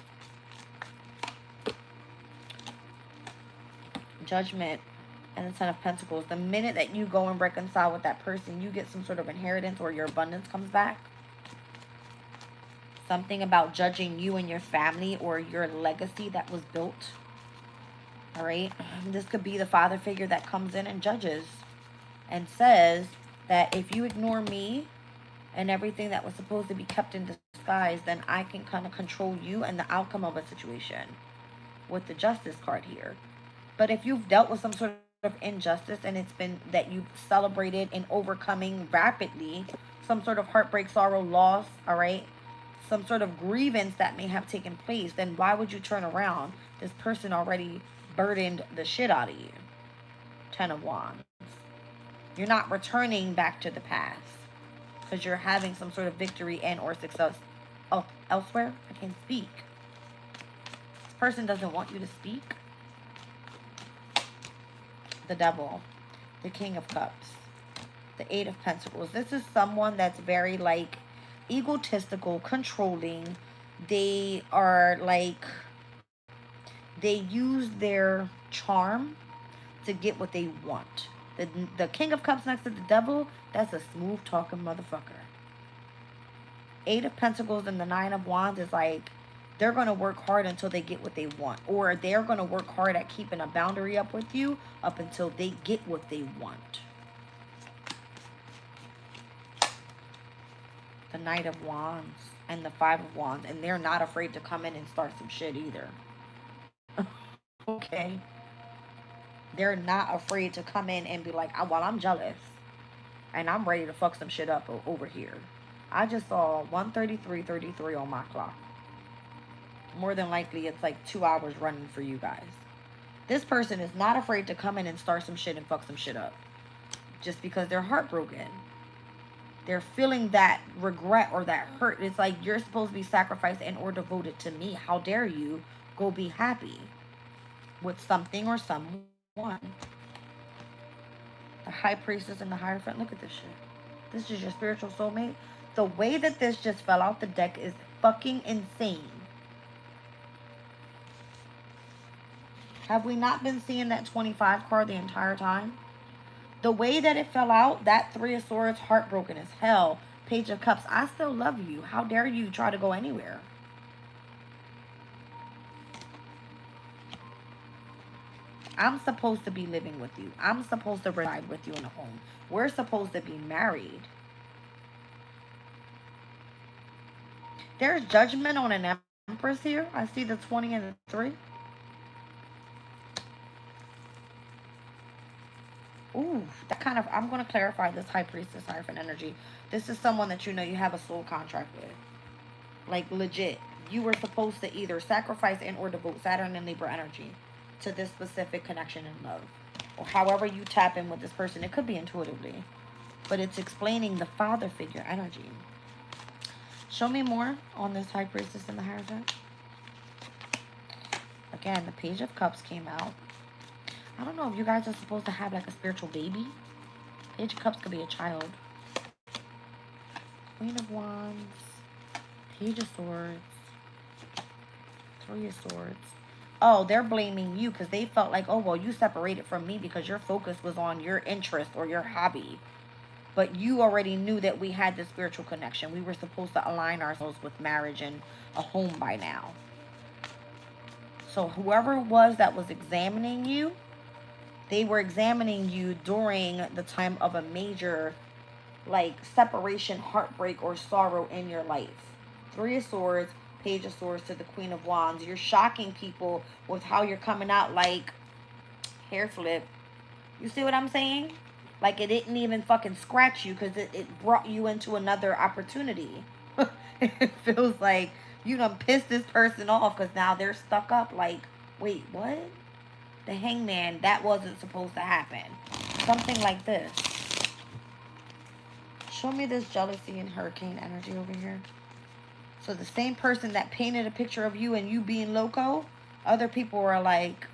[SPEAKER 1] Judgment and the Ten of Pentacles. The minute that you go and reconcile with that person, you get some sort of inheritance or your abundance comes back. Something about judging you and your family or your legacy that was built. All right. This could be the father figure that comes in and judges and says that if you ignore me and everything that was supposed to be kept in disguise, then I can kind of control you and the outcome of a situation with the Justice card here. But if you've dealt with some sort of injustice and it's been that you've celebrated and overcoming rapidly some sort of heartbreak, sorrow, loss, all right, some sort of grievance that may have taken place, then why would you turn around? This person already burdened the shit out of you. Ten of Wands. You're not returning back to the past because you're having some sort of victory and or success elsewhere. I can't speak. This person doesn't want you to speak. The Devil, the King of Cups, the Eight of Pentacles. This is someone that's very like egotistical, controlling. They are like, they use their charm to get what they want. The King of Cups next to the Devil, that's a smooth talking motherfucker. Eight of Pentacles and the Nine of Wands is like, they're going to work hard until they get what they want. Or they're going to work hard at keeping a boundary up with you up until they get what they want. The Knight of Wands and the Five of Wands. And they're not afraid to come in and start some shit either. Okay? They're not afraid to come in and be like, oh, well, I'm jealous. And I'm ready to fuck some shit up over here. I just saw 1:33:33 on my clock. More than likely, it's like 2 hours running for you guys. This person is not afraid to come in and start some shit and fuck some shit up. Just because they're heartbroken. They're feeling that regret or that hurt. It's like, you're supposed to be sacrificed and or devoted to me. How dare you go be happy with something or someone. The High Priestess and the Hierophant. Look at this shit. This is your spiritual soulmate. The way that this just fell out the deck is fucking insane. Have we not been seeing that 25 card the entire time? The way that it fell out, that Three of Swords, heartbroken as hell. Page of Cups, I still love you. How dare you try to go anywhere? I'm supposed to be living with you. I'm supposed to reside with you in a home. We're supposed to be married. There's judgment on an Empress here. I see the 20 and the 3. Ooh, that kind of, I'm going to clarify this High Priestess, Hierophant energy. This is someone that you know you have a soul contract with. Like, legit. you were supposed to either sacrifice and or devote Saturn and Libra energy to this specific connection in love. Or however you tap in with this person. It could be intuitively. But it's explaining the father figure energy. Show me more on this High Priestess in the Hierophant. Again, the Page of Cups came out. I don't know if you guys are supposed to have like a spiritual baby. Page of Cups could be a child. Queen of Wands. Page of Swords. Three of Swords. Oh, they're blaming you because they felt like, oh, well, you separated from me because your focus was on your interest or your hobby. But you already knew that we had this spiritual connection. We were supposed to align ourselves with marriage and a home by now. So whoever it was that was examining you, they were examining you during the time of a major, like, separation, heartbreak, or sorrow in your life. Three of Swords, Page of Swords to the Queen of Wands. You're shocking people with how you're coming out like hair flip. You see what I'm saying? Like it didn't even fucking scratch you because it brought you into another opportunity. It feels like you done pissed this person off because now they're stuck up like, wait, what? The Hangman, that wasn't supposed to happen. Something like this. Show me this jealousy and hurricane energy over here. So the same person that painted a picture of you and you being loco, other people were like,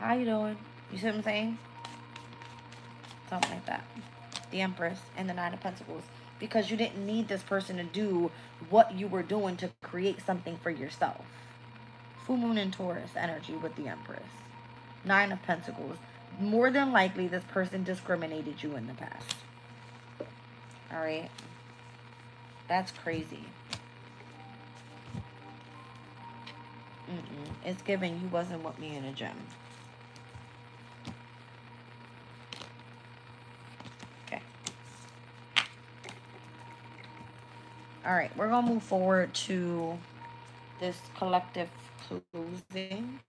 [SPEAKER 1] how you doing? You see what I'm saying? Something like that. The Empress and the Nine of Pentacles. Because you didn't need this person to do what you were doing to create something for yourself. Full Moon and Taurus energy with the Empress. Nine of Pentacles. More than likely, this person discriminated you in the past. Alright? That's crazy. It's giving you wasn't with me in a gym. Okay. Alright, we're going to move forward to this collective closing.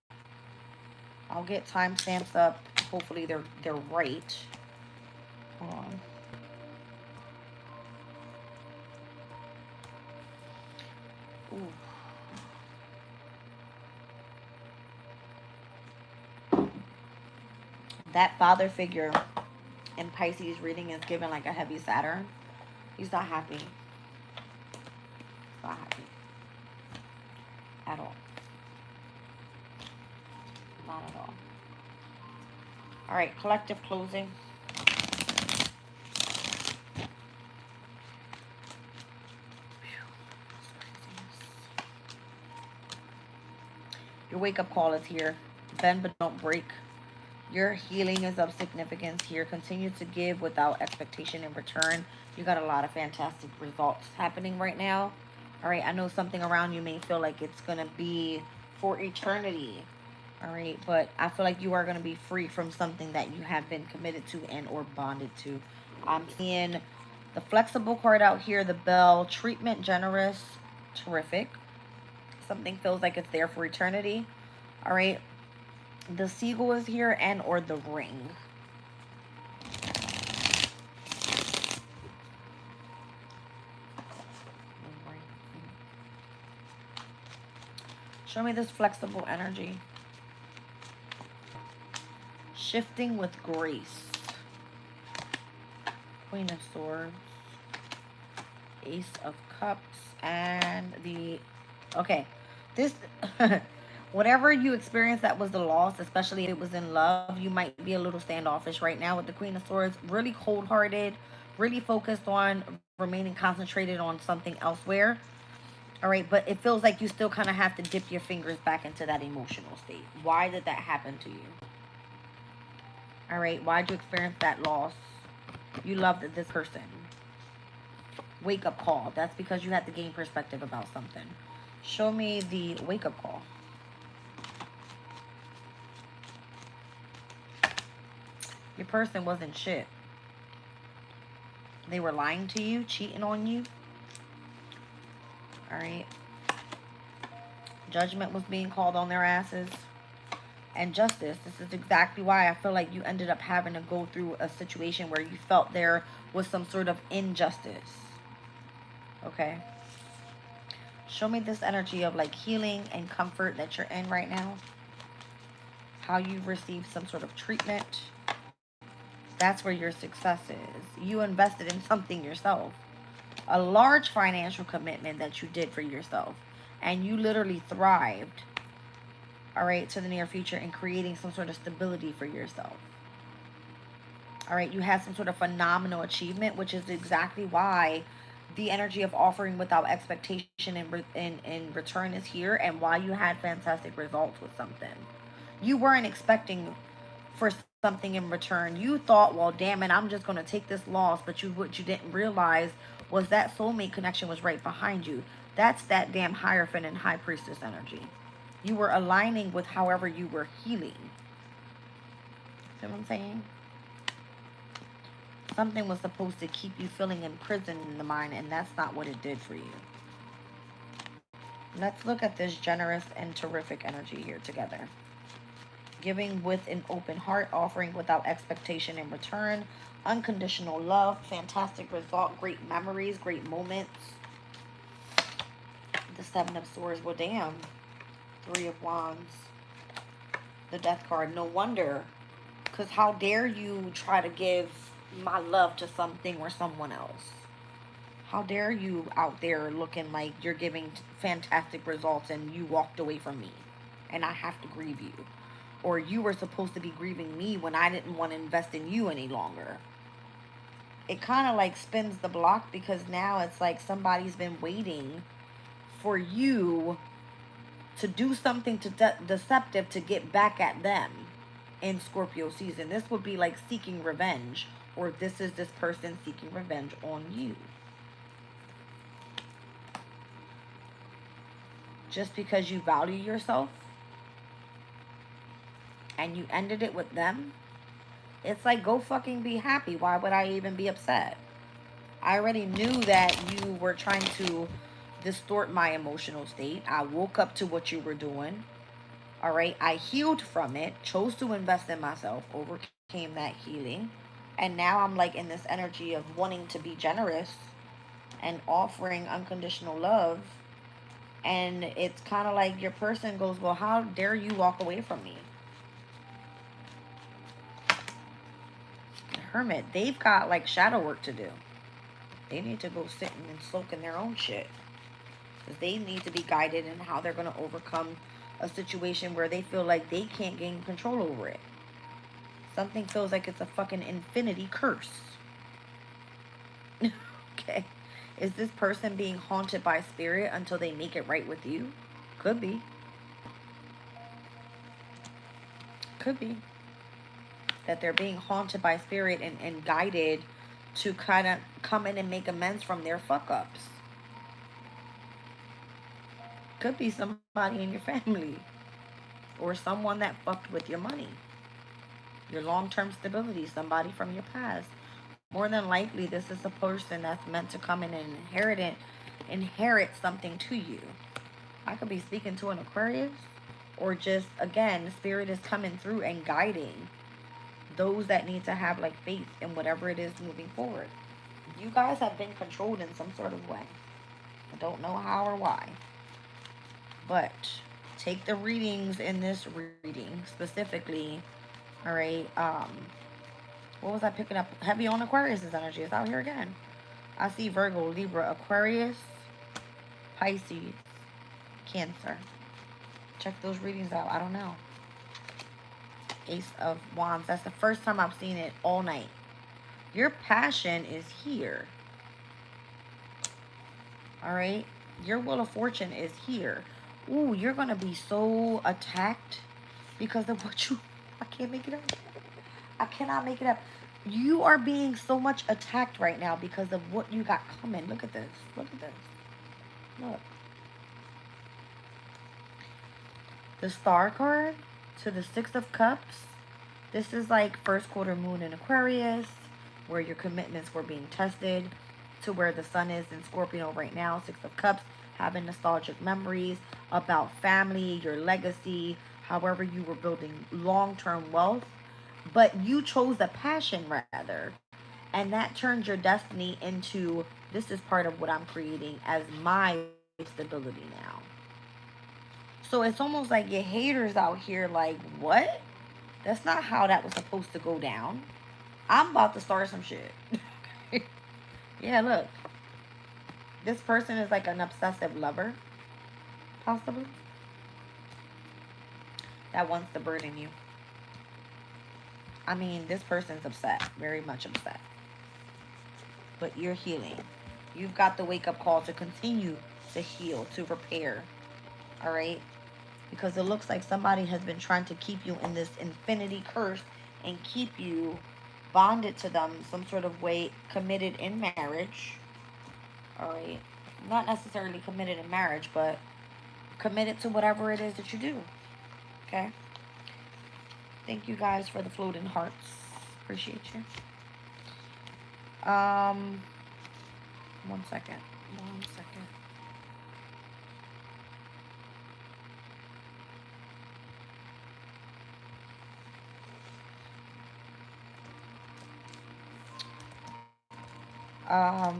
[SPEAKER 1] I'll get timestamps up. Hopefully they're right. Hold on. Ooh. That father figure in Pisces reading is given like a heavy Saturn. He's not happy. He's not happy. At all. Not at all. Alright, collective closing. Your wake-up call is here. Bend but don't break. Your healing is of significance here. Continue to give without expectation in return. You got a lot of fantastic results happening right now. All right, I know something around you may feel like it's going to be for eternity. All right, but I feel like you are going to be free from something that you have been committed to and or bonded to. I'm seeing the flexible card out here, the bell, treatment, generous, terrific. Something feels like it's there for eternity. All right. The seagull is here and or the ring. Show me this flexible energy. Shifting with grace. Queen of Swords. Ace of Cups. And the... Okay. This... Whatever you experienced that was the loss, especially if it was in love, you might be a little standoffish right now with the Queen of Swords. Really cold-hearted, really focused on remaining concentrated on something elsewhere. All right, but it feels like you still kind of have to dip your fingers back into that emotional state. Why did that happen to you? All right, why did you experience that loss? You loved this person. Wake-up call. That's because you had to gain perspective about something. Show me the wake-up call. Your person wasn't shit. They were lying to you, cheating on you. Alright. Judgment was being called on their asses. And justice. This is exactly why I feel like you ended up having to go through a situation where you felt there was some sort of injustice. Okay. Show me this energy of like healing and comfort that you're in right now. How you've received some sort of treatment. That's where your success is. You invested in something yourself. A large financial commitment that you did for yourself. And you literally thrived, all right, to the near future in creating some sort of stability for yourself. All right, you had some sort of phenomenal achievement, which is exactly why the energy of offering without expectation in return is here, and why you had fantastic results with something. You weren't expecting for something in return. You thought, well, damn it, I'm just going to take this loss. But what you didn't realize was that soulmate connection was right behind you. That's that damn Hierophant and High Priestess energy. You were aligning with however you were healing. See what I'm saying? Something was supposed to keep you feeling imprisoned in the mind, and that's not what it did for you. Let's look at this generous and terrific energy here together. Giving with an open heart, offering without expectation in return, unconditional love, fantastic result, great memories, great moments. The Seven of Swords, well, damn. Three of Wands. The Death card, no wonder. Because how dare you try to give my love to something or someone else? How dare you out there looking like you're giving fantastic results and you walked away from me and I have to grieve you? Or you were supposed to be grieving me when I didn't want to invest in you any longer. It kind of like spins the block, because now it's like somebody's been waiting for you to do something deceptive to get back at them in Scorpio season. This would be like seeking revenge, or this is this person seeking revenge on you. Just because you value yourself and you ended it with them, it's like, go fucking be happy. Why would I even be upset? I already knew that you were trying to distort my emotional state. I woke up to what you were doing. All right. I healed from it, chose to invest in myself, overcame that healing. And now I'm like in this energy of wanting to be generous and offering unconditional love. And it's kind of like your person goes, well, how dare you walk away from me? The Hermit, they've got like shadow work to do. They need to go sit and soak in their own shit. Because they need to be guided in how they're going to overcome a situation where they feel like they can't gain control over it. Something feels like it's a fucking infinity curse. Okay. Is this person being haunted by spirit until they make it right with you? Could be. Could be. That they're being haunted by spirit and guided to kind of come in and make amends from their fuck-ups. Could be somebody in your family. Or someone that fucked with your money. Your long-term stability. Somebody from your past. More than likely, this is a person that's meant to come in and inherit something to you. I could be speaking to an Aquarius, or just, again, spirit is coming through and guiding those that need to have like faith in whatever it is moving forward. You guys have been controlled in some sort of way. I don't know how or why. But take the readings in this reading specifically. All right. What was I picking up? Heavy on Aquarius' energy. It's out here again. I see Virgo, Libra, Aquarius, Pisces, Cancer. Check those readings out. I don't know. Ace of Wands. That's the first time I've seen it all night. Your passion is here. All right. Your Wheel of Fortune is here. Ooh, you're going to be so attacked because of what you... I can't make it up. I cannot make it up. You are being so much attacked right now because of what you got coming. Look at this. Look at this. Look. The Star card to the Six of Cups. This is like first quarter moon in Aquarius, where your commitments were being tested, to where the sun is in Scorpio right now. Six of Cups, having nostalgic memories about family, your legacy, however you were building long-term wealth. But you chose a passion rather. And that turned your destiny into, this is part of what I'm creating as my stability now. So it's almost like your haters out here like, what? That's not how that was supposed to go down. I'm about to start some shit. Yeah, look. This person is like an obsessive lover, possibly, that wants to burden you. I mean, this person's upset, very much upset. But you're healing. You've got the wake-up call to continue to heal, to repair. All right? Because it looks like somebody has been trying to keep you in this infinity curse and keep you bonded to them some sort of way, committed in marriage. All right? Not necessarily committed in marriage, but committed to whatever it is that you do. Okay? Thank you guys for the floating hearts. Appreciate you. 1 second. 1 second. I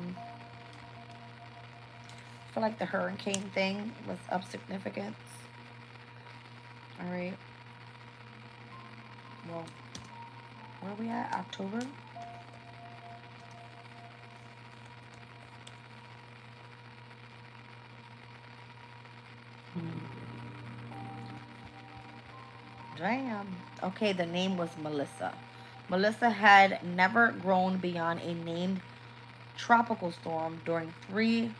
[SPEAKER 1] feel like the hurricane thing was of significance. All right. Well, where are we at? October? Damn. Okay, the name was Melissa. Melissa had never grown beyond a named tropical storm during 3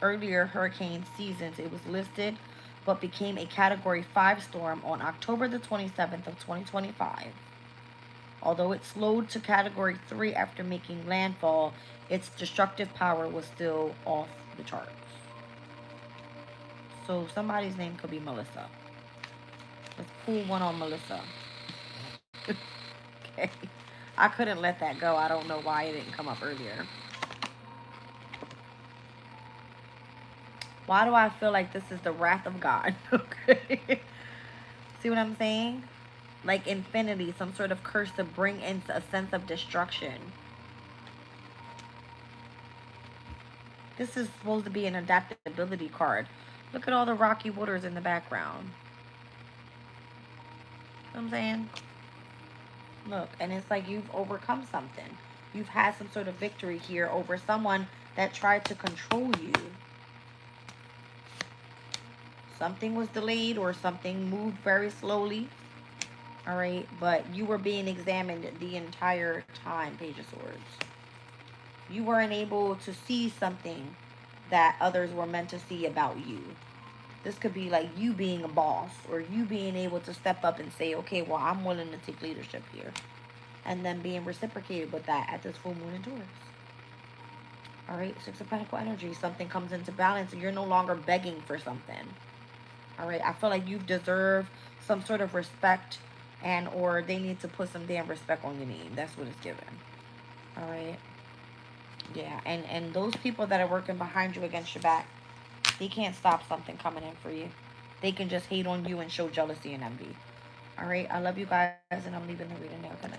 [SPEAKER 1] earlier hurricane seasons. It was listed but became a Category 5 storm on October the 27th of 2025. Although it slowed to Category 3 after making landfall, its destructive power was still off the charts. So somebody's name could be Melissa. Let's pull one on Melissa. Okay. I couldn't let that go. I don't know why it didn't come up earlier. Why do I feel like this is the wrath of God? Okay. See what I'm saying? Like infinity, some sort of curse to bring into a sense of destruction. This is supposed to be an adaptability card. Look at all the rocky waters in the background. You know what I'm saying? Look, and it's like you've overcome something. You've had some sort of victory here over someone that tried to control you. Something was delayed or something moved very slowly. All right, but you were being examined the entire time, Page of Swords. You weren't able to see something that others were meant to see about you. This could be like you being a boss or you being able to step up and say, okay, well, I'm willing to take leadership here. And then being reciprocated with that at this full moon in Taurus. All right, 6 of Pentacles energy. Something comes into balance and you're no longer begging for something. All right, I feel like you deserve some sort of respect and or they need to put some damn respect on your name. That's what it's given. All right. Yeah, and those people that are working behind you against your back, they can't stop something coming in for you. They can just hate on you and show jealousy and envy. All right, I love you guys, and I'm leaving the reading there. Good night.